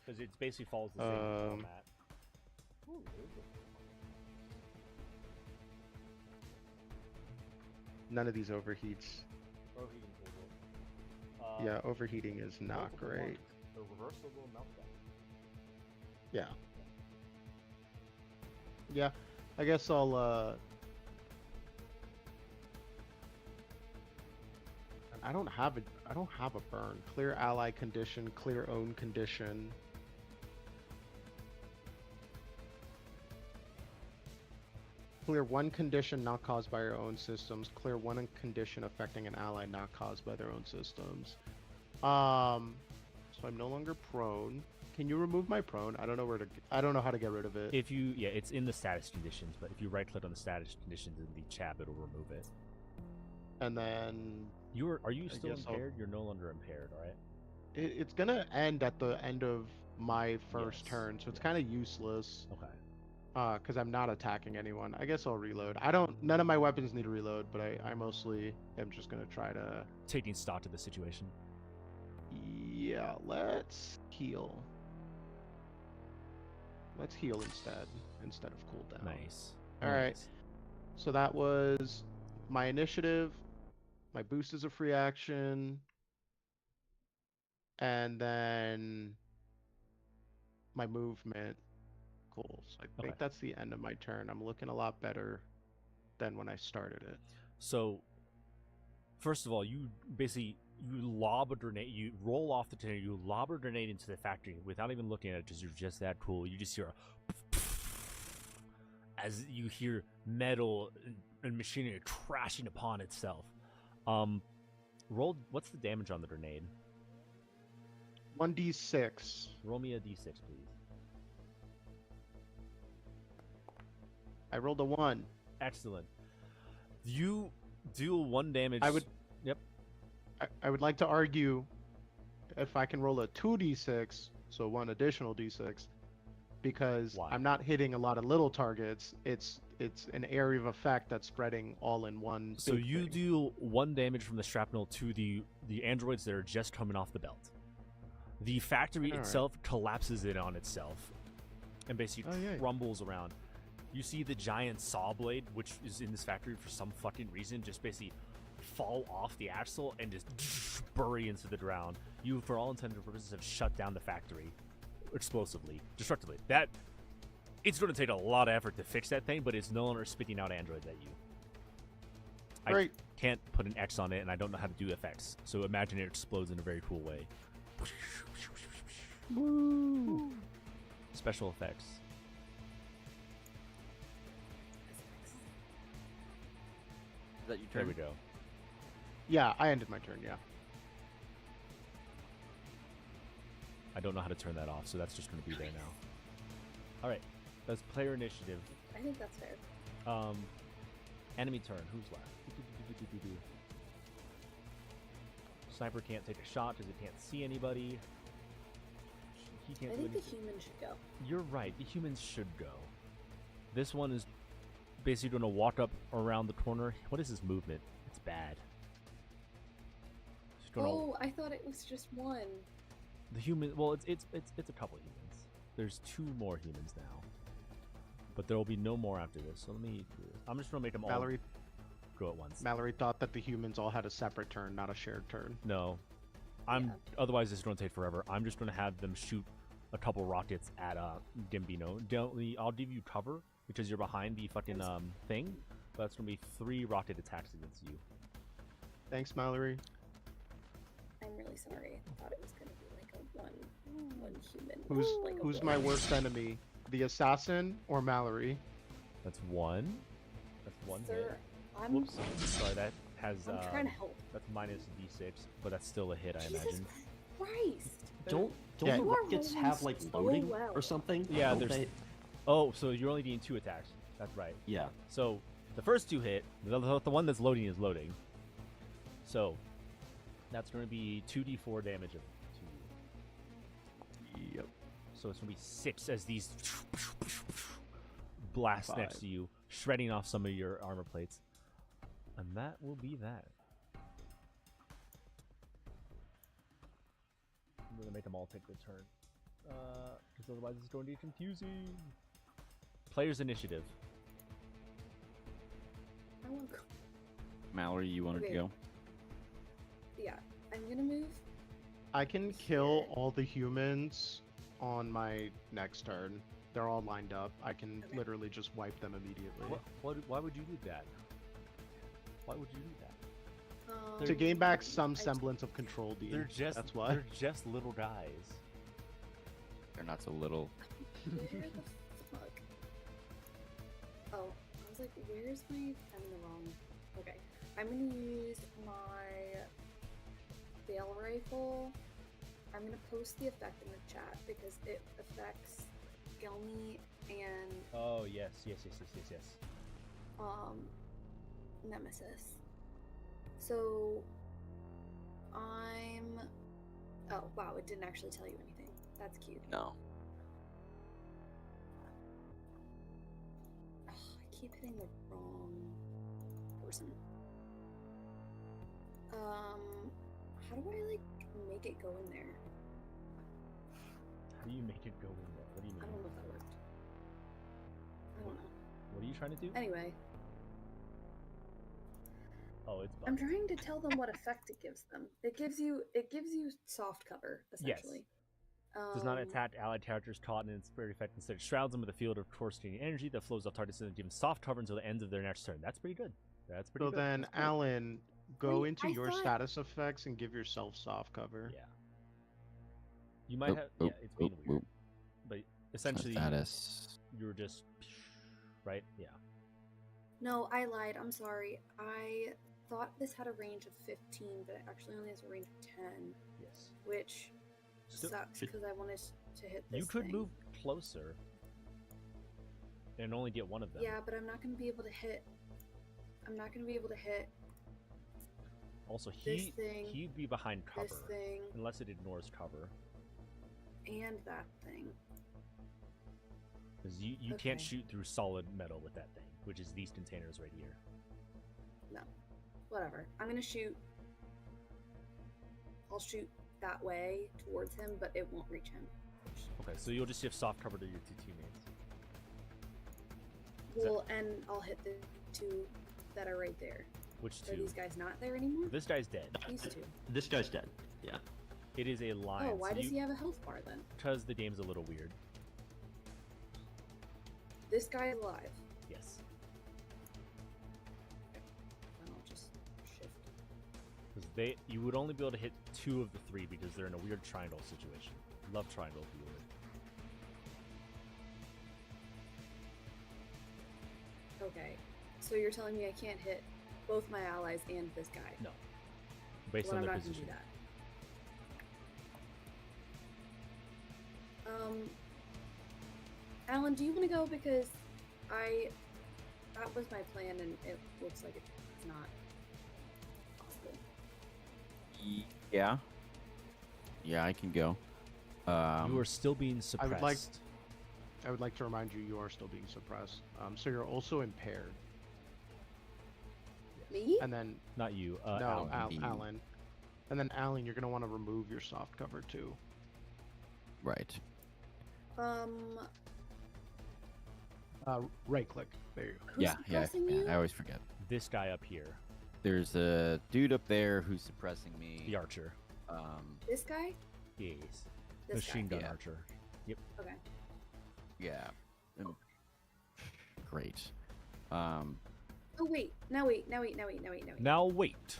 Because it basically follows the same format. None of these overheats. Yeah, overheating is not great. The reversible meltdown. Yeah, I guess I'll I don't have a burn. Clear ally condition, clear own condition. Clear one condition not caused by your own systems. Clear one condition affecting an ally not caused by their own systems. So I'm no longer prone. Can you remove my prone? I don't know how to get rid of it. If you it's in the status conditions, but if you right click on the status conditions in the tab, it'll remove it. And then Are you still guess I'll- impaired? You're no longer impaired, all right? it's gonna end at the end of my first Yes, turn, so it's yes. kind of useless. Okay. Because I'm not attacking anyone. I guess I'll reload. None of my weapons need to reload, but I mostly am just gonna try to. Taking stock to the situation. Yeah, let's heal. Let's heal instead of cooldown. Nice. All right. Nice. So that was my initiative. My boost is a free action. And then my movement. Cool. So I think Okay. that's the end of my turn. I'm looking a lot better than when I started it. So, first of all, you lob a grenade. You roll off the grenade. You lob a grenade into the factory without even looking at it. Because you're just that cool. You just hear as you hear metal and machinery crashing upon itself. Roll. What's the damage on the grenade? 1d6. Roll me a d6, please. I rolled a 1. Excellent. You deal 1 damage. I would- Yep. I would like to argue if I can roll a 2d6, so 1 additional d6, because Why? I'm not hitting a lot of little targets. It's it's an area of effect that's spreading all in one. So big you thing. do 1 damage from the shrapnel to the androids that are just coming off the belt. The factory Alright. itself collapses in on itself and basically Oh, yay. crumbles around. You see the giant saw blade, which is in this factory for some fucking reason, just basically fall off the axle and just bury into the ground. You, for all intents and purposes, have shut down the factory explosively, destructively. That it's going to take a lot of effort to fix that thing, but it's no longer spitting out androids at you. Great. I can't put an X on it, and I don't know how to do effects. So imagine it explodes in a very cool way. Woo. Special effects. Is that your There turn? we go. Yeah, I ended my turn. Yeah. I don't know how to turn that off, so that's just going to be there now. All right, that's player initiative. I think that's fair. Enemy turn. Who's left? Sniper can't take a shot because it can't see anybody. He can't I do think the anything. human should go. You're right. The humans should go. This one is basically going to walk up around the corner. What is his movement? It's bad. He's gonna- Oh, I thought it was just one. The human. Well, it's a couple humans. There's 2 more humans now, but there will be no more after this. So let me. I'm just gonna make them all Mallory go at once. Mallory thought that the humans all had a separate turn, not a shared turn. No, I'm. Yeah. Otherwise, this is gonna take forever. I'm just gonna have them shoot a couple rockets at Gambino. I'll give you cover because you're behind the fucking thing. But that's gonna be 3 rocket attacks against you. Thanks, Mallory. I'm really sorry. I thought it was gonna be like a one human. Who's like a who's wolf. my worst enemy? The assassin or Mallory? That's 1. That's 1 hit. Sir, I'm Whoops. Sorry, that has. I'm trying to help. That's minus D6, but that's still a hit, I Jesus imagine. Christ! Don't Yeah. the You are rockets rolling have like so loading well. or something? Yeah, Don't there's- they? Oh, so you're only getting 2 attacks. That's right. Yeah. So the first 2 hit. The one that's loading is loading. So that's going to be 2d4 damage of 2. Yep. So it's going to be 6 as these blast next 5. to you, shredding off some of your armor plates. And that will be that. I'm going to make them all take their turn. Because otherwise it's going to be confusing. Player's initiative. I want to go. Mallory, you wanted Okay. to go? Yeah, I'm gonna move. I can kill all the humans on my next turn. They're all lined up. I can Okay. literally just wipe them immediately. Why would you do that? Why would you do that? To gain back some I- semblance of control, Dean. They're just That's why. they're just little guys. They're not so little. Where the fuck? Oh, I was like, where's my? I'm in the wrong. Okay, I'm gonna use my Bale rifle. I'm gonna post the effect in the chat because it affects Gelmi and Oh yes. Nemesis. So I'm. Oh wow! It didn't actually tell you anything. That's cute. No. Ugh, I keep hitting the wrong person. How do I like make it go in there? How do you make it go in there? What do you I mean? don't know if that worked. I don't know. What are you trying to do? Anyway, Oh, it's I'm bugged. trying to tell them what effect it gives them. It gives you soft cover essentially. Does not attack allied characters caught in its spirit effect. Instead, it shrouds them with a field of coruscating energy that flows off targets and gives them soft cover until the end of their next turn. That's pretty good. That's pretty So good. then, That's good. Alan, go Wait, into I your thought- status effects and give yourself soft cover. Yeah. You might have. Yeah, it's being weird. But essentially, Status. you're just. Right? Yeah. No, I lied. I'm sorry. I thought this had a range of 15, but it actually only has a range of 10, Yes. which Still- sucks because I wanted to hit this You could thing. move closer and only get one of them. Yeah, but I'm not going to be able to hit. I'm not going to be able to hit Also, this thing, he'd be behind cover this thing, unless it ignores cover. and that thing. Because you can't Okay. shoot through solid metal with that thing, which is these containers right here. No. Whatever. I'm gonna shoot. I'll shoot that way towards him, but it won't reach him. Okay, so you'll just shift soft cover to your two teammates. Is that- Well, and I'll hit the two that are right there. Which Are two? these guys not there anymore? This guy's dead. These two. This guy's dead. Yeah. It is a line. Oh, why does he have a health bar then? Because the game's a little weird. This guy is alive. Yes. Then I'll just shift. Because you would only be able to hit 2 of the 3 because they're in a weird triangle situation. Love triangle if you would. Okay. So you're telling me I can't hit both my allies and this guy? No. Based Well, on I'm their not gonna position. do that. Alan, do you want to go? Because that was my plan, and it looks like it's not possible. Yeah. Yeah, I can go. You are still being suppressed. I would like to remind you, you are still being suppressed. So you're also impaired. Me? And then Not you. no, Alan. Alan. And then Alan, you're gonna want to remove your soft cover too. Right. Right click. There you go. Who's Yeah, suppressing you? I always forget. This guy up here, There's a dude up there who's suppressing me. the archer. This guy? Yes. This Machine guy. gun Yeah. archer. Okay. Yeah. Great. Oh wait. Now wait. Now wait. Now wait.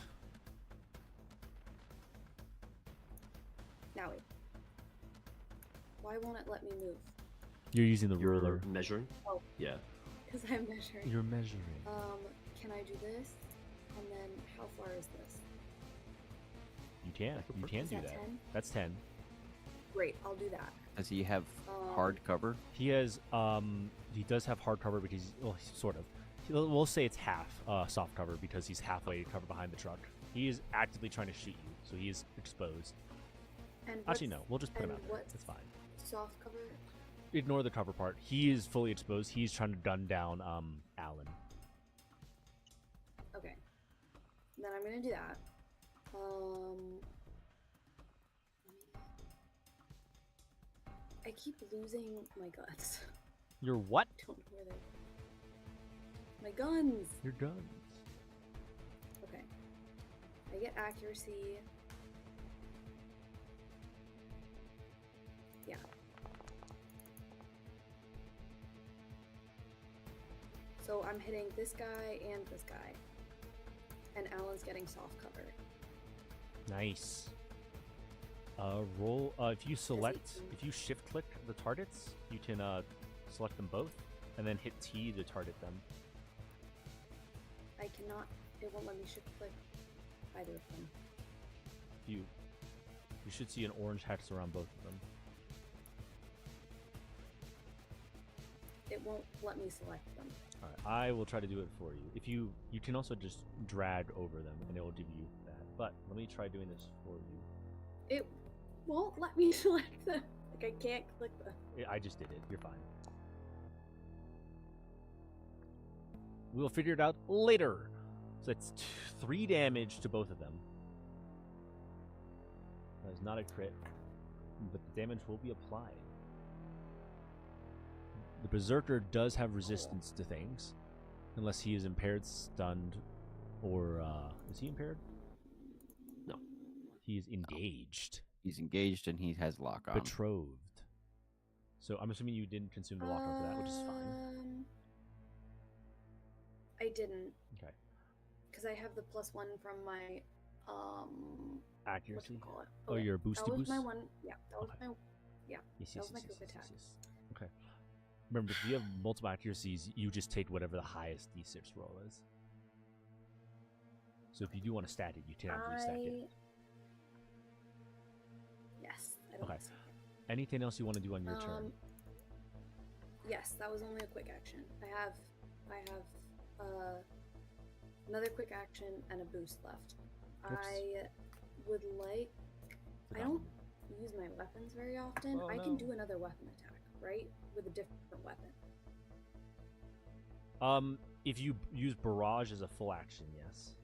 Why won't it let me move? You're using the You're ruler. measuring? Oh. Yeah. Because I'm measuring. You're measuring. Can I do this? And then how far is this? You can. You can Is do that that. 10? That's 10. Great, I'll do that. Does he have hard cover? He has he does have hard cover because well, sort of. We'll say it's half soft cover because he's halfway covered behind the truck. He is actively trying to shoot you, so he is exposed. And Actually, what's- no. We'll just put him and out there. what's It's fine. soft cover? Ignore the cover part. He is fully exposed. He's trying to gun down Alan. Okay. Then I'm gonna do that. I keep losing my guns. Your what? Don't know where they. My guns. Your guns. Okay. I get accuracy. Yeah. So I'm hitting this guy and this guy. And Alan's getting soft cover. Nice. Roll. If you select, 18. if you shift click the targets, you can select them both, and then hit T to target them. I cannot. It won't let me shift click either of them. You should see an orange hex around both of them. It won't let me select them. All right, I will try to do it for you. If you can also just drag over them, and it will give you that. But let me try doing this for you. It won't let me select them. Like I can't click them. I just did it. You're fine. We'll figure it out later. So that's 3 damage to both of them. That is not a crit, but the damage will be applied. The Berserker does have resistance to things, unless he is impaired, stunned, or is he impaired? No. He is engaged, He's engaged and he has lock on. betrothed. So I'm assuming you didn't consume the lock on for that, which is fine. I didn't. Okay. Because I have the +1 from my Accuracy. Whatchamacallit? Oh, your boosty That was boost. my one. Yeah, that was Okay. my. Yes, That yes, was my yes, quick yes, attack. yes, yes. Okay. Remember, if you have multiple accuracies, you just take whatever the highest d6 roll is. So if you do want to stat it, you can actually stack it. Yes. I don't Okay. think so. Anything else you want to do on your turn? Yes, that was only a quick action. I have another quick action and a boost left. Whoops. I would like. I Forgot don't. one. use my weapons very often, Oh, I no. can do another weapon attack, right? With a different weapon. If you use barrage as a full action, yes.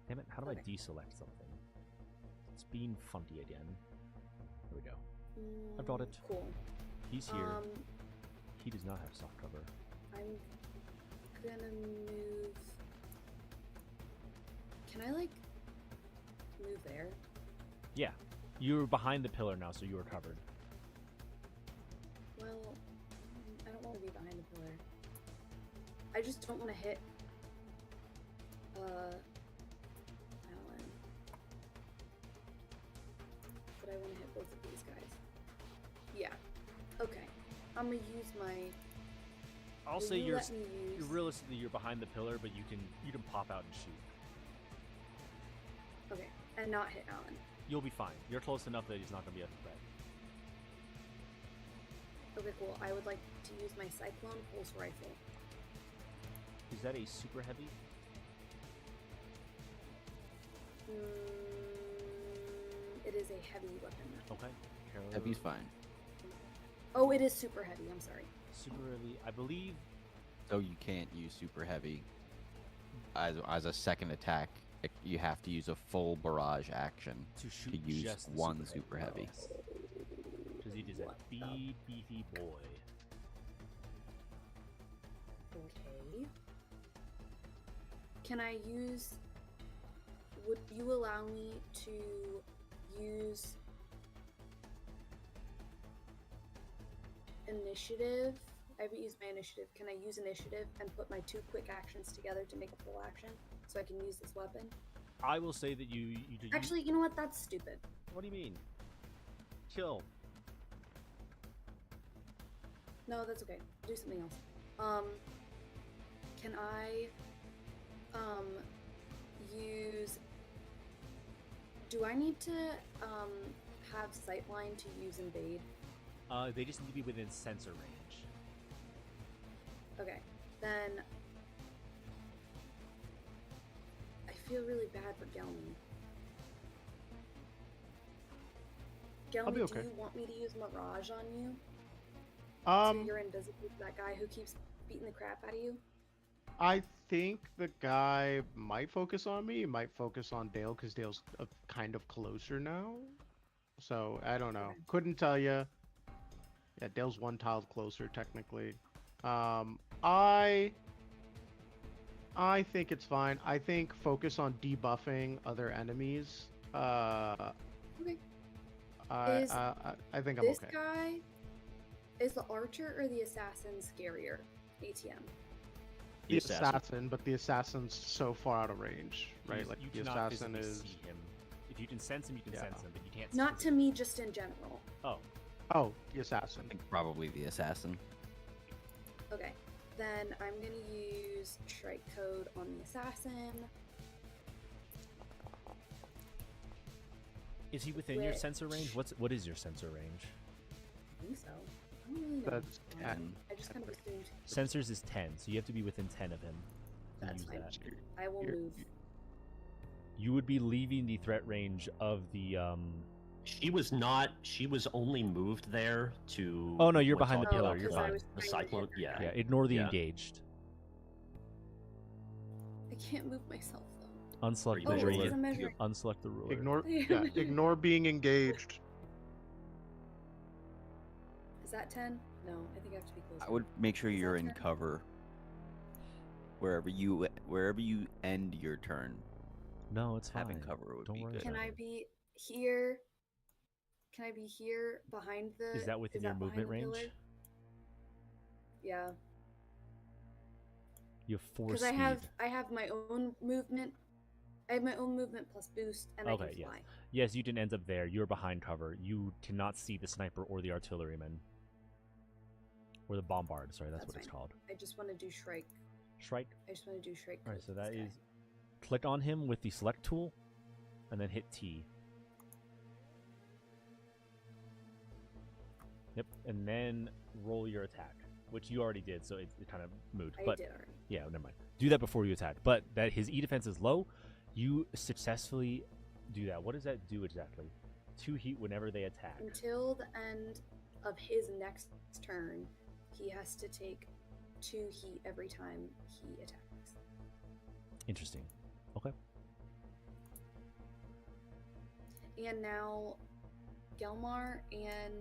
Damn it! How do Okay. I deselect something? It's being funky again. There we go. I brought it. Cool. He's here. Um, He does not have soft cover. I'm gonna move. Can I like move there? Yeah, you're behind the pillar now, so you are covered. Well, I don't want to be behind the pillar. I just don't want to hit. Alan. But I want to hit both of these guys. Yeah. Okay. I'm gonna use my. I'll will say you you're let me use... realistically you're behind the pillar, but you can pop out and shoot. Okay, and not hit Alan. You'll be fine. You're close enough that he's not going to be a threat. Okay, cool. I would like to use my Cyclone Pulse Rifle. Is that a super heavy? It is a heavy weapon. Okay. Heavy's fine. Oh, it is super heavy. I'm sorry. Super heavy. I believe. So you can't use super heavy as a second attack. You have to use a full barrage action To shoot to use just the one super heavy. Because he is a What the- big, beefy boy. Okay. Can I use... Would you allow me to use... initiative? I haven't used my initiative. Can I use initiative and put my 2 quick actions together to make a full action so I can use this weapon? I will say that you Actually, you know what? That's stupid. What do you mean? Kill. No, that's okay. Do something else. Can I use... Do I need to have sightline to use invade? They just need to be within sensor range. Okay, then I feel really bad for Gelmy. Gelmy, be okay. do you want me to use Mirage on you? So you're invisible to that guy who keeps beating the crap out of you? I think the guy might focus on me. He might focus on Dale because Dale's kind of closer now. So I don't know. Okay. Couldn't tell you. Yeah, Dale's one tile closer technically. I think it's fine. I think focus on debuffing other enemies. Okay. I think I'm This okay. guy, is the archer or the assassin scarier? ATM. The assassin, but the assassin's so far out of range, right? He's- Like you the cannot assassin physically is. see him. If you can sense him, you can Yeah. sense him, but you can't. Not to physically- me, just in general. Oh, Oh, the assassin. I think probably the assassin. Okay. Then I'm gonna use Strike Code on the assassin. is he within your Which- sensor range? What is your sensor range? I think so. I don't really know. That's 10. I just kind of assumed. Sensors is 10, so you have to be within 10 of him to That's use fine. that. I will You're- move. You would be leaving the threat range of the She was not. She was only moved there to. Oh, no, you're what's behind the all pillar, about you're the- fine. The I was cyclone. trying to Yeah. yeah, ignore the Yeah. engaged. I can't move myself though. Unselect you the Oh, measuring this is ruler. a measuring. Unselect the ruler. Ignore. Yeah. Yeah, ignore being engaged. Is that 10? No, I think I have to be closer. I would make sure Is you're that in 10? cover wherever you end your turn. No, it's fine. Having cover would Don't be worry good. Can about I it. be here? Can I be here behind the? Is that within your behind movement the range? pillar? Yeah, You have 4 because speed. I have my own movement. I have my own movement plus boost, and I Okay, can yes. fly. Yes, you didn't end up there. You're behind cover. You cannot see the sniper or the artilleryman. Or the bombard, sorry, that's what it's fine. called. I just want to do Shrike. Strike. I just want to do Shrike. Alright, code so with that this is guy. click on him with the select tool and then hit T. Yep, and then roll your attack, which you already did, so it kind of moved. I But did already. yeah, never mind. Do that before you attack. But that his E defense is low, you successfully do that. What does that do exactly? 2 heat whenever they attack. Until the end of his next turn, he has to take 2 heat every time he attacks. Interesting. Okay. And now, Gelmar and,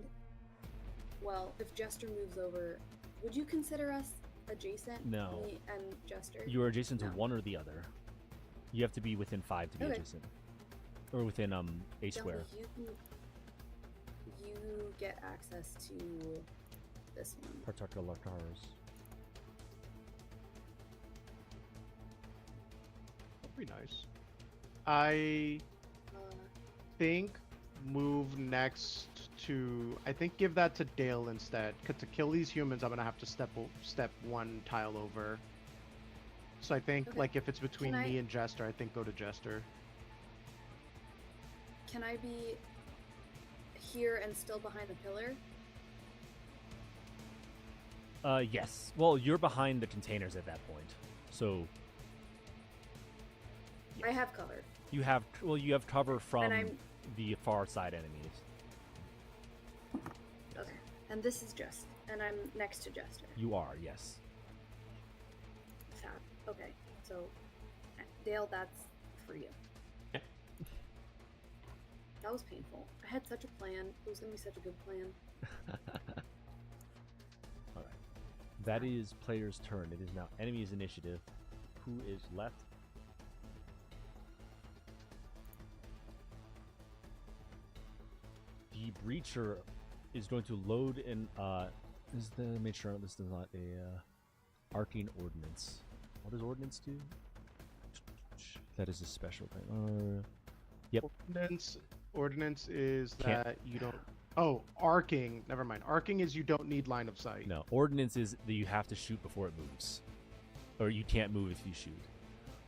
well, if Jester moves over, would you consider us adjacent? No. Me and Jester? You are adjacent to No. one or the other. You have to be within 5 to be Okay. adjacent. Or within a square. Gelmar, you get access to this one. Particular cars. That'd be nice. I Uh, think move next to. I think give that to Dale instead. Cause to kill these humans, I'm gonna have to step 1 tile over. So I think Okay. like if it's between Can me I- and Jester, I think go to Jester. Can I be here and still behind the pillar? Yes. Well, you're behind the containers at that point. So I have cover. you have cover from I'm- the far side enemies. Okay. And this is Jester. And I'm next to Jester. You are, yes. Fab. Okay. So, Dale, that's for you. Okay. That was painful. I had such a plan. It was going to be such a good plan. All right. That is player's turn. It is now enemy's initiative. Who is left? The breacher is going to load in. Make sure this is not a arcane ordnance. What does ordnance do? That is a special thing. Yep. Ordnance is Can't- that you don't. Oh, arcing. Never mind. Arcing is you don't need line of sight. No, ordnance is that you have to shoot before it moves, or you can't move if you shoot.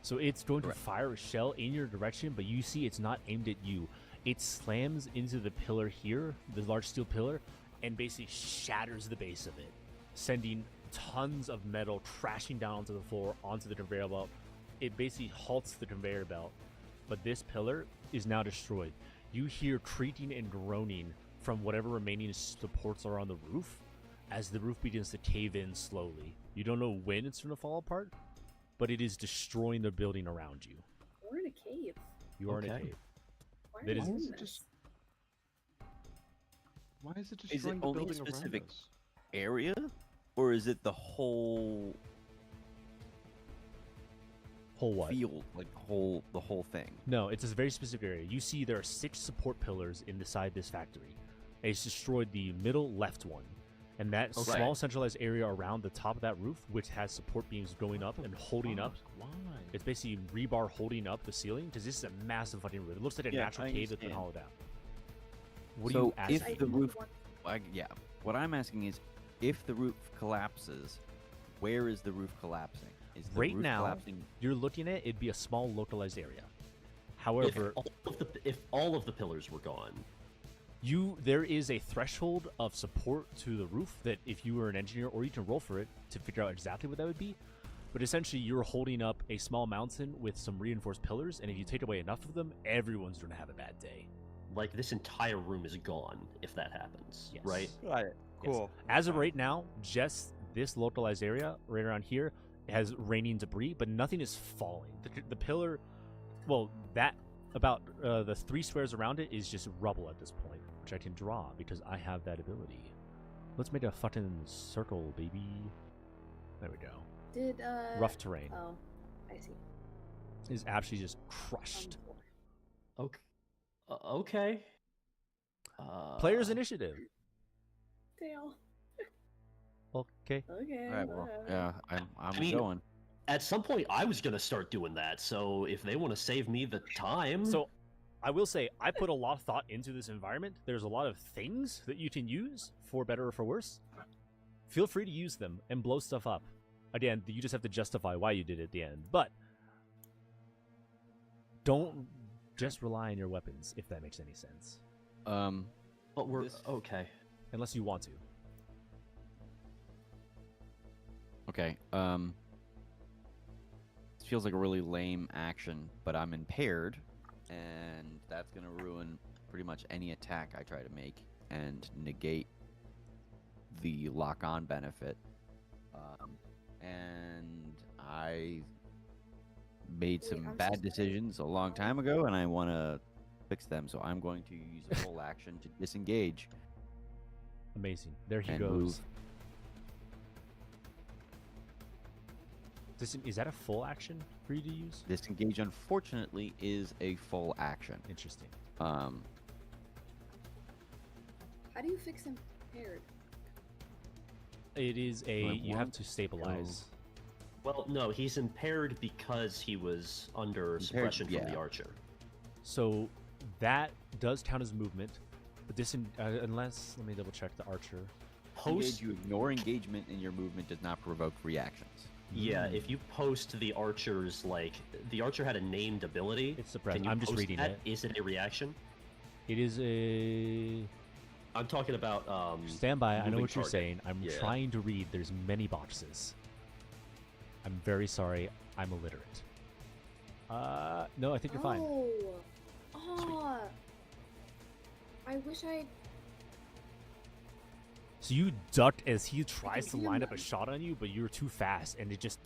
So it's going to Correct. fire a shell in your direction, but you see it's not aimed at you. It slams into the pillar here, the large steel pillar, and basically shatters the base of it, sending tons of metal crashing down onto the floor, onto the conveyor belt. It basically halts the conveyor belt, but this pillar is now destroyed. You hear creaking and groaning from whatever remaining supports are on the roof as the roof begins to cave in slowly. You don't know when it's going to fall apart, but it is destroying the building around you. We're in a cave. You are in a Okay. cave. Why are That we is- doing Why is it this? just- Why is it Is it destroying the only a building around specific- us? Area, or is it the whole Whole what? field, like the whole thing? No, it's a very specific area. You see there are 6 support pillars inside this factory. And it's destroyed the middle left one. And that Okay. small centralized area around the top of that roof, which has support beams going up and holding up. Why? It's basically rebar holding up the ceiling, because this is a massive fucking roof. It looks like a Yeah, natural I cave that's been understand. hollowed out. What So do you ask? if I the do roof- want- Yeah. What I'm asking is, if the roof collapses, where is the roof collapsing? Is the Right roof now- collapsing? You're looking at it'd be a small localized area. If However, all of the pillars were gone, there is a threshold of support to the roof that if you were an engineer, or you can roll for it to figure out exactly what that would be. But essentially, you're holding up a small mountain with some reinforced pillars, and if you take away enough of them, everyone's going to have a bad day. like this entire room is gone if that happens, Yes. right? Got it. Yes. As of right now, just this localized area right around here has raining debris, but nothing is falling. The pillar, well, that about the 3 squares around it is just rubble at this point, which I can draw because I have that ability. Let's make a fucking circle, baby. There we go. Did, Rough terrain Oh, I see. is actually just On crushed. the floor. Okay. Okay. Player's initiative. Dale. Okay. Okay. All right. Well, whatever. yeah. I'm I mean- going. At some point, I was gonna start doing that. So if they want to save me the time, So, I will say, I put a lot of thought into this environment. There's a lot of things that you can use, for better or for worse. Feel free to use them and blow stuff up. Again, you just have to justify why you did it at the end. But don't just rely on your weapons, if that makes any sense. but we're this- okay. Unless you want to. Okay. This feels like a really lame action, but I'm impaired, and that's gonna ruin pretty much any attack I try to make and negate the lock-on benefit. And I made Wait, some I'm so bad sorry. decisions a long time ago, and I want to fix them. So I'm going to use a full action to disengage Amazing. There he and goes. move. Is that a full action for you to use? Disengage, unfortunately, is a full action. Interesting. How do you fix impaired? It is Do I you have want to stabilize. Well, no, he's impaired because he was under suppression from the yeah. archer. So that does count as movement, but unless let me double check the archer. Post, You ignore engagement, and your movement does not provoke reactions. yeah, if you post the archer's the archer had a named ability. It's suppressed. Can you I'm just post reading that? it. Is it a reaction? It is a I'm talking about stand by. I know moving what you're target. saying. I'm Yeah. trying to read. There's many boxes. I'm very sorry. I'm illiterate. No, I think you're fine. Oh, I wish I. So you ducked as he tries to hear line up a them. shot on you, but you're too fast, and it just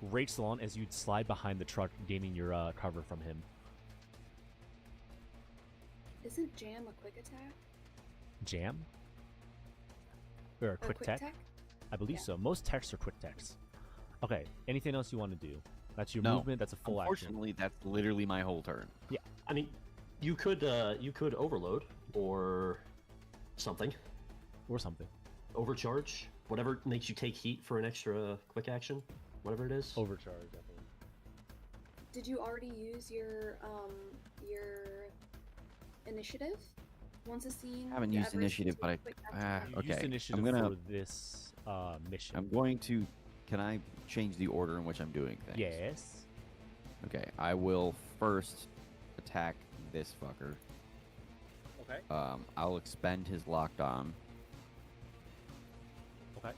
rakes along as you slide behind the truck, gaining your cover from him. Isn't jam a quick attack? Jam? Or a Or quick tech? tech? I believe Yeah. so. Most techs are quick techs. Okay, anything else you want to do? That's your No. movement, that's a full action. Unfortunately, that's literally my whole turn. I mean, you could overload or something, Or something. overcharge, whatever makes you take heat for an extra quick action, whatever it is. Overcharge, definitely. Did you already use your initiative? Once a scene. I haven't you used ever initiative, do but a quick You attack? used Okay, I'm initiative gonna- for this mission. I'm going to. Can I change the order in which I'm doing things? Yes. Okay, I will first attack this fucker. Okay. I'll expend his locked on. Okay.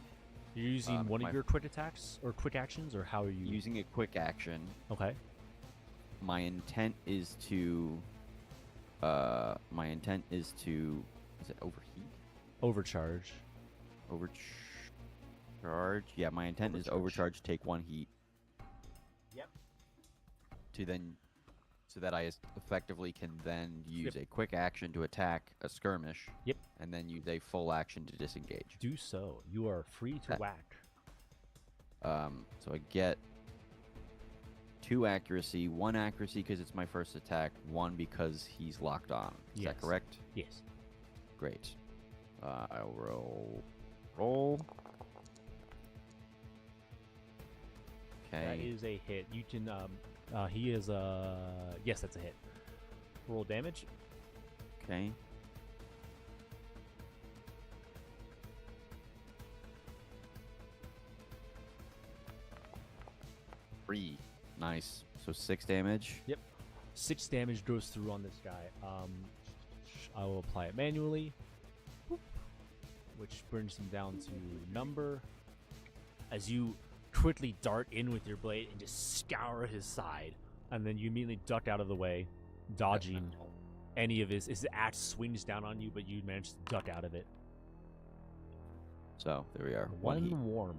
You're using one my- of your quick attacks or quick actions, or how are you Using a quick action. Okay. My intent is to. Is it overheat? Overcharge. Overcharge. Yeah, my intent is overcharge. Take 1 heat. Yep. So that I effectively can then use Yep. a quick action to attack a skirmish. Yep. And then use a full action to disengage. Do so. You are free to That- whack. So I get 2 accuracy, 1 accuracy because it's my first attack, 1 because he's locked on. Is that Yes. correct? Yes. Great. I'll roll. That Okay. is a hit. You can he is yes, that's a hit. Roll damage. Okay. Three. Nice. So 6 damage. 6 damage goes through on this guy. I will apply it manually, which brings him down to number. As you quickly dart in with your blade and just scour his side, and then you immediately duck out of the way, dodging any of his axe swings down on you, but you manage to duck out of it. So there we are. 1 One heat. warm.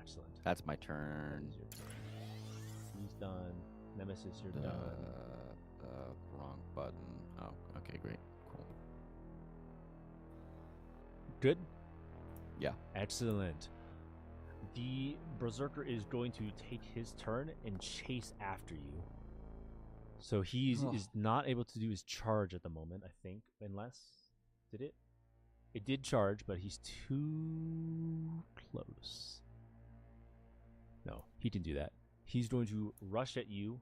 Excellent. That's my That turn. is your turn. He's done. Nemesis, you're done. Wrong button. Oh, okay, great. Cool. Good? Yeah. Excellent. The Berserker is going to take his turn and chase after you. So he is not able to do his charge at the moment, I think, unless... Did it? It did charge, but he's too close. No, he can do that. He's going to rush at you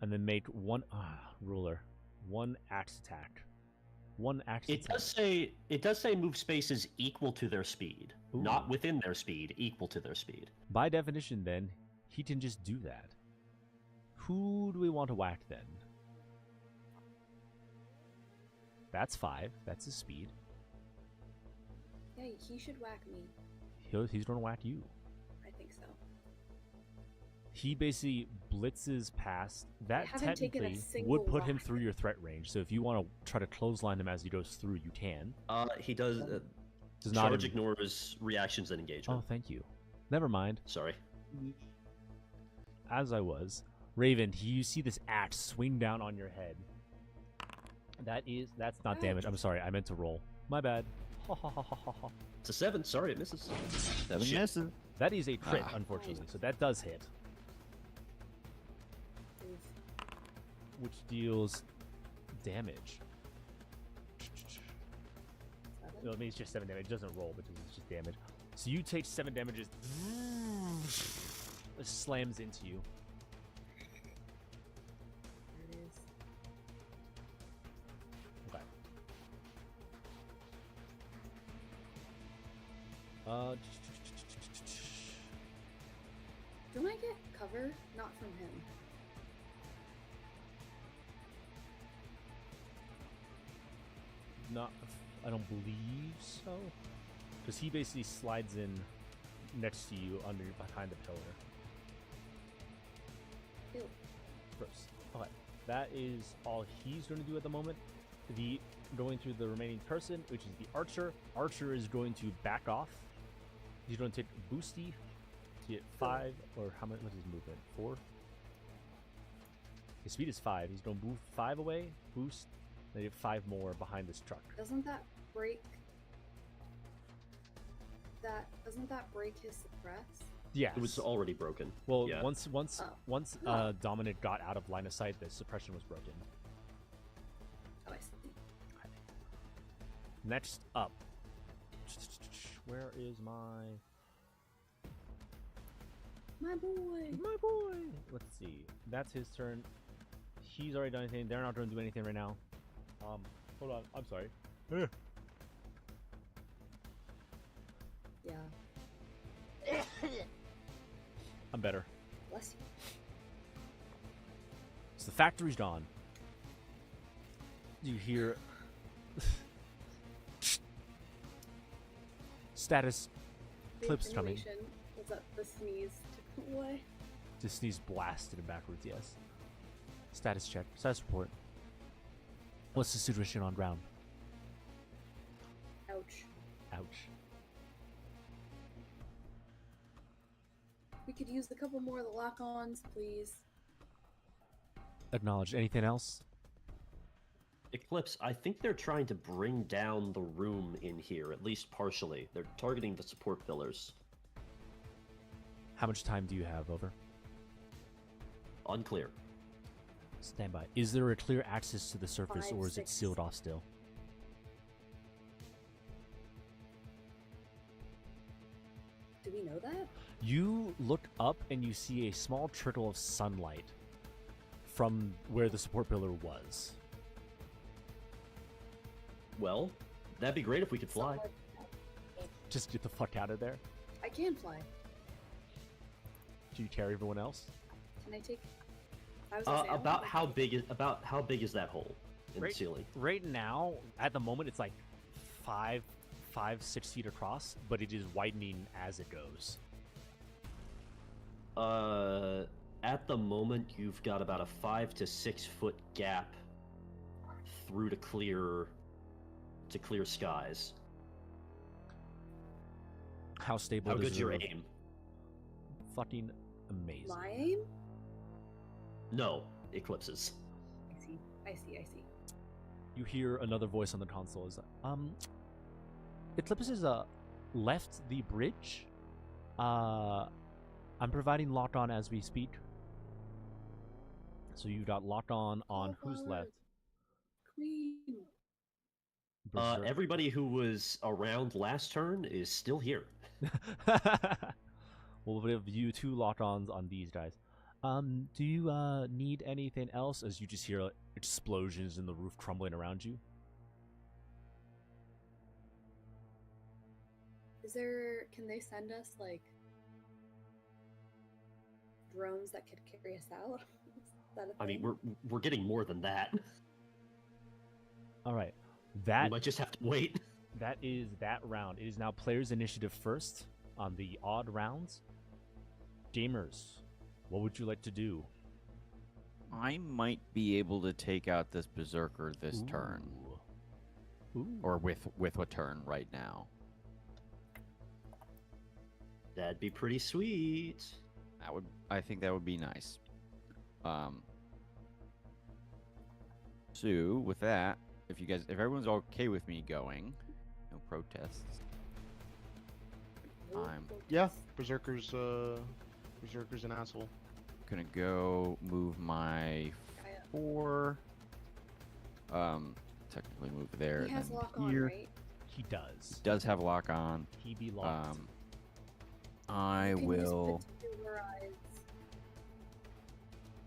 and then make one axe attack. One axe It attack. does say move spaces equal to their speed, Ooh. not within their speed, equal to their speed. By definition, then, he can just do that. Who do we want to whack then? That's 5. That's his speed. Yeah, he should whack me. He's going to whack you. I think so. He basically blitzes past. That haven't taken a technically single would put him rock. through your threat range. So if you want to try to clothesline him as he goes through, you can. He does. Does not Charge im- ignores reactions and engagement. Oh, thank you. Never mind. Sorry. As I was, Raven, you see this axe swing down on your head. That's not damage. I'm sorry, I meant to roll. My bad. Ha ha ha ha ha ha. It's a 7. Sorry, it misses. 7 Shit. misses. That is a crit, Ah. unfortunately. So that does hit, Oof. which deals damage. Seven? No, it means just 7 damage. It doesn't roll because it's just damage. So you take 7 damages. It slams into you. There it is. Okay. Don't I get cover? Not from him. Not, I don't believe so. Because he basically slides in next to you behind the pillar. Ew. Gross. Okay, that is all he's going to do at the moment. Going through the remaining person, which is the archer. Archer is going to back off. He's going to take Boosty to get 5, or how much? What's his movement? 4. His speed is 5. He's going to move 5 away, boost, then get 5 more behind this truck. Doesn't that break? Doesn't that break his suppress? Yes. It was already broken. Well, Yeah. once Oh. Dominant got out of line of sight, the suppression was broken. Oh, I see. Next up, where is my boy? Let's see. That's his turn. He's already done anything. They're not going to do anything right now. Hold on. I'm sorry. Yeah. I'm better. Bless you. So the factory's gone. You hear status. The Clips coming. information was that the sneeze took him away. Just sneeze blasted him backwards, yes. Status check. Status report. What's the situation on ground? Ouch. Ouch. We could use a couple more of the lock-ons, please. Acknowledged. Anything else? Eclipse, I think they're trying to bring down the room in here, at least partially. They're targeting the support pillars. How much time do you have? Over. Unclear. Stand by. Is there a clear access to the surface, 5, or is it 6. sealed off still? Do we know that? You look up and you see a small trickle of sunlight from where the support pillar was. Well, that'd be great if we could fly. Somewhat- Just get the fuck out of there. I can fly. Do you carry everyone else? Can I take? I was gonna say, I don't About think how big is that hole in the ceiling? Right now, at the moment, it's like 6 feet across, but it is widening as it goes. At the moment, you've got about a 5 to 6 foot gap through to clear skies. How stable How does good's your your aim? Fucking amazing. My aim? No, Eclipses. I see. You hear another voice on the console. Is Eclipse is left the bridge. I'm providing lock on as we speak. So you got locked on who's forward. left? Queen. Berserk. Everybody who was around last turn is still here. We'll have you 2 lock-ons on these guys. Do you need anything else? As you just hear explosions in the roof crumbling around you. Can they send us like drones that could carry us out? Is that a I mean, thing? we're getting more than that. All right, We that might just have to wait. that is that round. It is now players' initiative first on the odd rounds. Gamers, What would you like to do? I might be able to take out this berserker this turn, Ooh. or with a turn right now. That'd be pretty sweet. I think that would be nice. So with that, if everyone's okay with me going, no protests. I'm Yeah, Berserker's an asshole. gonna go move my 4. Technically move there. He has and lock then on, here. right? He does. Does have lock on. He be locked. I You can use will. particularize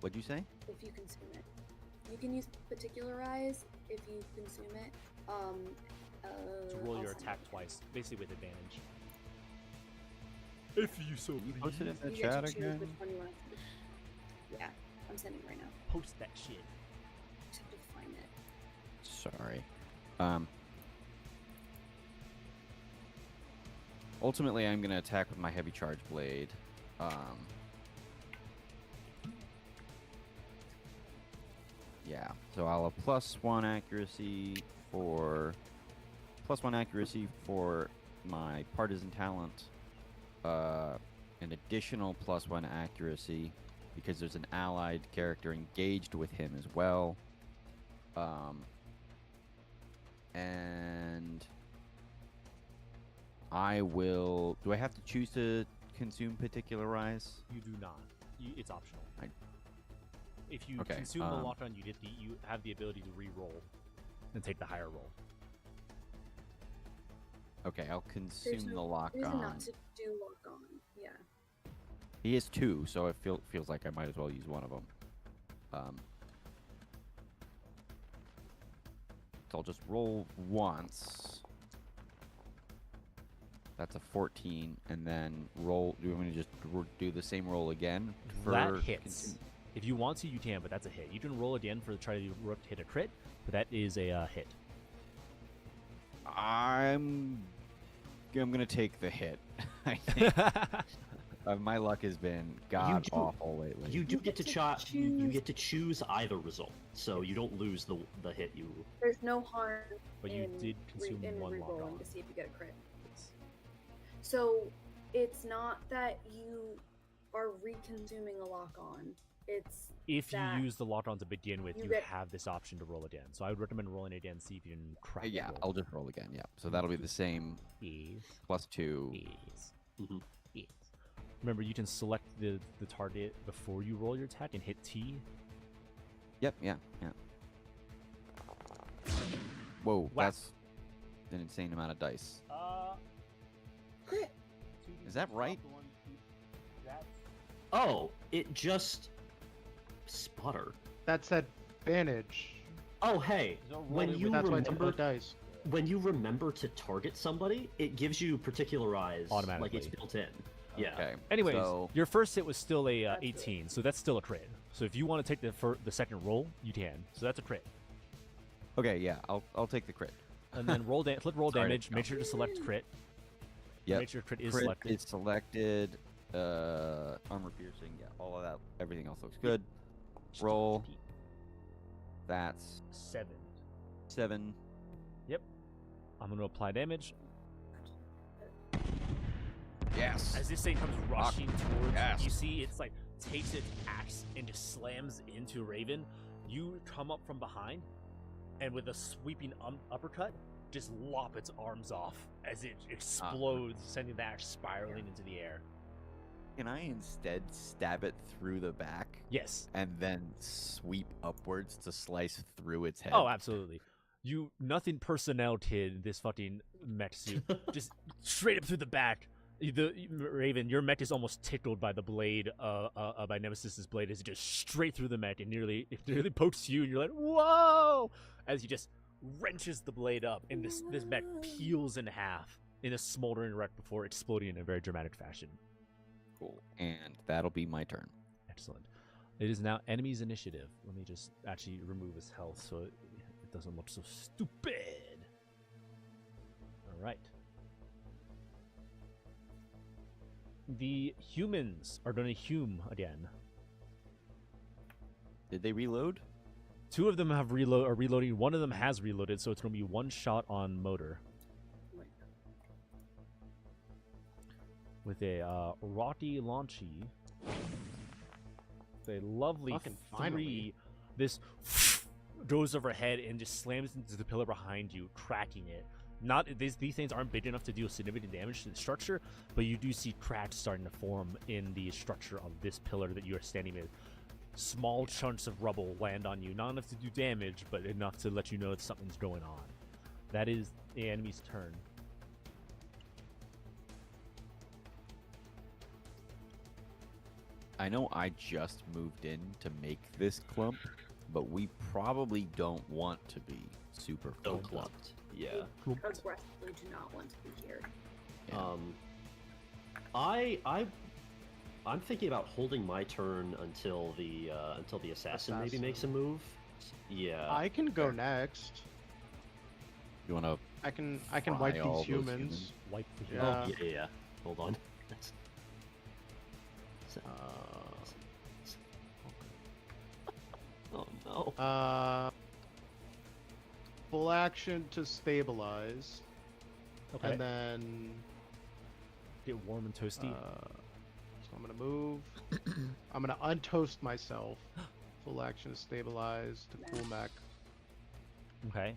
What'd you say? if you consume it. You can use particularize if you consume it. To roll I'll your send attack it. twice, basically with advantage. If you so Can you please. post it in the You get chat to choose again? which one you want to. Yeah, I'm sending it right now. Post that shit. Just have to find it. Sorry. Ultimately, I'm gonna attack with my heavy charge blade. Yeah. So I'll have +1 accuracy for my partisan talent. An additional +1 accuracy because there's an allied character engaged with him as well. And I will. Do I have to choose to consume particularize? You do not. It's optional. If you Okay, consume the lock on, you have the ability to re-roll and take the higher roll. Okay, I'll There's consume the no lock reason on. not to do lock on. Yeah. He has 2, so it feels like I might as well use one of them. So I'll just roll once. That's a 14, and then roll. Do you want me to just do the same roll again? That hits. If you want to, you can, but that's a hit. You can roll again to try to hit a crit, but that is a hit. I'm gonna take the hit. I think. My luck has been god awful lately. You do get to you choose- get to choose either result, so you don't lose the hit you. There's no harm But you in did consume in one lock re-rolling on. to see if you get a crit. So it's not that you are re-consuming a lock on. It's If you that use the lock on to begin with, you you get- have this option to roll again. So I would recommend rolling again, see if you can crack Yeah, it. I'll just roll again. Yeah, so that'll be the same Yes. +2. Yes. Mhm. Yes. Remember, you can select the target before you roll your attack and hit T. Yep. Yeah. Whoa, Wow. that's an insane amount of dice. crit. Is that right? Oh, it just sputter. That's advantage. Oh, hey, when you That's why it's remember about dice. when you remember to target somebody, it gives you particularize Automatically. like it's built in. Yeah. Okay. Anyways, so, your first hit was still a That's 18, so that's still a crit. So if you want to take the second roll, you can. So that's a crit. okay, yeah, I'll take the crit. And then click roll Sorry to damage. Make jump. sure to select crit. Yep. Make sure crit is Crit selected. is selected. Armor piercing. Yeah, all of that. Everything else looks good. Roll. That's 7. 7. I'm going to apply damage. Yes. As this thing comes rushing towards Yes. you, see it's like takes its axe and just slams into Raven. You come up from behind, and with a sweeping uppercut, just lop its arms off as it explodes, sending the axe spiraling into the air. Can I instead stab it through the back Yes. and then sweep upwards to slice through its head? Oh, absolutely. You nothing personnel-ted this fucking mech suit. Just straight up through the back. The Raven, your mech is almost tickled by the blade, by Nemesis's blade, as it just straight through the mech and nearly pokes you, and you're like, whoa! As he just wrenches the blade up, and this mech peels in half in a smoldering wreck before exploding in a very dramatic fashion. Cool. And that'll be my turn. Excellent. It is now enemy's initiative. Let me just actually remove his health so it doesn't look so stupid. All right. The humans are going to hume again. Did they reload? Two of them have are reloading. One of them has reloaded, so it's going to be one shot on motor. With a Rotty Launchy. With a lovely Fucking 3. finally. This goes overhead and just slams into the pillar behind you, cracking it. Not these things aren't big enough to deal significant damage to the structure, but you do see cracks starting to form in the structure of this pillar that you are standing in. Small chunks of rubble land on you, not enough to do damage, but enough to let you know that something's going on. That is the enemy's turn. I know I just moved in to make this clump, but we probably don't want to be super So clumped up. clumped. Yeah. Aggressively do not want to be here. Yeah. I'm thinking about holding my turn until the assassin maybe makes a move. Yeah. I can go next. You want to? I can Fry wipe all these those humans. humans. Wipe the Yeah. Yeah. Hold on. Oh no. Full action to stabilize, Okay. and then Get warm and toasty. so I'm gonna move. I'm gonna untoast myself. Full action to stabilize to cool mech, Okay.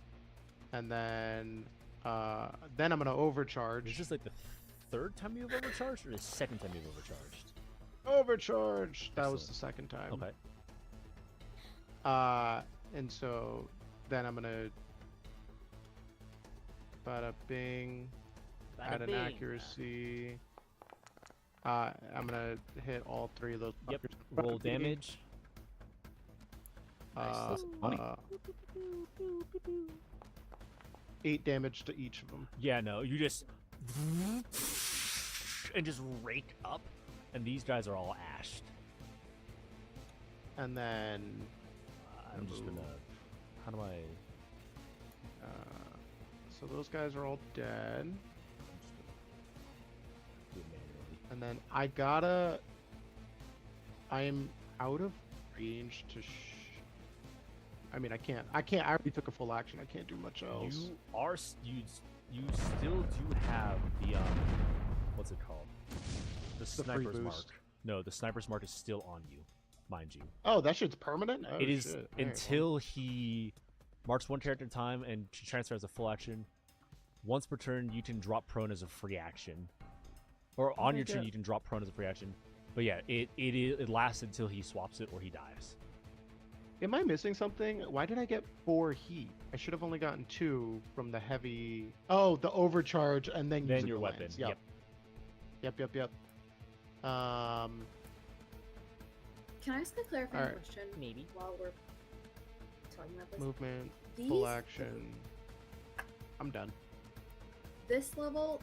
and then I'm gonna overcharge. Is this like the third time you've overcharged, or the second time you've overcharged? Overcharge. That was Excellent. the second time. Okay. And so then I'm gonna bada bing, add an accuracy. I'm gonna hit all 3 of those. Yep. fuckers. Roll damage. Nice, that's funny. 8 damage to each of them. Yeah, no, you just and just rake up, and these guys are all ashed. And then I'm just gonna. How do I? so those guys are all dead. I'm just gonna do it manually. And then I am out of range to I mean, I can't. I already took a full action. I can't do much else. You are you still do have the what's it called? The free sniper's mark. boost. No, the sniper's mark is still on you, mind you. Oh, that shit's permanent? Oh, It is shit. Alright, well. until he marks one character at a time and transfers a full action. Once per turn, you can drop prone as a free action, or on your turn you can drop prone as a free action. But yeah, it lasts until he swaps it or he dies. Am I missing something? Why did I get 4 heat? I should have only gotten 2 from the heavy. Oh, the overcharge and then using Your the weapon. lance. Yep. Yep. Can I ask a clarifying Alright. question? Maybe. While we're talking about this. Movement, These, full action. I'm done. This level,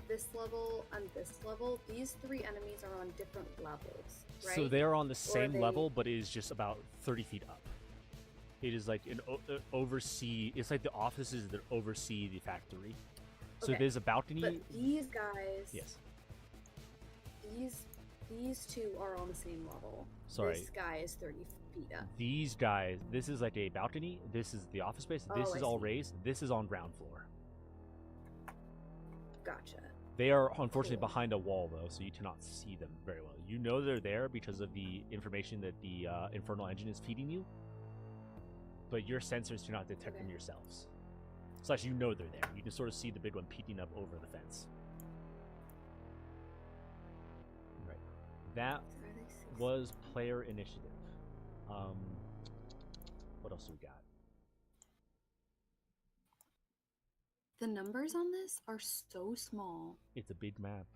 and this level, these 3 enemies are on different levels, right? So they are on the same they- level, but it is just about 30 feet up. It is like an oversee. It's like the offices that oversee the factory. So Okay, there's a balcony. But these guys, Yes. these 2 are on the same level. Sorry. This guy is 30 feet up. These guys. This is like a balcony. This is the office space. This Oh, is I all see. raised. This is on ground floor. Gotcha. They are unfortunately Cool. behind a wall though, so you cannot see them very well. You know they're there because of the information that the infernal engine is feeding you, but your sensors cannot detect them Okay. yourselves. Slash, you know they're there. You can sort of see the big one peeking up over the fence. Right. That Are they 6? was player initiative. What else do we got? The numbers on this are so small. It's a big map.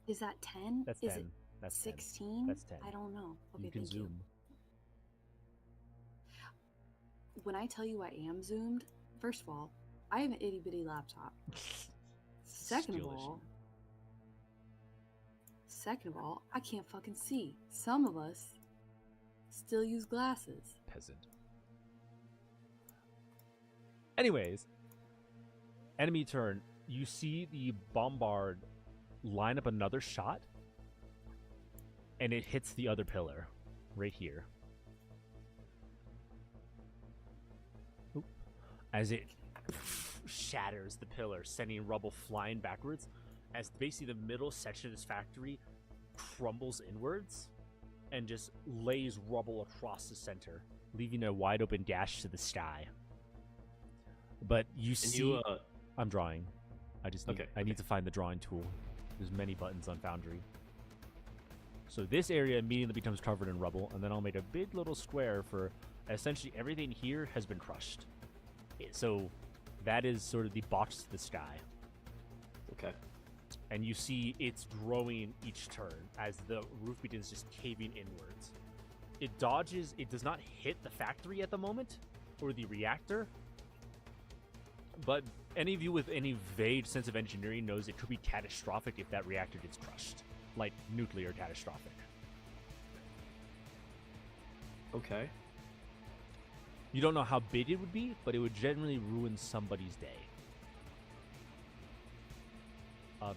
Is that 10? That's Is 10. it That's 10. 16? That's 10. I don't know. Okay, You can thank zoom. When I tell you I am zoomed, first of all, I have an itty bitty laptop. Second of Skill all, I can't fucking see. Some of us still use glasses. Peasant. Anyways, enemy turn. You see the bombard line up another shot, and it hits the other pillar right here. as it shatters the pillar, sending rubble flying backwards, as basically the middle section of this factory crumbles inwards and just lays rubble across the center, leaving a wide open gash to the sky. But you see, I'm drawing. I need to find the drawing tool. There's many buttons on Foundry. So this area immediately becomes covered in rubble, and then I'll make a big little square for essentially everything here has been crushed. So that is sort of the box to the sky. Okay. And you see it's growing each turn as the roof begins just caving inwards. It dodges, it does not hit the factory at the moment, or the reactor, but any of you with any vague sense of engineering knows it could be catastrophic if that reactor gets crushed. Like nuclear catastrophic. Okay. You don't know how big it would be, but it would generally ruin somebody's day.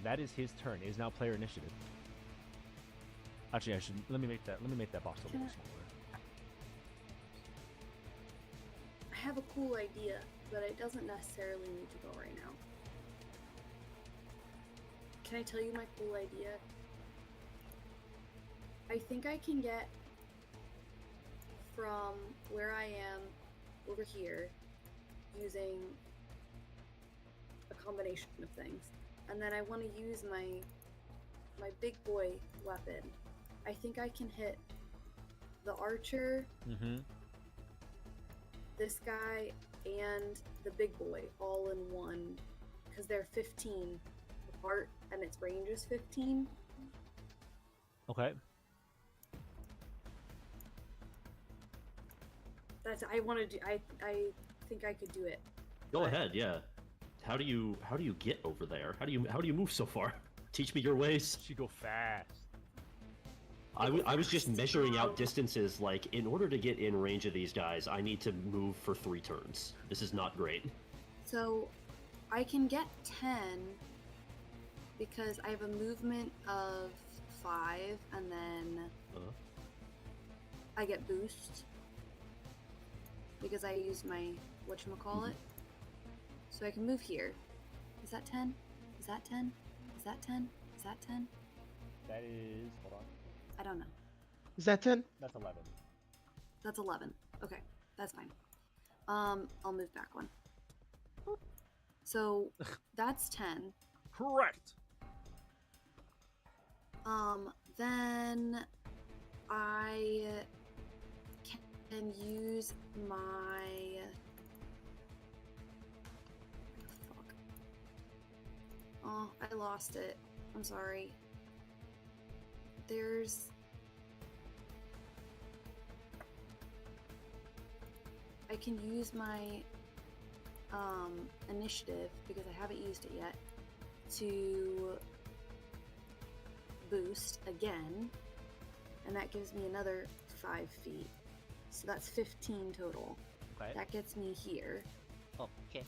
That is his turn. It is now player initiative. Actually, let me make that box a little smaller. I have a cool idea, but it doesn't necessarily need to go right now. Can I tell you my cool idea? I think I can get from where I am over here using a combination of things. And then I want to use my big boy weapon. I think I can hit the archer, this guy, and the big boy all in one, because they're 15 apart and its range is 15. Okay. I want to do. I think I could do it. Go ahead. Yeah. How do you get over there? How do you move so far? Teach me your ways. She go fast. I was just measuring out distances. Like, in order to get in range of these guys, I need to move for 3 turns. This is not great. So, I can get 10 because I have a movement of 5, and then I get boost because I use my whatchamacallit. So I can move here. Is that 10? Is that 10? Is that 10? Is that 10? That is, hold on. I don't know. Is that 10? That's 11. That's 11. Okay, that's fine. I'll move back one. So that's 10. Correct. Then I can use my fuck. Oh, I lost it. I'm sorry. I can use my initiative, because I haven't used it yet, to boost again, and that gives me another 5 feet. So that's 15 total. Okay. That gets me here. Oh, okay.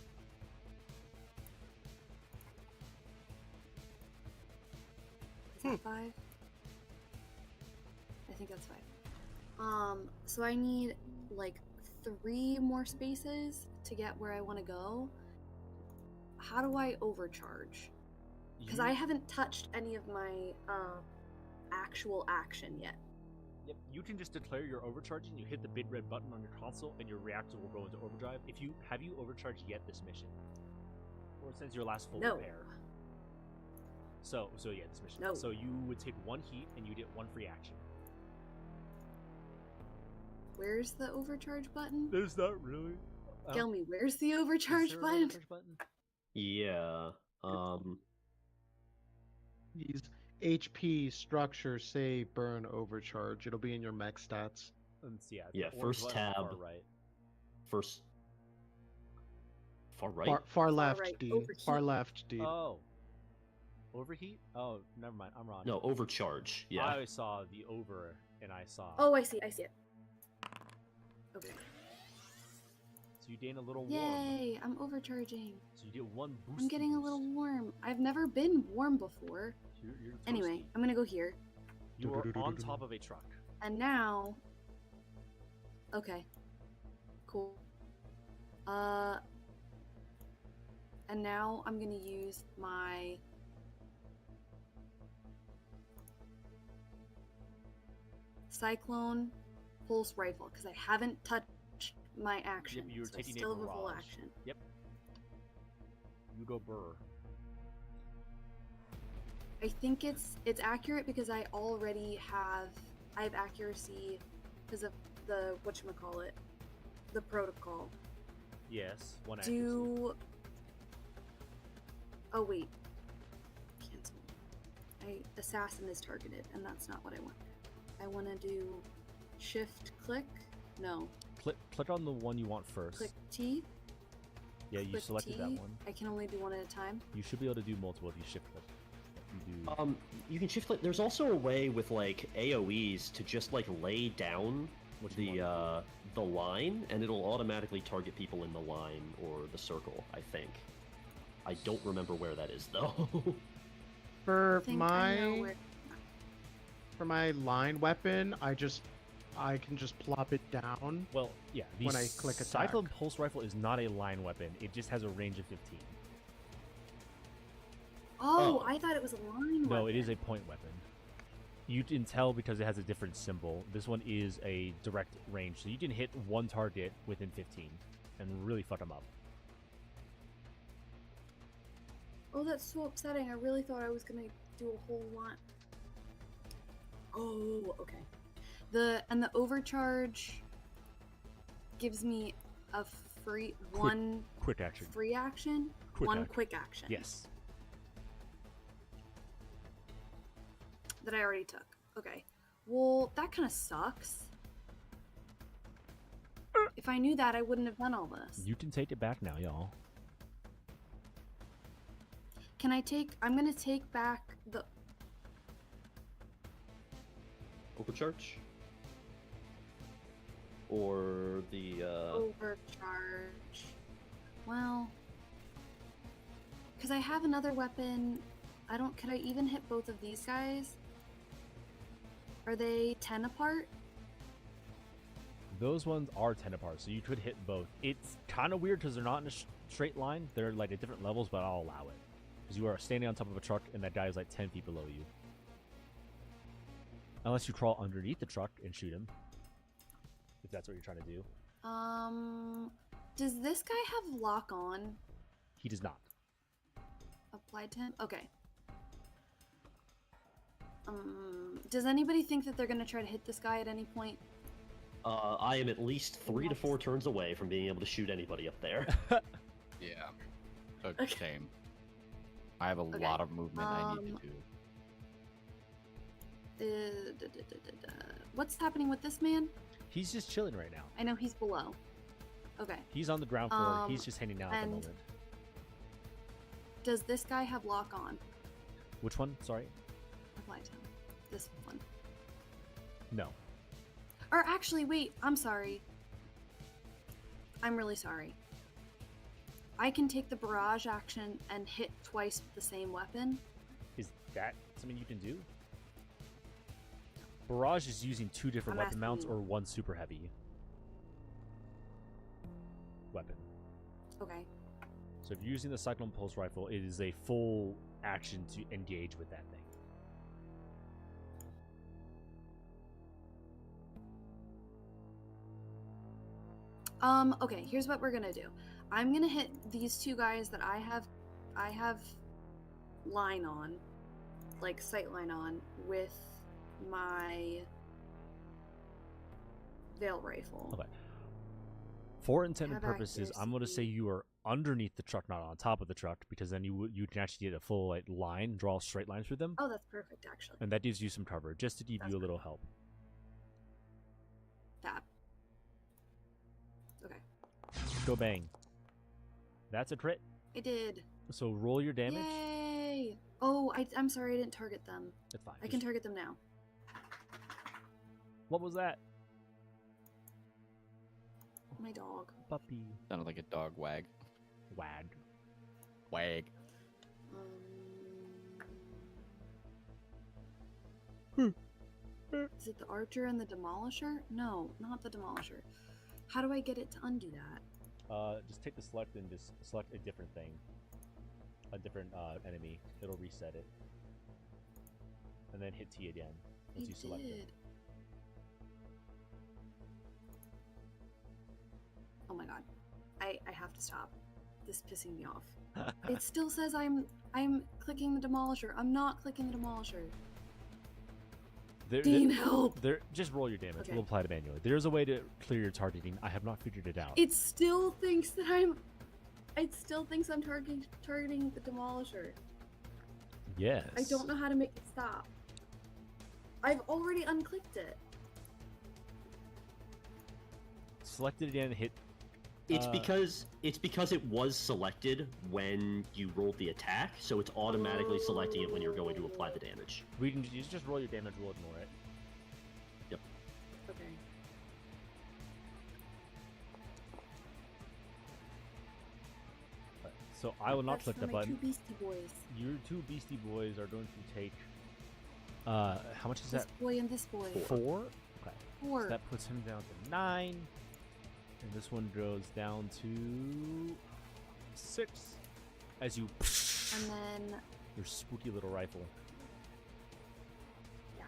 Is that 5? I think that's 5. So I need like 3 more spaces to get where I want to go. How do I overcharge? Because I haven't touched any of my actual action yet. Yep, you can just declare you're overcharging. You hit the big red button on your console, and your reactor will go into overdrive. Have you overcharged yet this mission, or since your last full repair? So yeah, this mission. No. So you would take 1 heat, and you get 1 free action. Where's the overcharge button? There's not really. Tell me, where's the overcharge button? Yeah. These HP, structure, save, burn, overcharge. It'll be in your mech stats. Let's see, Yeah, first tab. Far right. First. Far right? Far left, right. D. Overheat. Far left, D. Oh. Overheat? Oh, never mind. I'm wrong. No, overcharge. Yeah. I always saw the over, and I saw. Oh, I see it. Okay. So you gain a little warm. Yay, I'm overcharging. So you get 1 boost. I'm getting a little warm. I've never been warm before. You're Anyway, toasty. I'm gonna go here. You are on top of a truck. And now... Okay. Cool. And now I'm gonna use my Cyclone Pulse Rifle because I haven't touched my action. Yep, you're so taking I still a have a full barrage. action. Yep. You go burr. I think it's accurate because I have accuracy because of the whatchamacallit, the protocol. Yes, one accuracy. Oh wait. Cancel. Assassin is targeted, and that's not what I want. I want to do shift click. No. Click on the one you want first. Click T. Yeah, you Click selected T. that one. I can only do one at a time. You should be able to do multiple if you shift click. You do. You can shift click. There's also a way with like AOE's to just like lay down the line, and it'll automatically target people in the line or the circle. I think. I don't remember where that is though. For I think I know where. my line weapon, I can just plop it down. Well, yeah. The when I click attack. Cyclone Pulse Rifle is not a line weapon. It just has a range of 15. Oh, I thought it was a line. No, weapon. it is a point weapon. You can tell because it has a different symbol. This one is a direct range, so you can hit one target within 15 and really fuck them up. Oh, that's so upsetting. I really thought I was gonna do a whole lot. Oh, okay. The overcharge gives me a free Quick action. free action, Quick one action. quick action. Yes. That I already took. Okay. Well, that kind of sucks. If I knew that, I wouldn't have done all this. You can take it back now, y'all. Can I take? I'm gonna take back the. Overcharge? Or the Overcharge. Well, because I have another weapon. Could I even hit both of these guys? Are they 10 apart? Those ones are 10 apart, so you could hit both. It's kind of weird because they're not in a straight line. They're like at different levels, but I'll allow it. Because you are standing on top of a truck and that guy is like 10 feet below you. Unless you crawl underneath the truck and shoot him. If that's what you're trying to do. Does this guy have lock on? He does not. Applied to him? Okay. Does anybody think that they're gonna try to hit this guy at any point? I am at least 3 to 4 turns away from being able to shoot anybody up there. Yeah. Okay. Same. I have a lot of movement I need to do. What's happening with this man? He's just chilling right now. I know he's below. Okay. He's on the ground floor. He's just hanging out at the and- moment. Does this guy have lock on? Which one? Sorry? Applied to him. This one. No. Or actually, wait. I'm sorry. I'm really sorry. I can take the barrage action and hit twice with the same weapon. Is that something you can do? Barrage is using 2 different I'm weapon mounts asking or you. 1 super heavy weapon. Okay. So if you're using the Cyclone Pulse Rifle, it is a full action to engage with that thing. Okay, here's what we're gonna do. I'm gonna hit these 2 guys that I have line on, like sight line on, with my Veil Rifle. Okay. For intended Have purposes, I'm going to say accuracy. you are underneath the truck, not on top of the truck, because then you can actually get a full like line, draw a straight line through them, Oh, that's perfect, actually. and that gives you some cover, just to give That's you a little help. That. Okay. Go bang. That's a crit. I did. So roll your damage. Yay! Oh, I'm sorry, I didn't target them. It's fine. I can Just- target them now. What was that? My dog. Puppy. Sounded like a dog wag. Wag. Wag. Is it the archer and the demolisher? No, not the demolisher. How do I get it to undo that? Just take the select and just select a different thing. a different enemy. It'll reset it. And then hit T again once you select it. Oh my god. I have to stop. This is pissing me off. It still says I'm clicking the demolisher. I'm not clicking the demolisher. Dean, help! Just roll your damage. Okay. We'll apply it manually. There's a way to clear your targeting. I have not figured it out. It still thinks that it still thinks I'm targeting the demolisher. Yes. I don't know how to make it stop. I've already unclicked it. Select it again. Hit. It's because it was selected when you rolled the attack, so it's automatically selecting it when you're going to apply the damage. We can just roll your damage. We'll ignore it. Yep. Okay. So I will not click the my button. Two Beastie Boys. Your two Beastie Boys are going to take. How much is This that? boy and this boy. 4? Okay. 4. So that puts him down to 9. And this one goes down to 6. As you. And then. Your spooky little rifle. Yeah.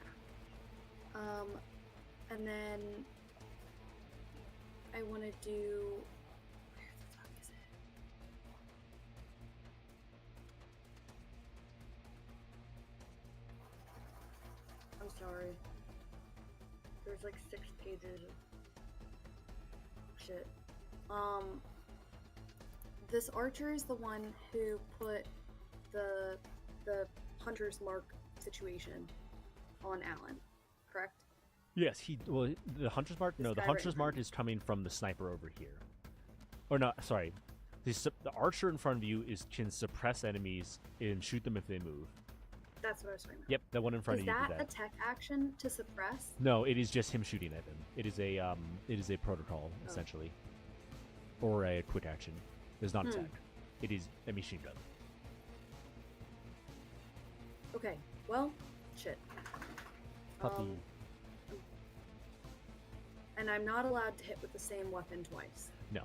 And then. I want to do. Where the fuck is it? I'm sorry. There's like 6 pages of shit. This archer is the one who put the hunter's mark situation on Alan, correct? Yes, the hunter's mark. No, the guy hunter's right mark here. is coming from the sniper over here. Or no, sorry. The archer in front of you can suppress enemies and shoot them if they move. That's what I was talking about. Yep, that one in front Is of you that did a that. tech action to suppress? No, it is just him shooting at them. It is a protocol Oh. essentially, or a quick action. It's not a tech. It is a machine gun. Okay, well, shit. Puppy. And I'm not allowed to hit with the same weapon twice. No.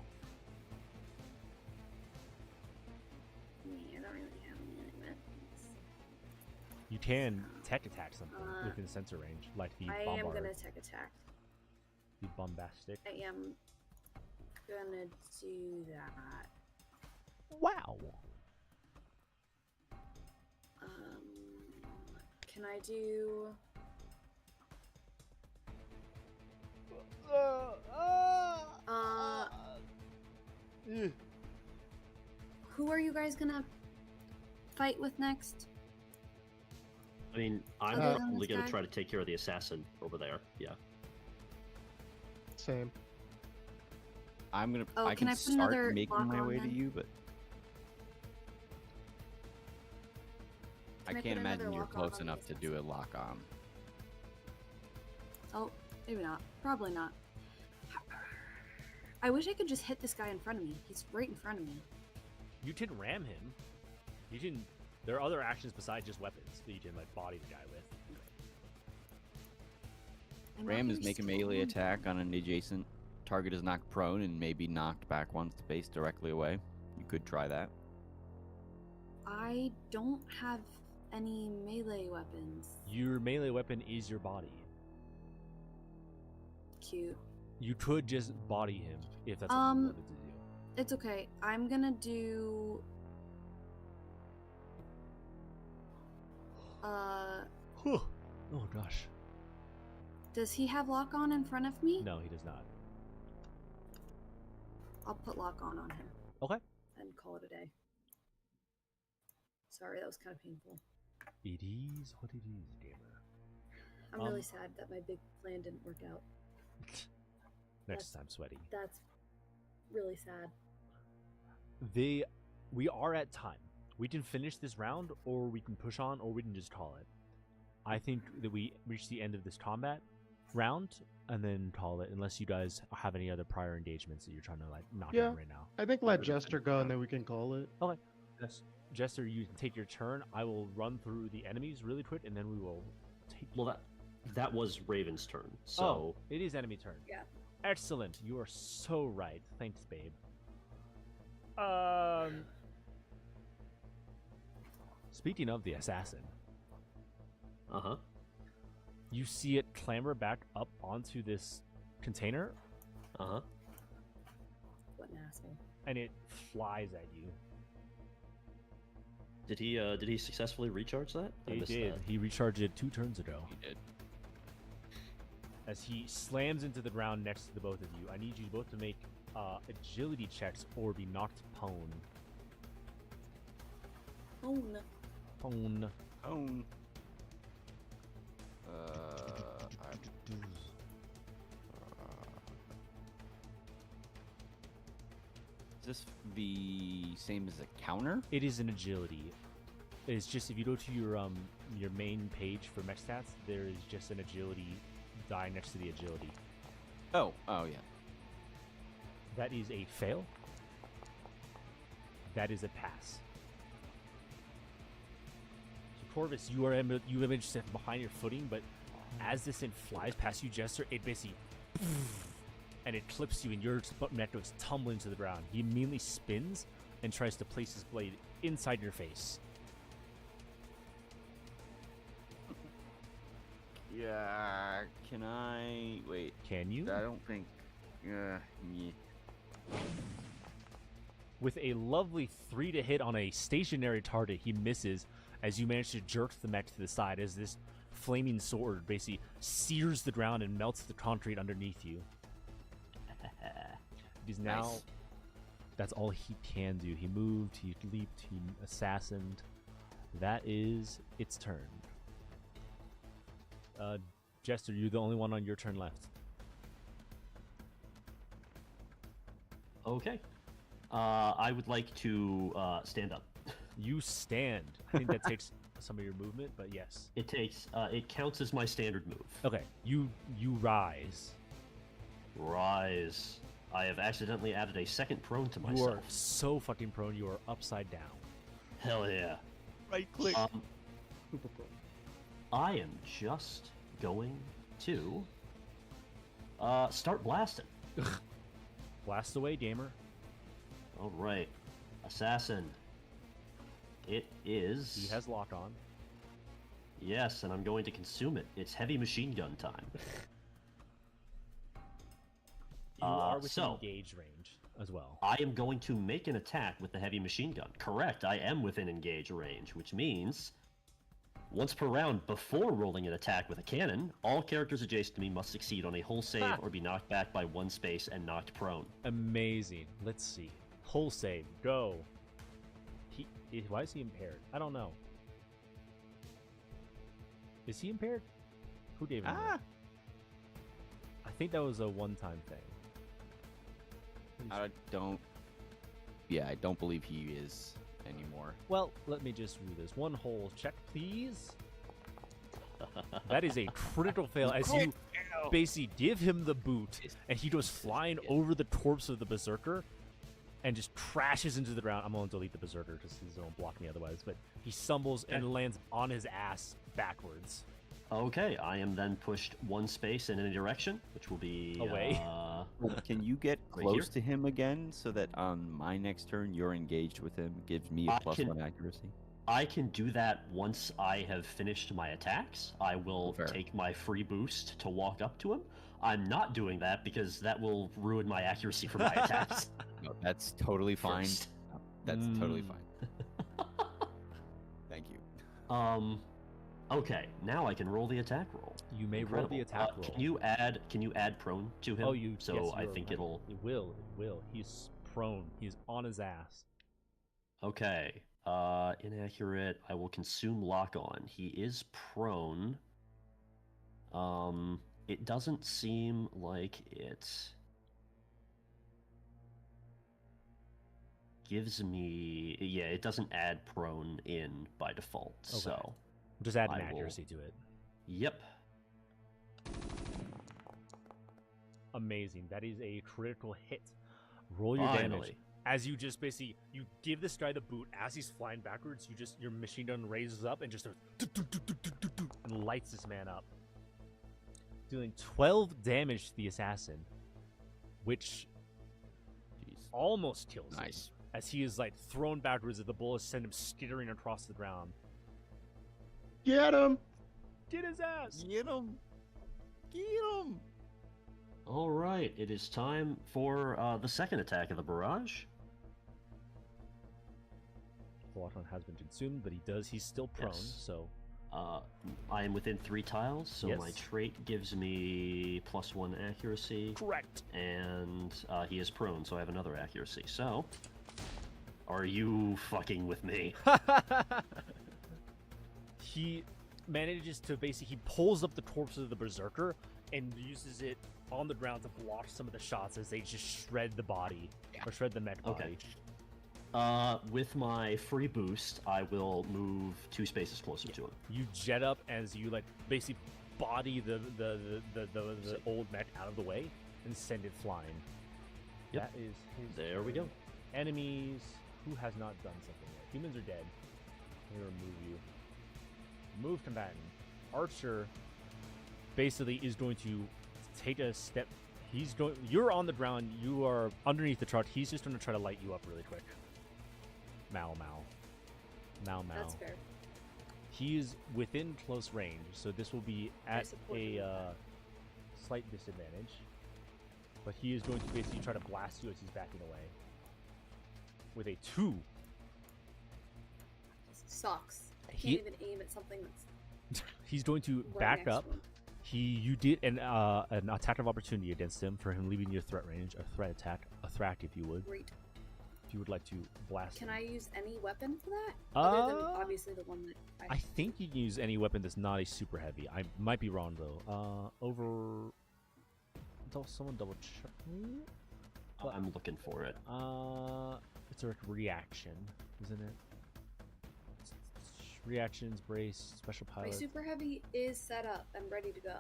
I don't really have any weapons. You can tech attack something within sensor range, like the I am bombard, gonna tech attack. the bombastic. I am gonna do that. Wow. Can I do? Who are you guys gonna fight with next? I mean, I'm Other than probably this going guy? to try to take care of the assassin over there. Yeah. Same. I'm gonna. Oh, I can can I put start another making lock my on way then? to you, but I Can I can't put another imagine you're lock on close the enough to do a lock on. Oh, maybe not. Probably not. I wish I could just hit this guy in front of me. He's right in front of me. You can ram him. You can. There are other actions besides just weapons that you can like body the guy with. I'm Ram not is very make a melee strong. attack on an adjacent target is knocked prone and may be knocked back once faced directly away. You could try that. I don't have any melee weapons. Your melee weapon is your body. Cute. You could just body him if that's what you wanted to do. It's okay. I'm gonna do. Oh gosh. Does he have lock on in front of me? No, he does not. I'll put lock on him. Okay. And call it a day. Sorry, that was kind of painful. It is what it is, gamer. I'm really sad that my big plan didn't work out. Next time, sweaty. That's really sad. We are at time. We can finish this round, or we can push on, or we can just call it. I think that we reach the end of this combat round and then call it, unless you guys have any other prior engagements that you're trying to like knock Yeah. out right now. I think let Jester go and then we can call it. Okay. Yes. Jester, you can take your turn. I will run through the enemies really quick, and then we will take. Well, that was Raven's turn. So Oh, it is enemy turn. Yeah. Excellent. You are so right. Thanks, babe. Speaking of the assassin, Uh-huh. you see it clamber back up onto this container, Uh-huh. What an asshole. and it flies at you. Did he successfully recharge that? I He missed did. that. He recharged it 2 turns ago. He did. As he slams into the ground next to the both of you, I need you both to make agility checks or be knocked prone. Oh no. Prone. I'm Is this the same as a counter? It is an agility. It's just if you go to your main page for mech stats, there is just an agility die next to the agility. Oh, yeah. That is a fail. That is a pass. So Corvus, you have been set behind your footing, but as this thing flies past you, Jester, it basically and it clips you, and your neck goes tumbling to the ground. He immediately spins and tries to place his blade inside your face. Yeah, can I... Wait, Can you? I don't think... Yeah. With a lovely 3 to hit on a stationary target, he misses as you manage to jerk the mech to the side as this flaming sword basically sears the ground and melts the concrete underneath you. He's now... Nice. That's all he can do. He moved, he leaped, he assassined. That is its turn. Jester, you're the only one on your turn left. Okay. I would like to stand up. You stand. I think that takes some of your movement, but yes. It takes. It counts as my standard move. Okay, you rise. Rise. I have accidentally added a second prone to You myself. are so fucking prone. You are upside down. Hell yeah. Right click. Super pro. I am just going to start blasting. Blast away, gamer. All right, assassin. It is. He has lock on. Yes, and I'm going to consume it. It's heavy machine gun time. You are within so- engage range as well. I am going to make an attack with the heavy machine gun. Correct, I am within engage range, which means once per round before rolling an attack with a cannon, all characters adjacent to me must succeed on a hull save Ha! or be knocked back by 1 space and knocked prone. Amazing. Let's see. Hull save. Go. Why is he impaired? I don't know. Is he impaired? Who gave him that? I think that was a one-time thing. I don't... Yeah, I don't believe he is anymore. Well, let me just do this. One hole check, please. That is a critical fail as you basically give him the boot and he goes flying over the corpse of the berserker and just crashes into the ground. I'm going to delete the berserker because he's going to block me otherwise, but he stumbles and lands on his ass backwards. Okay, I am then pushed 1 space in any direction, which will be Away. Can you get Right close here? to him again so that on my next turn you're engaged with him? Gives me a I +1 accuracy. I can do that once I have finished my attacks. I will Fair. take my free boost to walk up to him. I'm not doing that because that will ruin my accuracy for my attacks. No, that's totally fine. First. That's totally fine. Thank you. Okay, now I can roll the attack roll. You may roll the Incredible. attack roll. Can you add prone to him? Oh, you. So yes, you I are think right. it'll. It will. It will. He's prone. He's on his ass. Okay. Inaccurate. I will consume lock on. He is prone. It doesn't seem like it gives me. Yeah, it doesn't add prone in by default. Okay. So, Just add an I will- accuracy to it. yep. Amazing. That is a critical hit. Roll your damage. Finally. As you just basically you give this guy the boot as he's flying backwards, your machine gun raises up and just starts and lights this man up. Dealing 12 damage to the assassin, which Jeez. almost kills him. Nice. As he is like thrown backwards as the bullets send him skittering across the ground. Get him! Get his ass! Get him! Get him! All right, it is time for the second attack of the barrage. Voltron has been consumed, but he's still prone, Yes. so I am within 3 tiles, so my Yes. trait gives me +1 accuracy, correct. and he is prone, so I have another accuracy. So, are you fucking with me? He manages to he pulls up the corpse of the berserker and uses it on the ground to block some of the shots as they just shred the body or shred the mech body. Okay. With my free boost, I will move 2 spaces closer to him. You jet up as you basically body the old mech out of the way and send it flying. Yep. That is his There we go. enemies. Who has not done something yet? Humans are dead. Let me remove you. Move combatant. Archer basically is going to take a step. You're on the ground. You are underneath the truck. He's just going to try to light you up really quick. Mau. That's fair. He's within close range, so this will be at support a him with that. slight disadvantage. But he is going to basically try to blast you as he's backing away. With a 2. Sucks. I can't He- even aim at something that's He's going to right back next up. to him. You did an attack of opportunity against him for him leaving your threat range, a threat attack, a thrack if you would. Great. If you would like to blast Can him. I use any weapon for that? Other than obviously the one that I think you can use any weapon that's not a super heavy. I might be wrong though. Someone double check me. I'm looking for it. It's a reaction, isn't it? Reactions, brace, special my pilot. super heavy is set up and ready to go.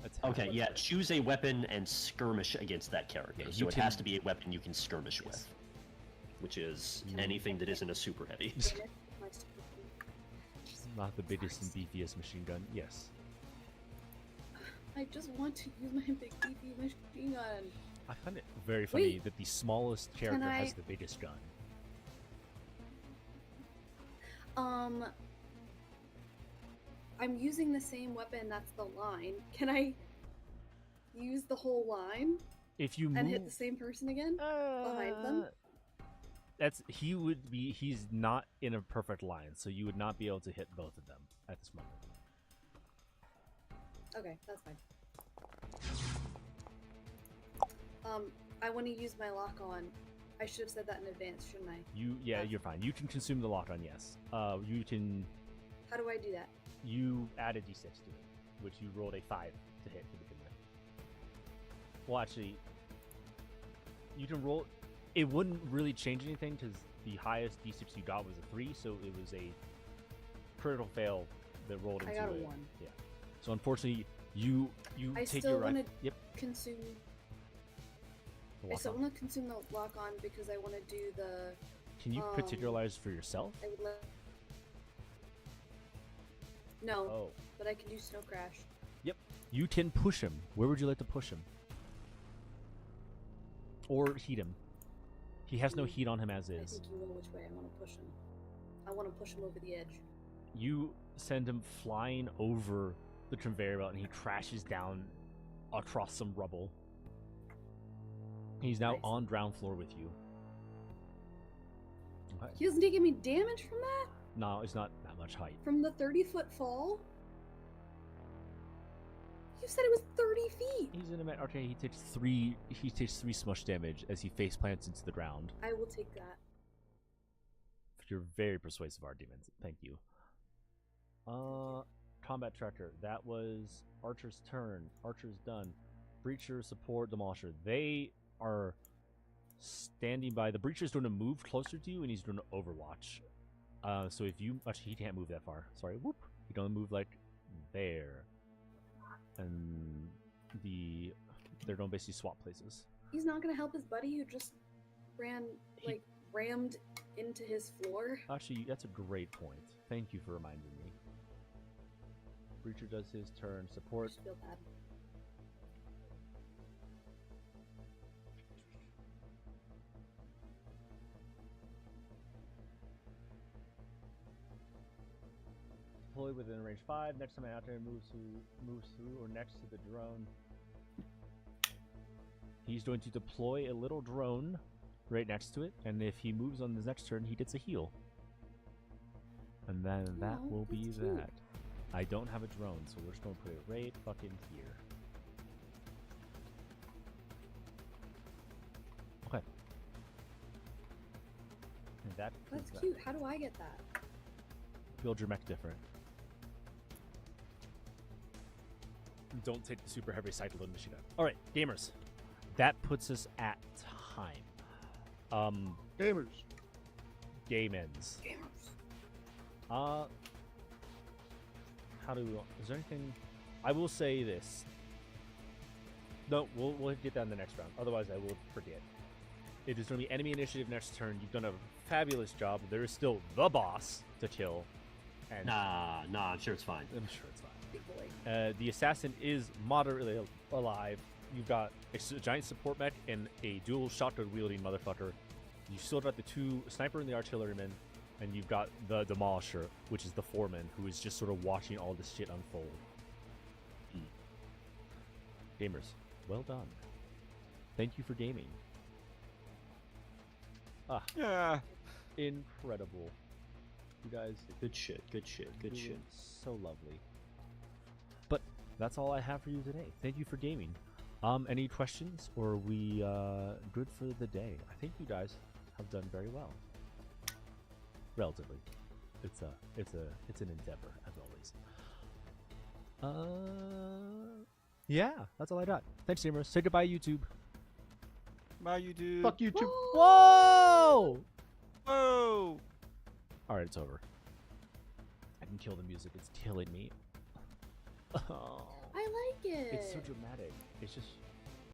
Attack. Okay, yeah, choose a weapon and skirmish against that character. Yeah, so you it has can- to be a weapon you can skirmish Yes. with, which is Mm. anything that isn't a super heavy. Finish my super heavy. Not the biggest and beefiest machine gun. Yes. I just want to use my big beefy machine gun. I find it very funny Wait. that the smallest character has I- the biggest gun. I'm using the same weapon. That's the line. Can I use the whole line If you and move, hit the same person again behind them? He's not in a perfect line, so you would not be able to hit both of them at this moment. Okay, that's fine. I want to use my lock on. I should have said that in advance, shouldn't I? You're fine. You can consume the lock on, yes. You can How do I do that? you add a d6 to it, which you rolled a 5 to hit to begin with. Well, actually, you can roll. It wouldn't really change anything because the highest d6 you got was a 3, so it was a critical fail that rolled into I got a it. 1. Yeah. So unfortunately, you I take still your want right. to Yep. consume. the I lock still on. want to consume the lock on because I want to do the. Can you particularize for yourself? I would let. No, Oh. but I can do snow crash. You can push him. Where would you like to push him? Or heat him. He has no heat on him as I is. think you know which way I want to push him. I want to push him over the edge. You send him flying over the conveyor belt and he crashes down across some rubble. He's now Nice. on ground floor with you. Okay. He doesn't take any damage from that? No, it's not that much height. From the 30-foot fall? You said it was 30 feet! He's in a okay, he takes three smush damage as he face plants into the ground. I will take that. You're very persuasive arguments. Thank you. Combat tracker. That was Archer's turn. Archer's done. Breacher, support, demolisher. They are standing by. The Breacher's going to move closer to you, and he's going to overwatch. So if you actually, he can't move that far. Sorry. Whoop. He can only move like there, and they're going to basically swap places. He's not gonna help his buddy who just rammed into his floor. Actually, that's a great point. Thank you for reminding me. Breacher does his turn. I Support. just feel bad. deploy within range 5. Next time an actor moves through or next to the drone, he's going to deploy a little drone right next to it, and if he moves on his next turn, he gets a heal. And then that Aw, will be that's cute. that. I don't have a drone, so we're just going to put it right fucking here. Okay. And that That's is cute. How do I get that? build your mech different. Don't take the super heavy cyclone machine gun. All right, gamers. That puts us at time. Gamers. Game ends. How do we want? Is there anything? I will say this. No, we'll get that in the next round. Otherwise, I will forget. It is going to be enemy initiative next turn. You've done a fabulous job. There is still the boss to kill. And Nah, I'm sure it's fine. I'm sure it's fine. Good boy. The assassin is moderately alive. You've got a giant support mech and a dual shotgun wielding motherfucker. You still got the 2 sniper and the artilleryman, and you've got the demolisher, which is the foreman, who is just sort of watching all this shit unfold. Gamers, well done. Thank you for gaming. Yeah. Incredible. You guys Good shit. doing so lovely. But that's all I have for you today. Thank you for gaming. Any questions, or are we good for the day? I think you guys have done very well. Relatively. It's an endeavor, as always. Yeah, that's all I got. Thanks, gamers. Say goodbye, YouTube. Bye, YouTube. Fuck you too. Whoa! Whoa. All right, it's over. I can kill the music. It's killing me. Oh, I like it. it's so dramatic. It's just